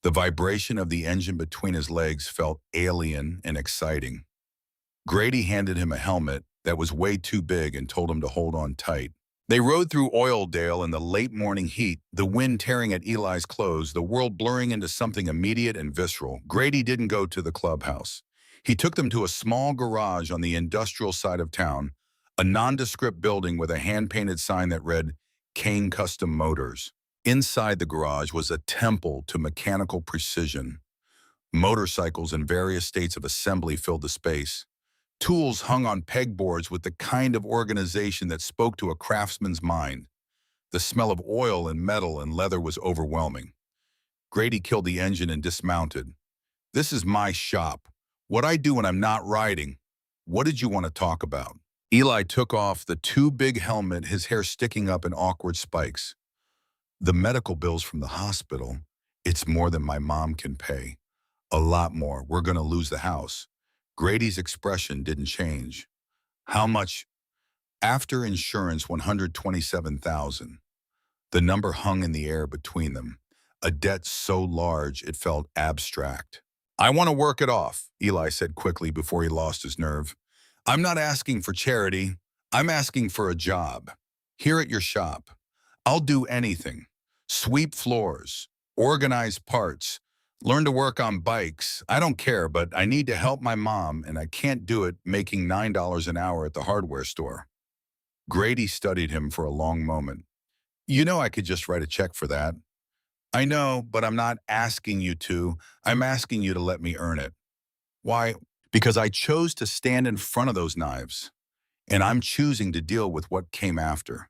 The vibration of the engine between his legs felt alien and exciting. Grady handed him a helmet that was way too big and told him to hold on tight. They rode through Oildale in the late morning heat, the wind tearing at Eli's clothes, the world blurring into something immediate and visceral. Grady didn't go to the clubhouse. He took them to a small garage on the industrial side of town, a nondescript building with a hand-painted sign that read, "Kane Custom Motors." Inside the garage was a temple to mechanical precision. Motorcycles in various states of assembly filled the space. Tools hung on pegboards with the kind of organization that spoke to a craftsman's mind. The smell of oil and metal and leather was overwhelming. Grady killed the engine and dismounted. "This is my shop. What I do when I'm not riding. What did you want to talk about?" Eli took off the too big helmet, his hair sticking up in awkward spikes. The medical bills from the hospital, it's more than my mom can pay. A lot more. We're going to lose the house. Grady's expression didn't change. How much? After insurance, 127,000. The number hung in the air between them, a debt so large it felt abstract. I want to work it off, Eli said quickly before he lost his nerve. I'm not asking for charity. I'm asking for a job. Here at your shop. I'll do anything. Sweep floors, organize parts, learn to work on bikes. I don't care, but I need to help my mom, and I can't do it making $9 an hour at the hardware store. Grady studied him for a long moment. You know I could just write a check for that. I know, but I'm not asking you to. I'm asking you to let me earn it. Why? Because I chose to stand in front of those knives, and I'm choosing to deal with what came after.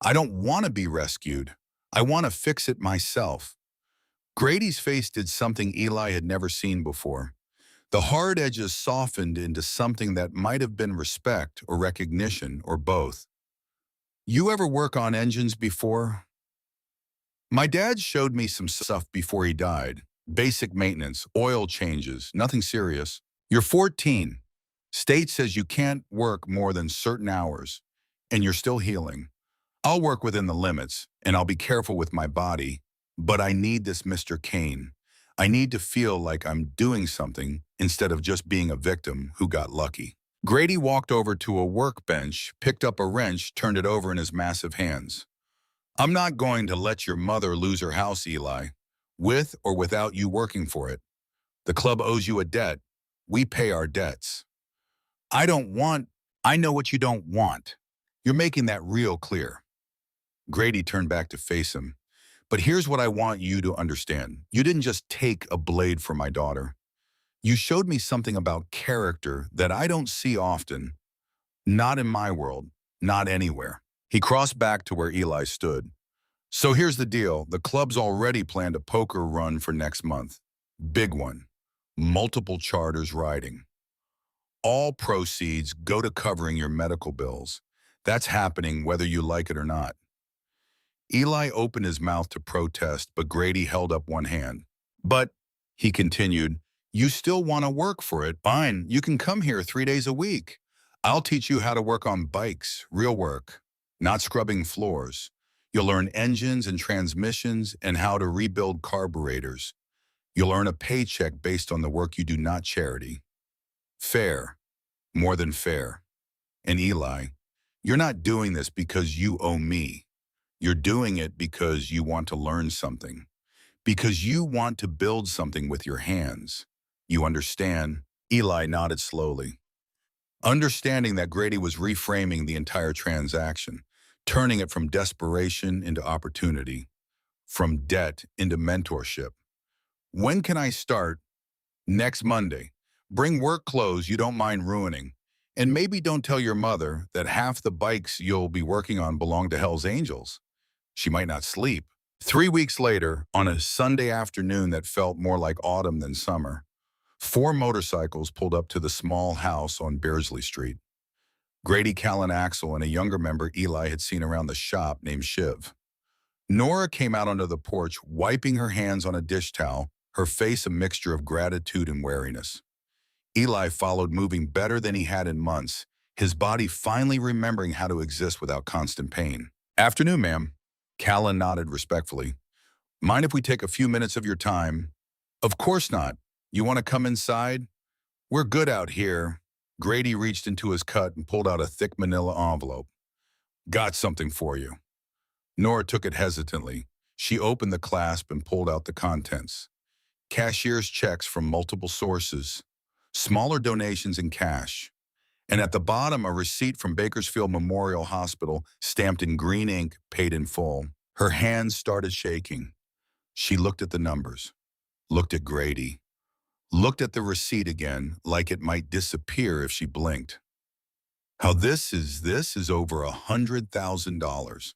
I don't want to be rescued. I want to fix it myself. Grady's face did something Eli had never seen before. The hard edges softened into something that might have been respect or recognition or both. You ever work on engines before? My dad showed me some stuff before he died. Basic maintenance, oil changes, nothing serious. You're 14. State says you can't work more than certain hours, and you're still healing. I'll work within the limits, and I'll be careful with my body, but I need this Mr. Kane. I need to feel like I'm doing something instead of just being a victim who got lucky. Grady walked over to a workbench, picked up a wrench, turned it over in his massive hands. I'm not going to let your mother lose her house, Eli, with or without you working for it. The club owes you a debt. We pay our debts. I don't want, I know what you don't want. You're making that real clear. Grady turned back to face him. But here's what I want you to understand. You didn't just take a blade for my daughter. You showed me something about character that I don't see often. Not in my world, not anywhere. He crossed back to where Eli stood. So here's the deal. The club's already planned a poker run for next month. Big one. Multiple charters riding. All proceeds go to covering your medical bills. That's happening whether you like it or not. Eli opened his mouth to protest, but Grady held up one hand. But, he continued, you still want to work for it? Fine, you can come here 3 days a week. I'll teach you how to work on bikes, real work, not scrubbing floors. You'll learn engines and transmissions and how to rebuild carburetors. You'll earn a paycheck based on the work you do, not charity. Fair, more than fair. And Eli, you're not doing this because you owe me. You're doing it because you want to learn something, because you want to build something with your hands. You understand? Eli nodded slowly, understanding that Grady was reframing the entire transaction, turning it from desperation into opportunity, from debt into mentorship. When can I start? Next Monday. Bring work clothes you don't mind ruining. And maybe don't tell your mother that half the bikes you'll be working on belong to Hell's Angels. She might not sleep. 3 weeks later, on a Sunday afternoon that felt more like autumn than summer, 4 motorcycles pulled up to the small house on Beardsley Street. Grady, Cal, and Axel and a younger member Eli had seen around the shop named Shiv. Nora came out onto the porch, wiping her hands on a dish towel, her face a mixture of gratitude and wariness. Eli followed, moving better than he had in months, his body finally remembering how to exist without constant pain. Afternoon, ma'am. Callan nodded respectfully. Mind if we take a few minutes of your time? Of course not. You want to come inside? We're good out here. Grady reached into his cut and pulled out a thick manila envelope. Got something for you. Nora took it hesitantly. She opened the clasp and pulled out the contents. Cashier's checks from multiple sources, smaller donations in cash, and at the bottom a receipt from Bakersfield Memorial Hospital stamped in green ink, paid in full. Her hands started shaking. She looked at the numbers, looked at Grady, looked at the receipt again like it might disappear if she blinked. How this is over $100,000.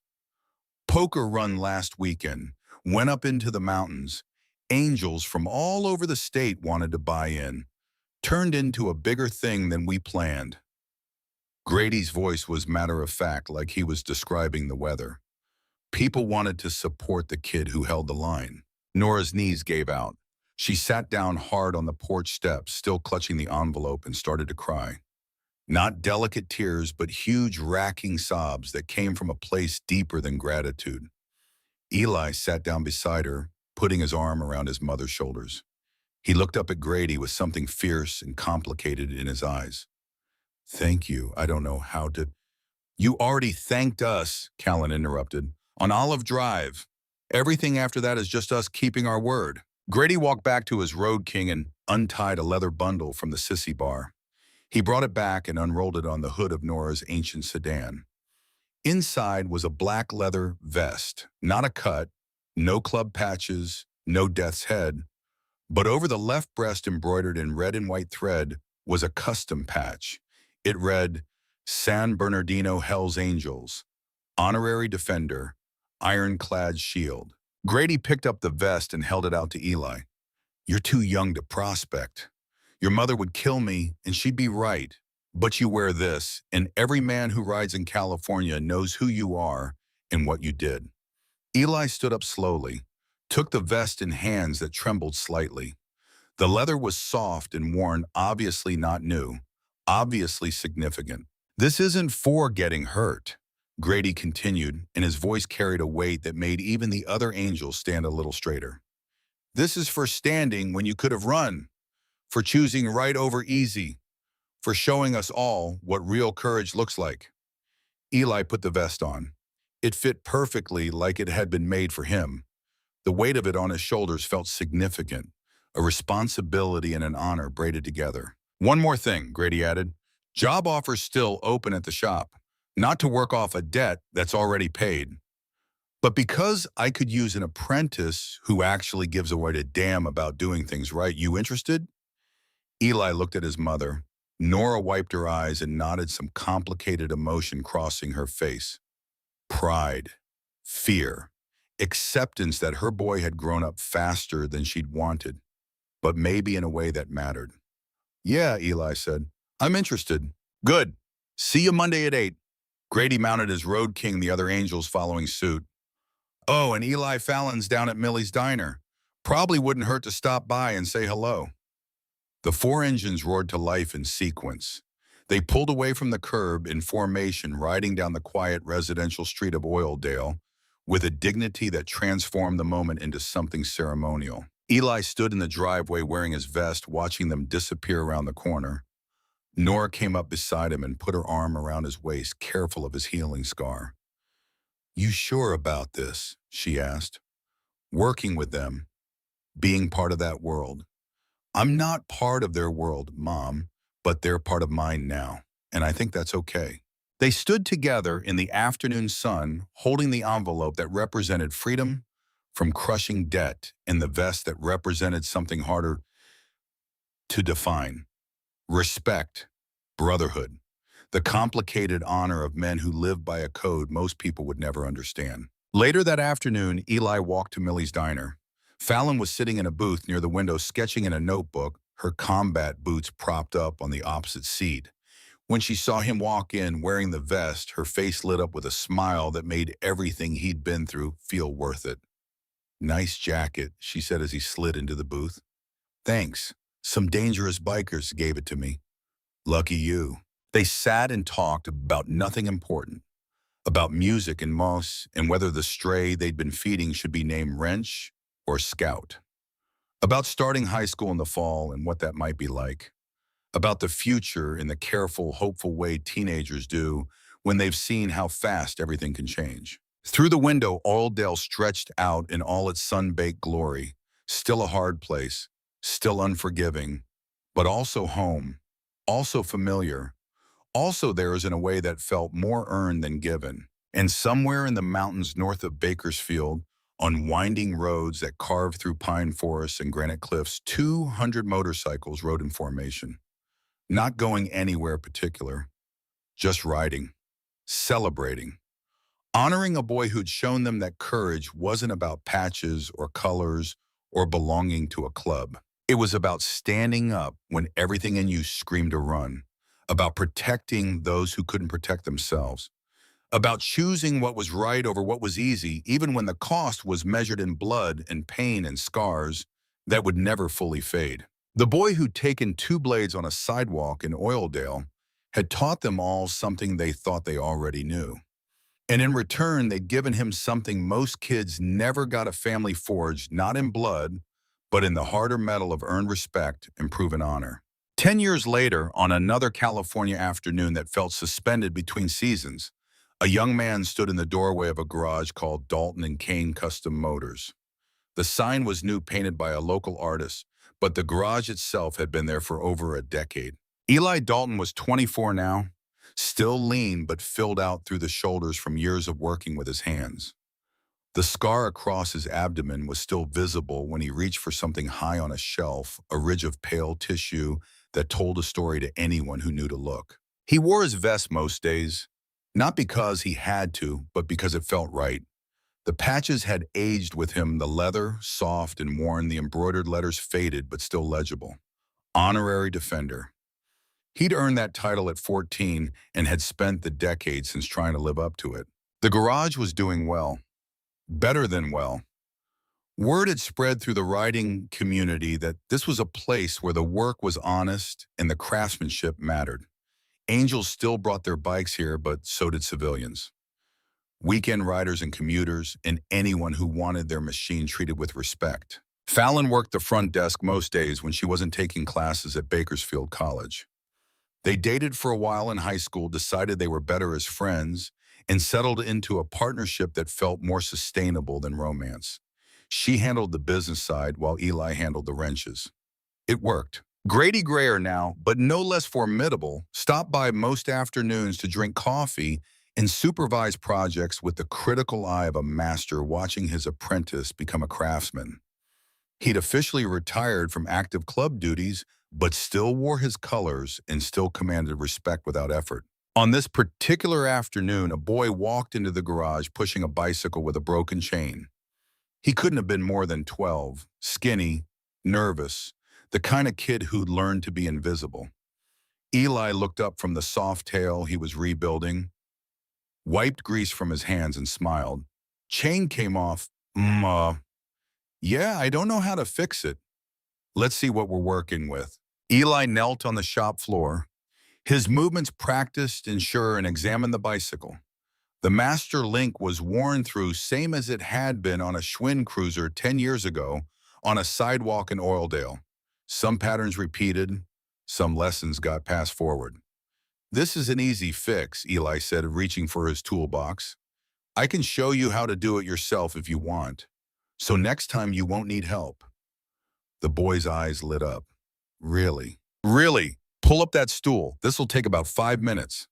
Poker run last weekend, went up into the mountains. Angels from all over the state wanted to buy in. Turned into a bigger thing than we planned. Grady's voice was matter of fact, like he was describing the weather. People wanted to support the kid who held the line. Nora's knees gave out. She sat down hard on the porch steps, still clutching the envelope, and started to cry. Not delicate tears, but huge racking sobs that came from a place deeper than gratitude. Eli sat down beside her, putting his arm around his mother's shoulders. He looked up at Grady with something fierce and complicated in his eyes. Thank you. I don't know how to... You already thanked us, Callan interrupted. On Olive Drive. Everything after that is just us keeping our word. Grady walked back to his Road King and untied a leather bundle from the sissy bar. He brought it back and unrolled it on the hood of Nora's ancient sedan. Inside was a black leather vest, not a cut, no club patches, no death's head, but over the left breast embroidered in red and white thread was a custom patch. It read, San Bernardino Hells Angels, Honorary Defender, Ironclad Shield. Grady picked up the vest and held it out to Eli. You're too young to prospect. Your mother would kill me, and she'd be right. But you wear this, and every man who rides in California knows who you are and what you did. Eli stood up slowly, took the vest in hands that trembled slightly. The leather was soft and worn, obviously not new, obviously significant. This isn't for getting hurt, Grady continued, and his voice carried a weight that made even the other angels stand a little straighter. This is for standing when you could have run, for choosing right over easy, for showing us all what real courage looks like. Eli put the vest on. It fit perfectly like it had been made for him. The weight of it on his shoulders felt significant, a responsibility and an honor braided together. One more thing, Grady added. Job offers still open at the shop, not to work off a debt that's already paid. But because I could use an apprentice who actually gives away a damn about doing things right, you interested? Eli looked at his mother. Nora wiped her eyes and nodded, some complicated emotion crossing her face. Pride, fear, acceptance that her boy had grown up faster than she'd wanted, but maybe in a way that mattered. Yeah, Eli said. I'm interested. Good. See you Monday at 8. Grady mounted his Road King, the other angels following suit. Oh, and Eli Fallon's down at Millie's Diner. Probably wouldn't hurt to stop by and say hello. The four engines roared to life in sequence. They pulled away from the curb in formation, riding down the quiet residential street of Oildale with a dignity that transformed the moment into something ceremonial. Eli stood in the driveway wearing his vest, watching them disappear around the corner. Nora came up beside him and put her arm around his waist, careful of his healing scar. You sure about this? She asked. Working with them, being part of that world. I'm not part of their world, Mom, but they're part of mine now, and I think that's okay. They stood together in the afternoon sun, holding the envelope that represented freedom from crushing debt and the vest that represented something harder to define. Respect, brotherhood, the complicated honor of men who live by a code most people would never understand. Later that afternoon, Eli walked to Millie's Diner. Fallon was sitting in a booth near the window, sketching in a notebook, her combat boots propped up on the opposite seat. When she saw him walk in wearing the vest, her face lit up with a smile that made everything he'd been through feel worth it. Nice jacket, she said as he slid into the booth. Thanks. Some dangerous bikers gave it to me. Lucky you. They sat and talked about nothing important, about music and moss and whether the stray they'd been feeding should be named Wrench or Scout. About starting high school in the fall and what that might be like. About the future in the careful, hopeful way teenagers do when they've seen how fast everything can change. Through the window, Oildale stretched out in all its sun-baked glory, still a hard place, still unforgiving, but also home, also familiar, also theirs in a way that felt more earned than given. And somewhere in the mountains north of Bakersfield, on winding roads that carved through pine forests and granite cliffs, 200 motorcycles rode in formation. Not going anywhere particular, just riding, celebrating, honoring a boy who'd shown them that courage wasn't about patches or colors or belonging to a club. It was about standing up when everything in you screamed to run, about protecting those who couldn't protect themselves, about choosing what was right over what was easy, even when the cost was measured in blood and pain and scars that would never fully fade. The boy who'd taken two blades on a sidewalk in Oildale had taught them all something they thought they already knew. And in return, they'd given him something most kids never got a family forged, not in blood, but in the harder metal of earned respect and proven honor. 10 years later, on another California afternoon that felt suspended between seasons, a young man stood in the doorway of a garage called Dalton and Kane Custom Motors. The sign was new, painted by a local artist, but the garage itself had been there for over a decade. Eli Dalton was 24 now, still lean but filled out through the shoulders from years of working with his hands. The scar across his abdomen was still visible when he reached for something high on a shelf, a ridge of pale tissue that told a story to anyone who knew to look. He wore his vest most days, not because he had to, but because it felt right. The patches had aged with him, the leather, soft and worn, the embroidered letters faded but still legible. Honorary Defender. He'd earned that title at 14 and had spent the decade since trying to live up to it. The garage was doing well. Better than well. Word had spread through the riding community that this was a place where the work was honest and the craftsmanship mattered. Angels still brought their bikes here, but so did civilians. Weekend riders and commuters, and anyone who wanted their machine treated with respect. Fallon worked the front desk most days when she wasn't taking classes at Bakersfield College. They dated for a while in high school, decided they were better as friends, and settled into a partnership that felt more sustainable than romance. She handled the business side while Eli handled the wrenches. It worked. Grady Grayer now, but no less formidable, stopped by most afternoons to drink coffee and supervise projects with the critical eye of a master watching his apprentice become a craftsman. He'd officially retired from active club duties, but still wore his colors and still commanded respect without effort. On this particular afternoon, a boy walked into the garage pushing a bicycle with a broken chain. He couldn't have been more than 12, skinny, nervous, the kind of kid who'd learned to be invisible. Eli looked up from the soft tail he was rebuilding, wiped grease from his hands and smiled. Chain came off. Yeah, I don't know how to fix it. Let's see what we're working with. Eli knelt on the shop floor, his movements practiced and sure, and examined the bicycle. The master link was worn through, same as it had been on a Schwinn cruiser 10 years ago on a sidewalk in Oildale. Some patterns repeated, some lessons got passed forward. This is an easy fix, Eli said, reaching for his toolbox. I can show you how to do it yourself if you want. So next time you won't need help. The boy's eyes lit up. Really? Really? Pull up that stool. This'll take about 5 minutes.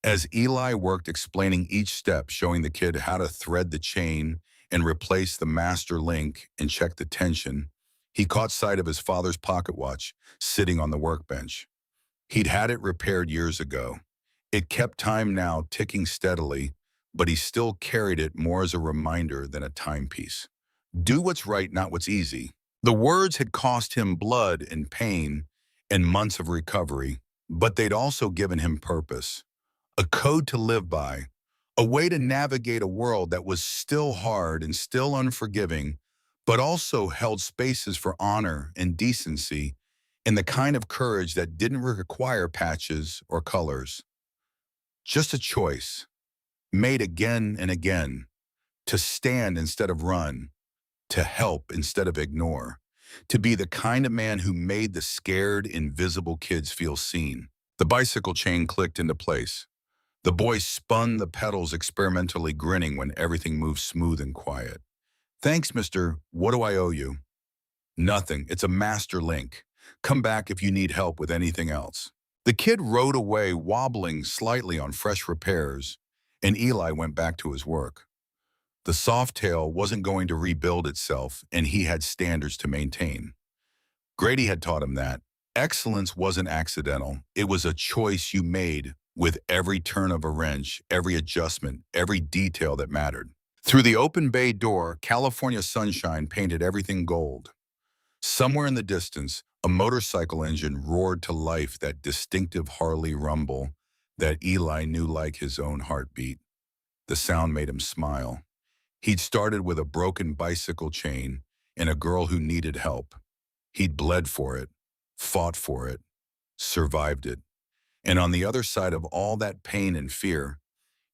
As Eli worked explaining each step, showing the kid how to thread the chain and replace the master link and check the tension, he caught sight of his father's pocket watch sitting on the workbench. He'd had it repaired years ago. It kept time now ticking steadily, but he still carried it more as a reminder than a timepiece. Do what's right, not what's easy. The words had cost him blood and pain and months of recovery, but they'd also given him purpose. A code to live by, a way to navigate a world that was still hard and still unforgiving, but also held spaces for honor and decency and the kind of courage that didn't require patches or colors. Just a choice, made again and again, to stand instead of run, to help instead of ignore, to be the kind of man who made the scared, invisible kids feel seen. The bicycle chain clicked into place. The boy spun the pedals, experimentally grinning when everything moved smooth and quiet. Thanks, mister. What do I owe you? Nothing. It's a master link. Come back if you need help with anything else. The kid rode away, wobbling slightly on fresh repairs, and Eli went back to his work. The soft tail wasn't going to rebuild itself, and he had standards to maintain. Grady had taught him that. Excellence wasn't accidental. It was a choice you made with every turn of a wrench, every adjustment, every detail that mattered. Through the open bay door, California sunshine painted everything gold. Somewhere in the distance, a motorcycle engine roared to life, that distinctive Harley rumble that Eli knew like his own heartbeat. The sound made him smile. He'd started with a broken bicycle chain and a girl who needed help. He'd bled for it, fought for it, survived it. And on the other side of all that pain and fear,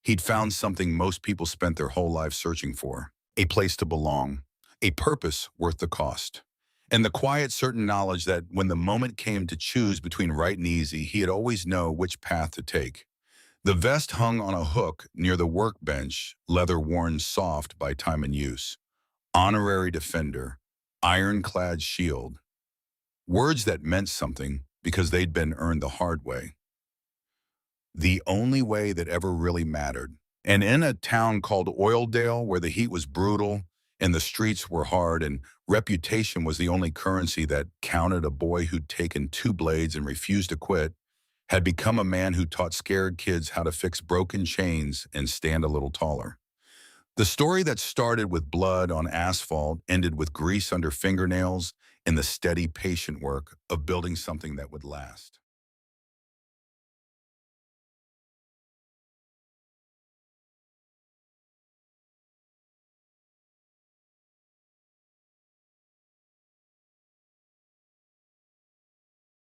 he'd found something most people spent their whole lives searching for: a place to belong, a purpose worth the cost, and the quiet, certain knowledge that when the moment came to choose between right and easy, he'd always know which path to take. The vest hung on a hook near the workbench, leather worn soft by time and use. Honorary defender, ironclad shield. Words that meant something because they'd been earned the hard way. The only way that ever really mattered. And in a town called Oildale, where the heat was brutal and the streets were hard and reputation was the only currency that counted, a boy who'd taken two blades and refused to quit had become a man who taught scared kids how to fix broken chains and stand a little taller. The story that started with blood on asphalt ended with grease under fingernails and the steady, patient work of building something that would last.